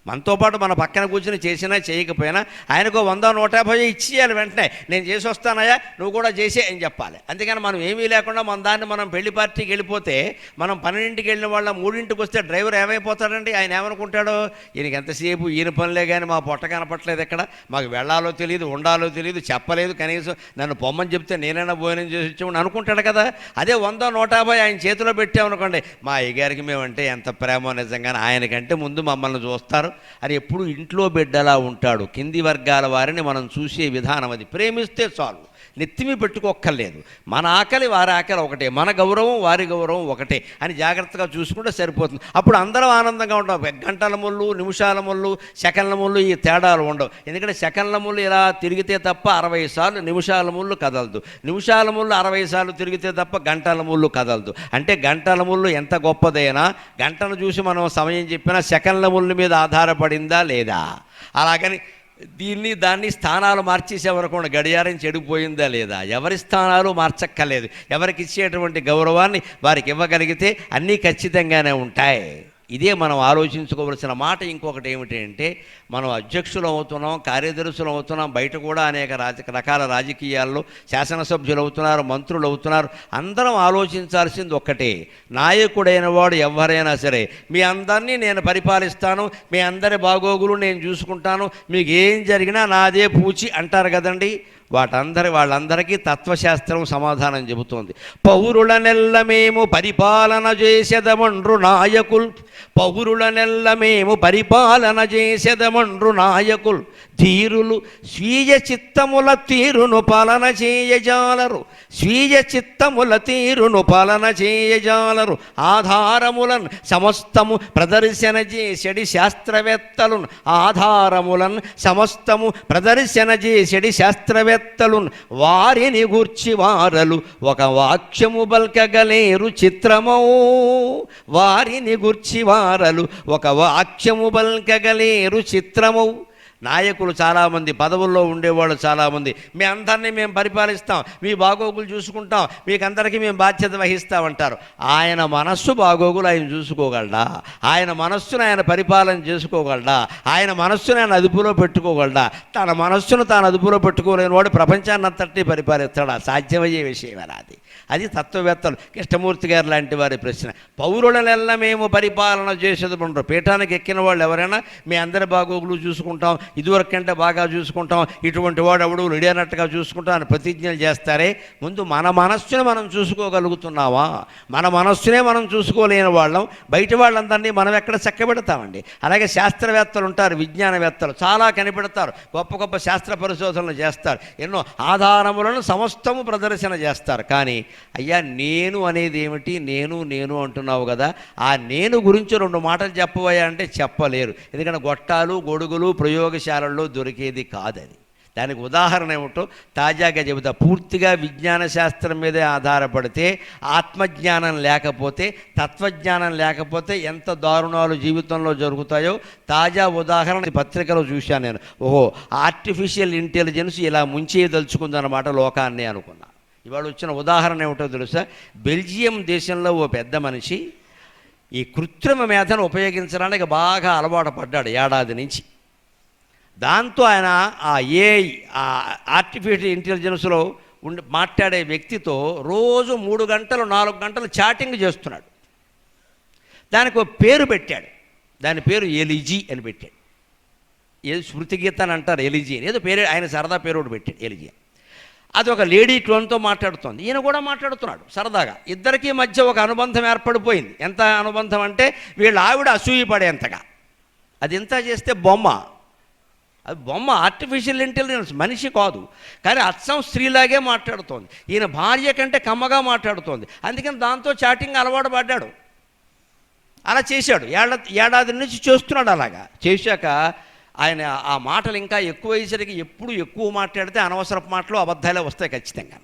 మనతో పాటు మన పక్కన కూర్చొని చేసినా చేయకపోయినా ఆయనకు 100 150 ఇచ్చేయాలి. వెంటనే నేను చేసి వస్తానయ్యా, నువ్వు కూడా చేసే అని చెప్పాలి. అంతేగాని మనం ఏమీ లేకుండా మన దాన్ని మనం పెళ్లి పార్టీకి వెళ్ళిపోతే, మనం 12ంటికి వెళ్ళిన వాళ్ళ 3ంటికి వస్తే డ్రైవర్ ఏమైపోతాడండి? ఆయన ఏమనుకుంటాడు, ఈయనకి ఎంతసేపు ఈయన పనులే కానీ మా పొట్ట కనపట్లేదు, ఎక్కడ మాకు వెళ్ళాలో తెలియదు, ఉండాలో తెలియదు, చెప్పలేదు, కనీసం నన్ను పొమ్మని చెప్తే నేనైనా భోజనం చేసి వచ్చామని అనుకుంటాడు కదా. అదే 100 150 ఆయన చేతిలో పెట్టామనుకోండి, మా అయ్యగారికి మేమంటే ఎంత ప్రేమో నిజంగానే, ఆయనకంటే ముందు మమ్మల్ని చూస్తారు అని ఎప్పుడు ఇంట్లో బిడ్డలా ఉంటాడు. కింది వర్గాల వారిని మనం చూసే విధానం అది. ప్రేమిస్తే చాలు, నెత్తిమి పెట్టుకోక్కర్లేదు. మన ఆకలి వారి ఆకలి ఒకటే, మన గౌరవం వారి గౌరవం ఒకటే అని జాగ్రత్తగా చూసుకుంటే సరిపోతుంది. అప్పుడు అందరం ఆనందంగా ఉంటాం. గంటల ముళ్ళు, నిమిషాల ముళ్ళు, సెకండ్ల ముళ్ళు ఈ తేడాలు ఉండవు. ఎందుకంటే సెకండ్ల ముళ్ళు ఇలా తిరిగితే తప్ప 60 సార్లు నిమిషాల ముళ్ళు కదలదు, నిమిషాల ముళ్ళు 60 సార్లు తిరిగితే తప్ప గంటల ముళ్ళు కదలదు. అంటే గంటల ముళ్ళు ఎంత గొప్పదైనా, గంటను చూసి మనం సమయం చెప్పినా సెకండ్ల ముళ్ళు మీద ఆధారపడిందా లేదా. అలాగని దాన్ని స్థానాలు మార్చేసేవరకుండా గడియారం చెడిపోయిందా లేదా. ఎవరి స్థానాలు మార్చక్కర్లేదు. ఎవరికి ఇచ్చేటువంటి గౌరవాన్ని వారికి ఇవ్వగలిగితే అన్నీ ఖచ్చితంగానే ఉంటాయి. ఇదే మనం ఆలోచించుకోవలసిన మాట. ఇంకొకటి ఏమిటి అంటే, మనం అధ్యక్షులు అవుతున్నాం, కార్యదర్శులు అవుతున్నాం, బయట కూడా అనేక రకాల రాజకీయాల్లో శాసనసభ్యులు అవుతున్నారు, మంత్రులు అవుతున్నారు. అందరం ఆలోచించాల్సింది ఒక్కటే, నాయకుడైన వాడు ఎవరైనా సరే, మీ అందరినీ నేను పరిపాలిస్తాను, మీ అందరి బాగోగులు నేను చూసుకుంటాను, మీకు ఏం జరిగినా నాదే పూచి అంటారు కదండి. వాళ్ళందరికీ తత్వశాస్త్రం సమాధానం చెబుతోంది. పౌరులనెల్ల మేము పరిపాలన చేసెదమండ్రు నాయకుల్, పౌరులనెల్ల మేము పరిపాలన చేసెదమండ్రు నాయకుల్, ధీరులు స్వీయ చిత్తముల తీరును పాలన చేయజాలరు, స్వీయ చిత్తముల తీరును పాలన చేయజాలరు, ఆధారములను సమస్తము ప్రదర్శన చేసెడి శాస్త్రవేత్తలున్, ఆధారములను సమస్తము ప్రదర్శన చేసెడి శాస్త్రవేత్తలున్, వారిని గూర్చి వారలు ఒక వాక్యము బల్కగలేరు చిత్రమౌ, వారిని గూర్చి వారలు ఒక వాక్యము బల్కగలేరు చిత్రమౌ. నాయకులు చాలామంది, పదవుల్లో ఉండేవాళ్ళు చాలామంది, మీ అందరినీ మేము పరిపాలిస్తాం, మీ బాగోగులు చూసుకుంటాం, మీకందరికీ మేము బాధ్యత వహిస్తామంటారు. ఆయన మనస్సు బాగోగులు ఆయన చూసుకోగలడా? ఆయన మనస్సును ఆయన పరిపాలన చేసుకోగలడా? ఆయన మనస్సును ఆయన అదుపులో పెట్టుకోగలడా? తన మనస్సును తాను అదుపులో పెట్టుకోలేని వాడు ప్రపంచాన్ని అంతటి పరిపాలిస్తాడా? సాధ్యమయ్యే విషయమేనా అది? అది తత్వవేత్తలు కృష్ణమూర్తి గారు లాంటి వారి ప్రశ్న. పౌరులనెల్ల మేము పరిపాలన చేసేది ఉండరు. పీఠానికి ఎక్కిన వాళ్ళు ఎవరైనా మీ అందరి బాగోగులు చూసుకుంటాం, ఇదివరకంటే బాగా చూసుకుంటాం, ఇటువంటి వాడు ఎవడు రెడీనట్టుగా చూసుకుంటాం అని ప్రతిజ్ఞలు చేస్తారే. ముందు మన మనస్సును మనం చూసుకోగలుగుతున్నావా? మన మనస్సునే మనం చూసుకోలేని వాళ్ళం, బయట వాళ్ళందరినీ మనం ఎక్కడ చక్కబెడతామండి. అలాగే శాస్త్రవేత్తలు ఉంటారు, విజ్ఞానవేత్తలు చాలా కనిపెడతారు, గొప్ప గొప్ప శాస్త్ర పరిశోధనలు చేస్తారు, ఎన్నో ఆధారములను సమస్తము ప్రదర్శన చేస్తారు. కానీ అయ్యా నేను అనేది ఏమిటి? నేను అంటున్నావు కదా, ఆ నేను గురించి 2 మాటలు చెప్పవయ్యా అంటే చెప్పలేరు. ఎందుకంటే గొట్టాలు గొడుగులు ప్రయోగశాలల్లో దొరికేది కాదని. దానికి ఉదాహరణ ఏమిటో తాజాగా చెబుతా. పూర్తిగా విజ్ఞాన శాస్త్రం మీదే ఆధారపడితే, ఆత్మజ్ఞానం లేకపోతే, తత్వజ్ఞానం లేకపోతే ఎంత దారుణాలు జీవితంలో జరుగుతాయో తాజా ఉదాహరణ పత్రికలో చూశాను నేను. ఓహో, ఆర్టిఫిషియల్ ఇంటెలిజెన్స్ ఇలా ముంచేయదలుచుకుందన్నమాట లోకాన్ని అనుకున్నా. ఇవాళ వచ్చిన ఉదాహరణ ఏమిటో తెలుసా? బెల్జియం దేశంలో ఓ పెద్ద మనిషి ఈ కృత్రిమ మేధను ఉపయోగించడానికి బాగా అలవాటు పడ్డాడు ఏడాది నుంచి. దాంతో ఆయన ఆ ఏఐ, ఆ ఆర్టిఫిషియల్ ఇంటెలిజెన్స్లో మాట్లాడే వ్యక్తితో రోజు 3 గంటలు 4 గంటలు చాటింగ్ చేస్తున్నాడు. దానికి ఒక పేరు పెట్టాడు. దాని పేరు ఎలిజీ అని పెట్టాడు. ఏదో స్మృతి గీత అని అంటారు, ఎలిజీ అని ఏదో పేరు, ఆయన సరదా పేరు ఒకటి పెట్టాడు ఎలిజీ. అది ఒక లేడీ క్లోన్తో మాట్లాడుతోంది, ఈయన కూడా మాట్లాడుతున్నాడు సరదాగా. ఇద్దరికీ మధ్య ఒక అనుబంధం ఏర్పడిపోయింది. ఎంత అనుబంధం అంటే వీళ్ళ ఆవిడ అసూయపడేంతగా. అది ఎంత చేస్తే బొమ్మ, అది బొమ్మ, ఆర్టిఫిషియల్ ఇంటెలిజెన్స్, మనిషి కాదు. కానీ అచ్చం స్త్రీలాగే మాట్లాడుతోంది. ఈయన భార్య కంటే కమ్మగా మాట్లాడుతోంది. అందుకని దాంతో చాటింగ్ అలవాటు పడ్డాడు. అలా చేశాడు. ఏడాది నుంచి చేస్తున్నాడు. అలాగా చేశాక ఆయన ఆ మాటలు ఇంకా ఎక్కువయ్యేసరికి ఎప్పుడు ఎక్కువ మాట్లాడితే అనవసరపు మాటలు అబద్ధాలే వస్తాయి ఖచ్చితంగా.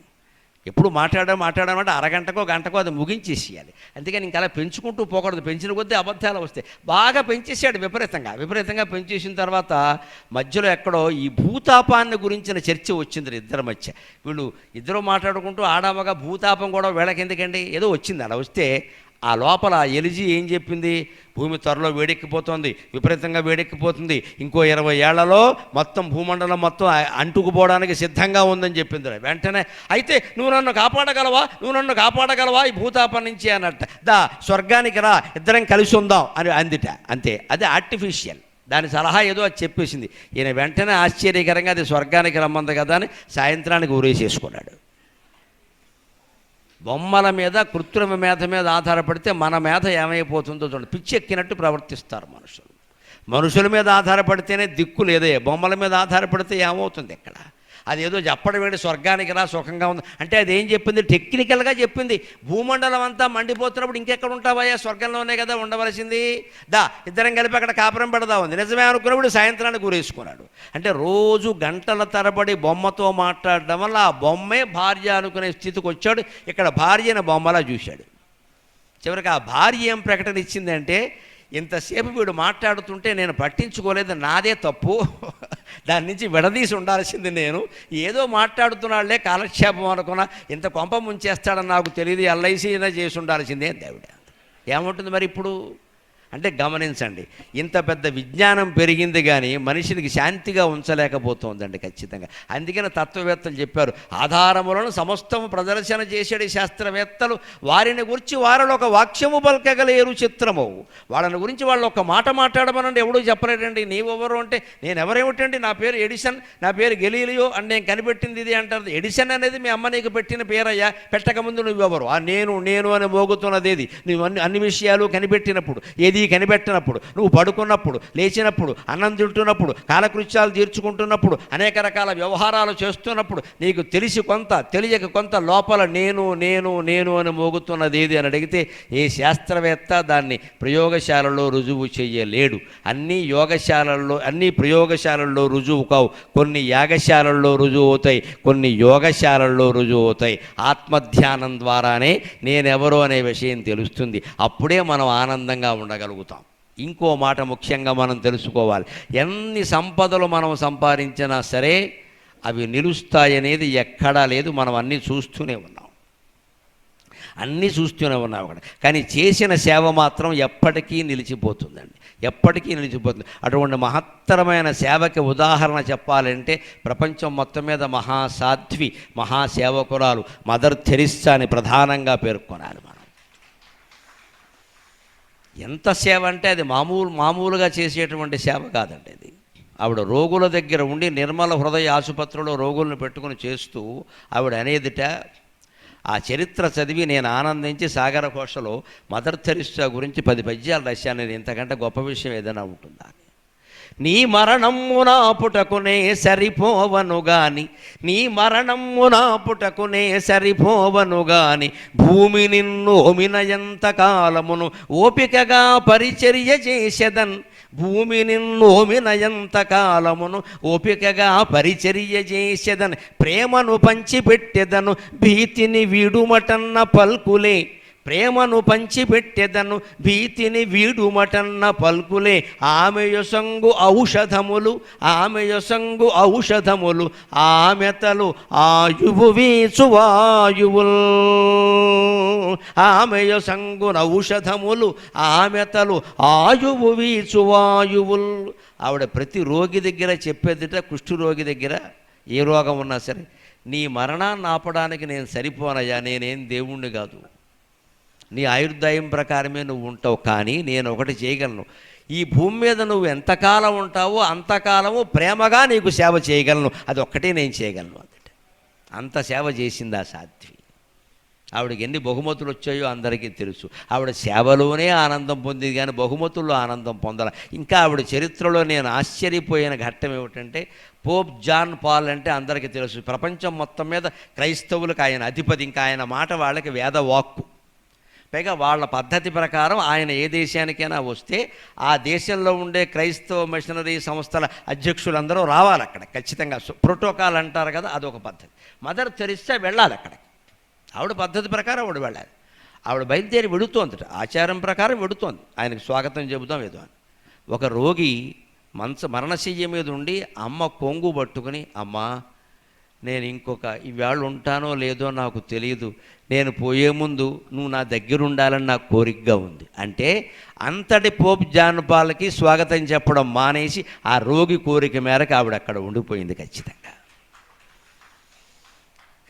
ఎప్పుడు మాట్లాడమంటే అరగంటకో గంటకో అది ముగించేసేయాలి. అందుకని ఇంకా అలా పెంచుకుంటూ పోకూడదు. పెంచిన కొద్దీ అబద్ధాలు వస్తాయి. బాగా పెంచేసాడు, విపరీతంగా పెంచేసిన తర్వాత మధ్యలో ఎక్కడో ఈ భూతాపాన్ని గురించిన చర్చ వచ్చింది ఇద్దరి మధ్య. వీళ్ళు ఇద్దరు మాట్లాడుకుంటూ ఆడామగా భూతాపం కూడా వీళ్ళకెందుకండి, ఏదో వచ్చింది. అలా వస్తే ఆ లోపల ఎలిజీ ఏం చెప్పింది, భూమి త్వరలో వేడెక్కిపోతుంది, విపరీతంగా వేడెక్కిపోతుంది, ఇంకో 20 ఏళ్లలో మొత్తం భూమండలం మొత్తం అంటుకుపోవడానికి సిద్ధంగా ఉందని చెప్పింది. వెంటనే అయితే నువ్వు నన్ను కాపాడగలవా ఈ భూతాపం నుంచి అన్నట్ట. దా స్వర్గానికి రా, ఇద్దరం కలిసి ఉందాం అని అందిట. అంతే, అది ఆర్టిఫిషియల్. దాని సలహా ఏదో అది చెప్పేసింది. ఈయన వెంటనే ఆశ్చర్యకరంగా అది స్వర్గానికి రమ్మంది కదా అని సాయంత్రానికి ఊరేసేసుకున్నాడు. బొమ్మల మీద, కృత్రిమ మేధ మీద ఆధారపడితే మన మేధ ఏమైపోతుందో చూడండి. పిచ్చి ఎక్కినట్టు ప్రవర్తిస్తారు మనుషుల మీద ఆధారపడితేనే దిక్కు లేదే. బొమ్మల మీద ఆధారపడితే ఏమవుతుంది ఇక్కడ? అదేదో చెప్పడం ఏంటి, స్వర్గానికి రా సుఖంగా ఉంది అంటే అదేం చెప్పింది, టెక్నికల్గా చెప్పింది. భూమండలం అంతా మండిపోతున్నప్పుడు ఇంకెక్కడ ఉంటావయ్యా, స్వర్గంలోనే కదా ఉండవలసింది. దా ఇద్దరం కలిపి అక్కడ కాపురం పెడదా ఉంది. నిజమే అనుకున్నప్పుడు సాయంత్రానికి గురేసుకున్నాడు. అంటే రోజు గంటల తరబడి బొమ్మతో మాట్లాడడం వల్ల ఆ బొమ్మే భార్య అనుకునే స్థితికి వచ్చాడు. ఇక్కడ భార్యను బొమ్మలా చూశాడు. చివరికి ఆ భార్య ఏం ప్రకటన ఇచ్చిందంటే, ఇంతసేపు వీడు మాట్లాడుతుంటే నేను పట్టించుకోలేదు, నాదే తప్పు, దాని నుంచి విడదీసి ఉండాల్సింది నేను. ఏదో మాట్లాడుతున్నాళ్లే కాలక్షేపం అనుకున్నా, ఇంత కొంప ముంచేస్తాడని నాకు తెలియదు, ఎల్ఐసి అయినా చేసి ఉండాల్సిందే దేవుడ. ఏముంటుంది మరి ఇప్పుడు అంటే గమనించండి, ఇంత పెద్ద విజ్ఞానం పెరిగింది కానీ మనిషికి శాంతిగా ఉంచలేకపోతుందండి ఖచ్చితంగా. అందుకని తత్వవేత్తలు చెప్పారు, ఆధారములను సమస్తము ప్రదర్శన చేసేది శాస్త్రవేత్తలు, వారిని గురించి వారిలో ఒక వాక్యము పలకగలేరు చిత్రము. వాళ్ళని గురించి వాళ్ళు ఒక మాట మాట్లాడమనండి, ఎవడూ చెప్పలేడండి. నీవెవరు అంటే నేను ఎవరేమిటండి, నా పేరు ఎడిసన్, నా పేరు గెలీలియో అని నేను కనిపెట్టింది ఇది అంటారు. ఎడిసన్ అనేది మీ అమ్మ నీకు పెట్టిన పేరయ్యా, పెట్టకముందు నువ్వెవరు? ఆ నేను అని మోగుతున్నది ఏది? నువ్వు అన్ని విషయాలు కనిపెట్టినప్పుడు, ఏది కనిపెట్టినప్పుడు, నువ్వు పడుకున్నప్పుడు, లేచినప్పుడు, అన్నం తింటున్నప్పుడు, కాలకృత్యాలు తీర్చుకుంటున్నప్పుడు, అనేక రకాల వ్యవహారాలు చేస్తున్నప్పుడు నీకు తెలిసి కొంత, తెలియక కొంత లోపల నేను అని మోగుతున్నది ఏది అని అడిగితే ఏ శాస్త్రవేత్త దాన్ని ప్రయోగశాలలో రుజువు చేయలేడు. అన్ని ప్రయోగశాలల్లో రుజువు కావు, కొన్ని యాగశాలల్లో రుజువు అవుతాయి, కొన్ని యోగశాలల్లో రుజువు అవుతాయి. ఆత్మధ్యానం ద్వారానే నేనెవరో అనే విషయం తెలుస్తుంది. అప్పుడే మనం ఆనందంగా ఉండగలుగుతాం. ఇంకో మాట ముఖ్యంగా మనం తెలుసుకోవాలి, ఎన్ని సంపదలు మనం సంపాదించినా సరే అవి నిలుస్తాయనేది ఎక్కడా లేదు. మనం అన్నీ చూస్తూనే ఉన్నాం అక్కడ. కానీ చేసిన సేవ మాత్రం ఎప్పటికీ నిలిచిపోతుందండి, ఎప్పటికీ నిలిచిపోతుంది. అటువంటి మహత్తరమైన సేవకి ఉదాహరణ చెప్పాలంటే ప్రపంచం మొత్తం మీద మహాసాధ్వి, మహాసేవకురాలు మదర్ థెరిస్సా అని ప్రధానంగా పేర్కొనాలి మనం. ఎంత సేవ అంటే అది మామూలుగా చేసేటువంటి సేవ కాదండి అది. ఆవిడ రోగుల దగ్గర ఉండి నిర్మల హృదయ ఆసుపత్రిలో రోగులను పెట్టుకుని చేస్తూ ఆవిడ అనేదిట, ఆ చరిత్ర చదివి నేను ఆనందించి సాగర ఘోషలో మదర్ థెరిస్సా గురించి 10 పద్యాలు రాశాను. నేను ఇంతకంటే గొప్ప విషయం ఏదైనా ఉంటుందా? నీ మరణమ్ము నాపుటకునే సరిపోవను గాని, నీ మరణమ్ము నాపుటకునే సరిపోవను గాని, భూమి నిన్ను ఓమినయంత కాలమును ఓపికగా పరిచర్య చేసెదన్, భూమి నిన్ను ఓమినయంత కాలమును ఓపికగా పరిచర్య చేసెదన్, ప్రేమను పంచిపెట్టెదను భీతిని వీడుమటన్న పల్కులే, ప్రేమను పంచిపెట్టెదను భీతిని వీడుమటన్న పల్కులే ఆమెయొసంగు ఔషధములు ఆమెయొసంగు ఔషధములు ఆమెతలు ఆయువు వీచువాయువుల్ ఆమెయొసంగు ఔషధములు ఆమెతలు ఆయువు వీచువాయువుల్. ఆవిడ ప్రతి రోగి దగ్గర చెప్పేదిట, కుష్ఠరోగి దగ్గర ఏ రోగం ఉన్నా సరే, నీ మరణాన్ని ఆపడానికి నేను సరిపోనయ్యా, నేనేం దేవుణ్ణి కాదు, నీ ఆయుర్దాయం ప్రకారమే నువ్వు ఉంటావు, కానీ నేను ఒకటి చేయగలను, ఈ భూమి మీద నువ్వు ఎంతకాలం ఉంటావో అంతకాలము ప్రేమగా నీకు సేవ చేయగలను, అది ఒక్కటే నేను చేయగలను అన్నట్టు. అంత సేవ చేసింది ఆ సాధ్వి. ఆవిడకి ఎన్ని బహుమతులు వచ్చాయో అందరికీ తెలుసు. ఆవిడ సేవలోనే ఆనందం పొందింది కానీ బహుమతుల్లో ఆనందం పొందాల. ఇంకా ఆవిడ చరిత్రలో నేను ఆశ్చర్యపోయిన ఘట్టం ఏమిటంటే, పోప్ జాన్ పాల్ అంటే అందరికీ తెలుసు, ప్రపంచం మొత్తం మీద క్రైస్తవులకు ఆయన అధిపతి. ఇంకా ఆయన మాట వాళ్ళకి వేదవాక్కు. పైగా వాళ్ళ పద్ధతి ప్రకారం ఆయన ఏ దేశానికైనా వస్తే ఆ దేశంలో ఉండే క్రైస్తవ మిషనరీ సంస్థల అధ్యక్షులందరూ రావాలి అక్కడ ఖచ్చితంగా. ప్రోటోకాల్ అంటారు కదా, అదొక పద్ధతి. మదర్ తెరిస్సా వెళ్ళాలి అక్కడ, ఆవిడ పద్ధతి ప్రకారం ఆవిడ వెళ్ళాలి. ఆవిడ బయలుదేరి వెడుతోందట, ఆచారం ప్రకారం వెడుతోంది, ఆయనకు స్వాగతం చెబుతాం ఏదో అని. ఒక రోగి మరణశయ్య మీద ఉండి అమ్మ కొంగు పట్టుకుని, అమ్మా నేను ఇంకొక ఈవేళ ఉంటానో లేదో నాకు తెలియదు, నేను పోయే ముందు నువ్వు నా దగ్గర ఉండాలని నాకు కోరికగా ఉంది అంటే, అంతటి పోప్ జాన్ పాల్కి స్వాగతం చెప్పడం మానేసి ఆ రోగి కోరిక మేరకు ఆవిడ అక్కడ ఉండిపోయింది ఖచ్చితంగా.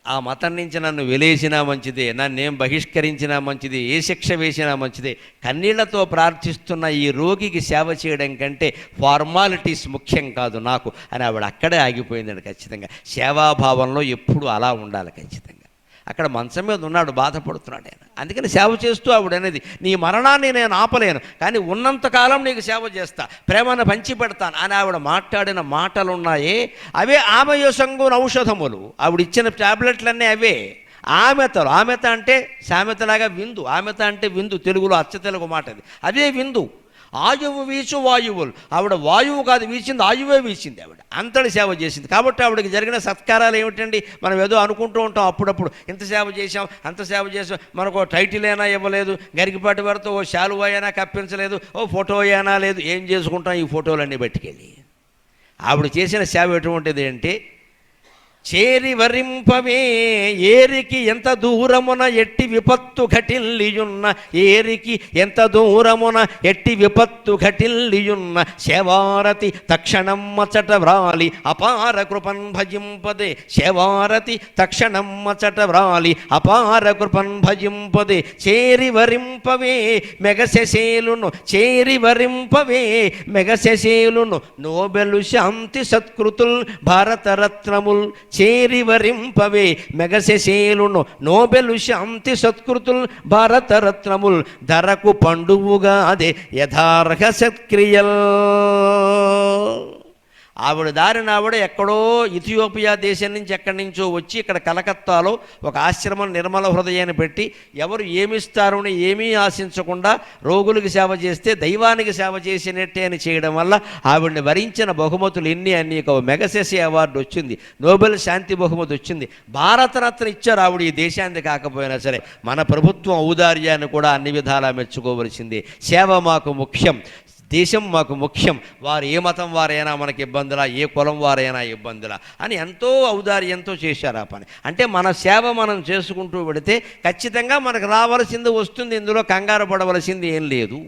ఆ మతం నుంచి నన్ను వెలేసినా మంచిదే, నన్నేం బహిష్కరించినా మంచిదే, ఏ శిక్ష వేసినా మంచిదే, కన్నీళ్లతో ప్రార్థిస్తున్న ఈ రోగికి సేవ చేయడం కంటే ఫార్మాలిటీస్ ముఖ్యం కాదు నాకు అని ఆవిడ అక్కడే ఆగిపోయిందండి ఖచ్చితంగా. సేవాభావంలో ఎప్పుడు అలా ఉండాలి ఖచ్చితంగా. అక్కడ మంచం మీద ఉన్నాడు, బాధపడుతున్నాడు ఆయన. అందుకని సేవ చేస్తూ ఆవిడ అనేది, నీ మరణాన్ని నేను ఆపలేను కానీ ఉన్నంతకాలం నీకు సేవ చేస్తా, ప్రేమను పంచి పెడతాను అని ఆవిడ మాట్లాడిన మాటలున్నాయే, అవే ఆమెయొసంగున ఔషధములు. ఆవిడ ఇచ్చిన ట్యాబ్లెట్లన్నీ అవే. ఆమెతలు, ఆమెత అంటే సామెతలాగా విందు, ఆమెత అంటే విందు, తెలుగులో అచ్చ తెలుగు మాట అది, అదే విందు. ఆయువు వీచు వాయువులు, ఆవిడ వాయువు కాదు వీచింది, ఆయువే వీచింది. ఆవిడ అంతటి సేవ చేసింది. కాబట్టి ఆవిడకి జరిగిన సత్కారాలు ఏమిటండి, మనం ఏదో అనుకుంటూ ఉంటాం అప్పుడప్పుడు, ఇంత సేవ చేసాం అంత సేవ చేసాం, మనకు టైటిల్ అయినా ఇవ్వలేదు, గరికిపాటి వారితో ఓ శాలువా అయినా కప్పించలేదు, ఓ ఫోటో అయినా లేదు, ఏం చేసుకుంటాం ఈ ఫోటోలన్నీ పట్టుకెళ్ళి. ఆవిడ చేసిన సేవ ఎటువంటిది అంటే, చేరి వరింపవే ఏరికి ఎంత దూరమున ఎట్టి విపత్తు ఘటిల్లియున్న, ఏరికి ఎంత దూరమున ఎట్టి విపత్తు ఘటిల్లియున్న, శేవారతి తక్షణమ్మచట వ్రాలి అపార కృపన్ భజింపదే, శేవారతి తక్షణమ్మచట వ్రాలి అపార కృపన్ భజింపదే, చేరి వరింపవే మెగశేలును, చేరి వరింపవే మెగశేలును, నోబెలు శాంతి సత్కృతుల్ భారతరత్నముల్, చేరి వరింపవే మెగశేలును, నోబెలు శాంతి సత్కృతుల్ భారతరత్నముల్, ధరకు పండువుగా అదే యథార్హ సత్క్రియల్. ఆవిడ దారిన ఆవిడ ఎక్కడో ఇథియోపియా దేశం నుంచి ఎక్కడి నుంచో వచ్చి ఇక్కడ కలకత్తాలో ఒక ఆశ్రమం నిర్మల హృదయాన్ని పెట్టి, ఎవరు ఏమిస్తారని ఏమీ ఆశించకుండా రోగులకు సేవ చేస్తే దైవానికి సేవ చేసినట్టే అని చేయడం వల్ల ఆవిడని వరించిన బహుమతులు ఎన్ని అన్ని. ఒక మెగసెసే అవార్డు వచ్చింది, నోబెల్ శాంతి బహుమతి వచ్చింది, భారతరత్న ఇచ్చారు ఆవిడ. ఈ దేశానికి కాకపోయినా సరే మన ప్రభుత్వం ఔదార్యాన్ని కూడా అన్ని విధాలా మెచ్చుకోవలసింది. సేవ మాకు ముఖ్యం, దేశం మాకు ముఖ్యం, వారు ఏ మతం వారైనా మనకి ఇబ్బందులా, ఏ కులం వారైనా ఇబ్బందులా అని ఎంతో ఔదార్యంతో చేశారు ఆ పని. అంటే మన సేవ మనం చేసుకుంటూ పెడితే ఖచ్చితంగా మనకు రావాల్సింది వస్తుంది, ఇందులో కంగారు పడవలసింది ఏం లేదు.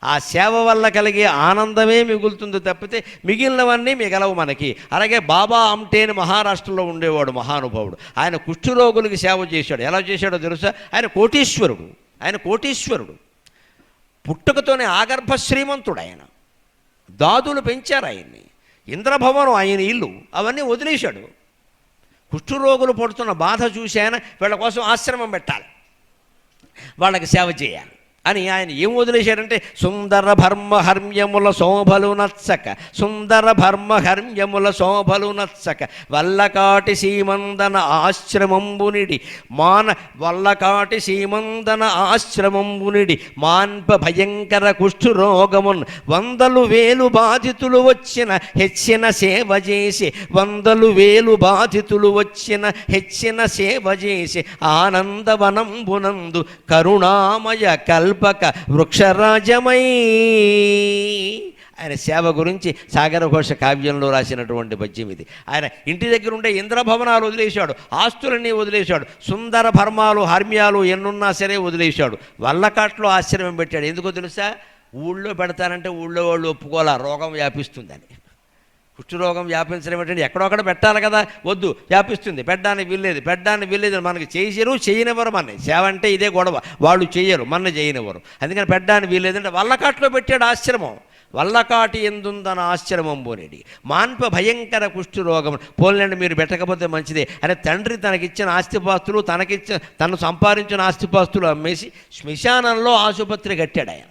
ఆ సేవ వల్ల కలిగే ఆనందమే మిగులుతుంది తప్పితే మిగిలినవన్నీ మిగలవు మనకి. అలాగే బాబా ఆమ్టేని మహారాష్ట్రలో ఉండేవాడు మహానుభావుడు, ఆయన కుష్ఠరోగులకి సేవ చేశాడు. ఎలా చేశాడో తెలుసా? ఆయన కోటీశ్వరుడు, పుట్టుకతోనే ఆగర్భ శ్రీమంతుడు ఆయన. దాదులు పెంచారు ఆయన్ని, ఇంద్రభవనం ఆయన ఇల్లు, అవన్నీ వదిలేశాడు. కుష్ఠరోగులు పడుతున్న బాధ చూసి ఆయన వీళ్ళ కోసం ఆశ్రమం పెట్టాలి, వాళ్ళకి సేవ చేయాలి. అని ఆయన ఏం వదిలేశాడంటే సుందర భర్మ హర్మ్యముల శోభలు నచ్చక, సుందర భర్మ హర్మ్యముల శోభలు నచ్చక, వల్లకాటి సీమందన ఆశ్రమంబునిడి వల్లకాటి సీమందన ఆశ్రమంబునిడి మాన్ప భయంకర కుష్ఠురోగమున్ వందలు వేలు బాధితులు వచ్చిన హెచ్చిన సేవ చేసి, వందలు వేలు బాధితులు వచ్చిన హెచ్చిన సేవ చేసి ఆనందవనంబునందు కరుణామయ కల్పక వృక్షరాజమై. ఆయన సేవ గురించి సాగరఘోష కావ్యంలో రాసినటువంటి పద్యం ఇది. ఆయన ఇంటి దగ్గర ఉండే ఇంద్రభవనాలు వదిలేశాడు, ఆస్తులన్నీ వదిలేశాడు, సుందర భర్మాలు హర్మ్యాలు ఎన్నున్నా సరే వదిలేశాడు. వల్లకాట్లో ఆశ్రమం పెట్టాడు. ఎందుకో తెలుసా? ఊళ్ళో పెడతానంటే ఊళ్ళో వాళ్ళు ఒప్పుకోలే, రోగం వ్యాపిస్తుందని. కుష్ఠరోగం వ్యాపించడం ఏంటంటే ఎక్కడొక్కడ పెట్టాలి కదా, వద్దు వ్యాపిస్తుంది, పెట్టడానికి వీల్లేదు మనకి చేయరు, చేయనివ్వరు. మన సేవ అంటే ఇదే గొడవ, వాళ్ళు చేయరు, మన చేయనివ్వరు, అందుకని పెట్టడానికి వీల్లేదంటే వల్లకాట్లో పెట్టాడు ఆశ్రమం. వల్లకాటి ఎందుందన ఆశ్రమం పోనేడి మాన్ప భయంకర కుష్ఠరోగం. పోలేండి మీరు పెట్టకపోతే మంచిదే అని తండ్రి తనకిచ్చిన ఆస్తిపాస్తులు, తను సంపాదించిన ఆస్తిపాస్తులు అమ్మేసి శ్మశానంలో ఆసుపత్రి కట్టాడు ఆయన.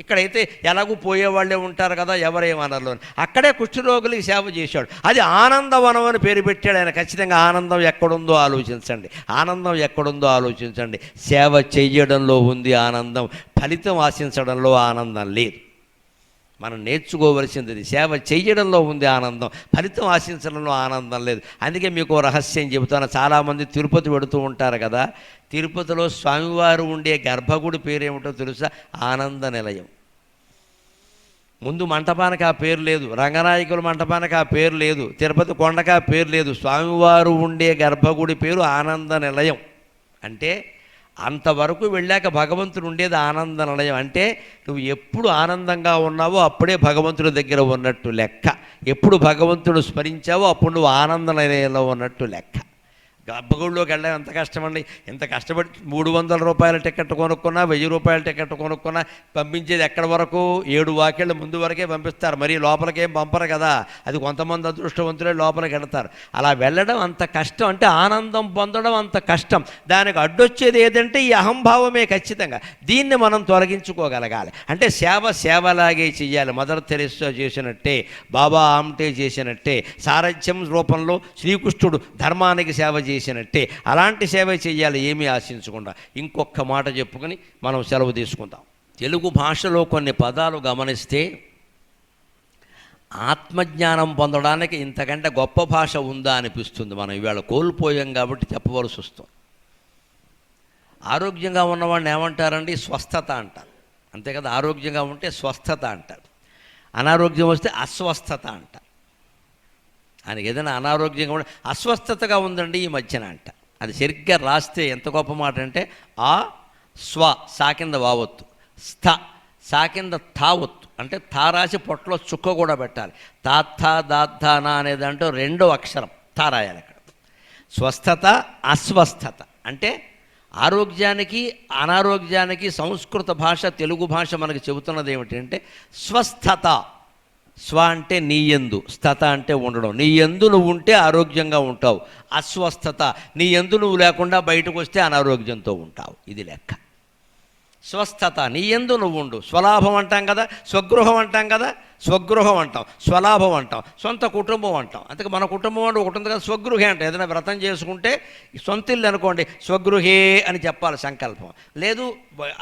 ఇక్కడైతే ఎలాగూ పోయేవాళ్ళే ఉంటారు కదా, ఎవరేమనర్లో, అక్కడే కుష్ఠరోగులకి సేవ చేశాడు. అది ఆనందవనం అని పేరు పెట్టాడు ఆయన. ఖచ్చితంగా ఆనందం ఎక్కడుందో ఆలోచించండి, ఆనందం ఎక్కడుందో ఆలోచించండి. సేవ చెయ్యడంలో ఉంది ఆనందం, ఫలితం ఆశించడంలో ఆనందం లేదు. మనం నేర్చుకోవలసింది సేవ చెయ్యడంలో ఉంది ఆనందం, ఫలితం ఆశించడంలో ఆనందం లేదు. అందుకే మీకు రహస్యం చెబుతాను. చాలామంది తిరుపతి పెడుతూ ఉంటారు కదా, తిరుపతిలో స్వామివారు ఉండే గర్భగుడి పేరేమిటో తెలుసా? ఆనంద నిలయం. ముందు మంటపానికి ఆ పేరు లేదు, రంగనాయకుల మంటపానికి ఆ పేరు లేదు, తిరుపతి కొండకి ఆ పేరు లేదు. స్వామివారు ఉండే గర్భగుడి పేరు ఆనంద నిలయం. అంటే అంతవరకు వెళ్ళాక భగవంతుడు ఉండేది ఆనంద నిలయం. అంటే నువ్వు ఎప్పుడు ఆనందంగా ఉన్నావో అప్పుడే భగవంతుడి దగ్గర ఉన్నట్టు లెక్క. ఎప్పుడు భగవంతుడు స్మరించావో అప్పుడు నువ్వు ఆనంద నిలయంలో ఉన్నట్టు లెక్క. గర్భగుడిలోకి వెళ్ళడం ఎంత కష్టమండి. ఎంత కష్టపడి 300 రూపాయల టికెట్ కొనుక్కున్నా, 1000 రూపాయల టికెట్ కొనుక్కున్నా పంపించేది ఎక్కడి వరకు? 7 వాకిళ్ళ ముందు వరకే పంపిస్తారు, మరీ లోపలికేం పంపరు కదా. అది కొంతమంది అదృష్టవంతులే లోపలికి వెళతారు. అలా వెళ్ళడం అంత కష్టం, అంటే ఆనందం పొందడం అంత కష్టం. దానికి అడ్డొచ్చేది ఏదంటే ఈ అహంభావమే. ఖచ్చితంగా దీన్ని మనం తొలగించుకోగలగాలి. అంటే సేవలాగే చెయ్యాలి. మదర్ తెరెస్సా చేసినట్టే, బాబా ఆమ్టే చేసినట్టే, సారథ్యం రూపంలో శ్రీకృష్ణుడు ధర్మానికి సేవ చేసినట్టే అలాంటి సేవ చేయాలి, ఏమీ ఆశించకుండా. ఇంకొక మాట చెప్పుకొని మనం సెలవు తీసుకుందాం. తెలుగు భాషలో కొన్ని పదాలు గమనిస్తే ఆత్మజ్ఞానం పొందడానికి ఇంతకంటే గొప్ప భాష ఉందా అనిపిస్తుంది. మనం ఇవాళ కోల్పోయాం కాబట్టి చెప్పవలసి వస్తుంది. ఆరోగ్యంగా ఉన్నవాడిని ఏమంటారండి? స్వస్థత అంటారు, అంతే కదా. ఆరోగ్యంగా ఉంటే స్వస్థత అంటారు, అనారోగ్యం వస్తే అస్వస్థత అంటారు. ఆయనకి ఏదైనా అనారోగ్యంగా ఉంటే అస్వస్థతగా ఉందండి ఈ మధ్యన అంట. అది సరిగ్గా రాస్తే ఎంత గొప్ప మాట అంటే ఆ స్వ సా కింద వావొత్తు, స్థ సా కింద తావొత్తు, అంటే తా రాసి పొట్టలో చుక్క కూడా పెట్టాలి. తాత్థా దాత్థానా అనే దాంట్లో 2వ అక్షరం తా రాయాలి అక్కడ. స్వస్థత అస్వస్థత అంటే ఆరోగ్యానికి అనారోగ్యానికి సంస్కృత భాష తెలుగు భాష మనకు చెబుతున్నది ఏమిటంటే స్వస్థత. స్వ అంటే నీ యందు, స్థత అంటే ఉండడం. నీ యందు నువ్వు ఉంటే ఆరోగ్యంగా ఉంటావు. అస్వస్థత నీ యందు నువ్వు లేకుండా బయటకు వస్తే అనారోగ్యంతో ఉంటావు. ఇది లెక్క. స్వస్థత నీ యందు నువ్వు ఉండు. స్వలాభం అంటాం కదా, స్వగృహం అంటాం కదా, స్వగృహం అంటాం, స్వలాభం అంటాం, సొంత కుటుంబం అంటాం. అంతే మన కుటుంబం అంటే ఒకటి ఉంది కదా, స్వగృహే అంటాం. ఏదైనా వ్రతం చేసుకుంటే సొంత ఇల్లు అనుకోండి, స్వగృహే అని చెప్పాలి సంకల్పం. లేదు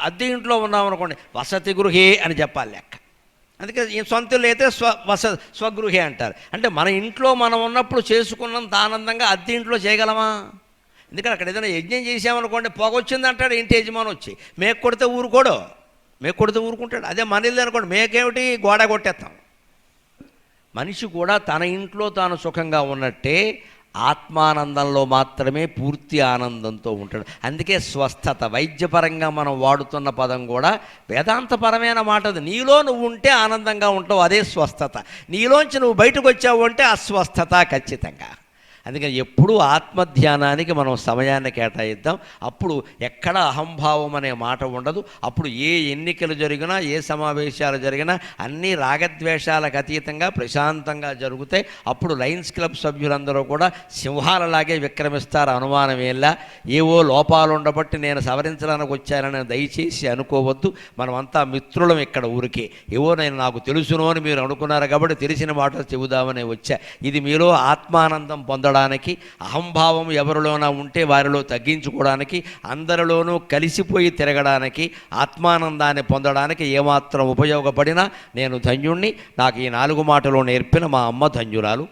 అద్దె ఇంట్లో ఉన్నాం అనుకోండి, వసతి గృహే అని చెప్పాలి లెక్క. అందుకే ఈ సొంత ఇల్లు అయితే స్వగృహే అంటారు. అంటే మన ఇంట్లో మనం ఉన్నప్పుడు చేసుకున్నంత ఆనందంగా అద్దె ఇంట్లో చేయగలమా? ఎందుకంటే అక్కడ ఏదైనా యజ్ఞం చేసామనుకోండి, పొగొచ్చింది అంటాడు ఇంటి యజమాని వచ్చి, మేక కొడితే ఊరుకుంటాడు. అదే మన ఇల్లు అనుకోండి, మేకేమిటి గోడ కొట్టేస్తాం. మనిషి కూడా తన ఇంట్లో తాను సుఖంగా ఉన్నట్టే ఆత్మానందంలో మాత్రమే పూర్తి ఆనందంతో ఉంటాడు. అందుకే స్వస్థత వైద్యపరంగా మనం వాడుతున్న పదం కూడా వేదాంతపరమైన మాట. అది నీలో నువ్వు ఉంటే ఆనందంగా ఉంటావు, అదే స్వస్థత. నీలోంచి నువ్వు బయటకు వచ్చావు అంటే అస్వస్థత ఖచ్చితంగా. అందుకని ఎప్పుడూ ఆత్మధ్యానానికి మనం సమయాన్ని కేటాయిద్దాం. అప్పుడు ఎక్కడ అహంభావం అనే మాట ఉండదు. అప్పుడు ఏ ఎన్నికలు జరిగినా, ఏ సమావేశాలు జరిగినా అన్నీ రాగద్వేషాలకు అతీతంగా ప్రశాంతంగా జరుగుతాయి. అప్పుడు లయన్స్ క్లబ్ సభ్యులందరూ కూడా సింహాలలాగే విక్రమిస్తారు, అనుమానం ఏలా. ఏవో లోపాలు ఉండబట్టి నేను సవరించడానికి వచ్చానని దయచేసి అనుకోవద్దు. మనమంతా మిత్రులం ఇక్కడ ఊరికే. ఏవో నాకు తెలుసును అని మీరు అనుకున్నారు కాబట్టి తెలిసిన మాట చెబుదామని వచ్చా. ఇది మీలో ఆత్మానందం పొందడానికి, అహంభావం ఎవరిలోనా ఉంటే వారిలో తగ్గించుకోవడానికి, అందరిలోనూ కలిసిపోయి తిరగడానికి, ఆత్మానందాన్ని పొందడానికి ఏమాత్రం ఉపయోగపడినా నేను ధన్యుణ్ణి. నాకు ఈ 4 మాటలు నేర్పిన మా అమ్మ ధన్యురాలు.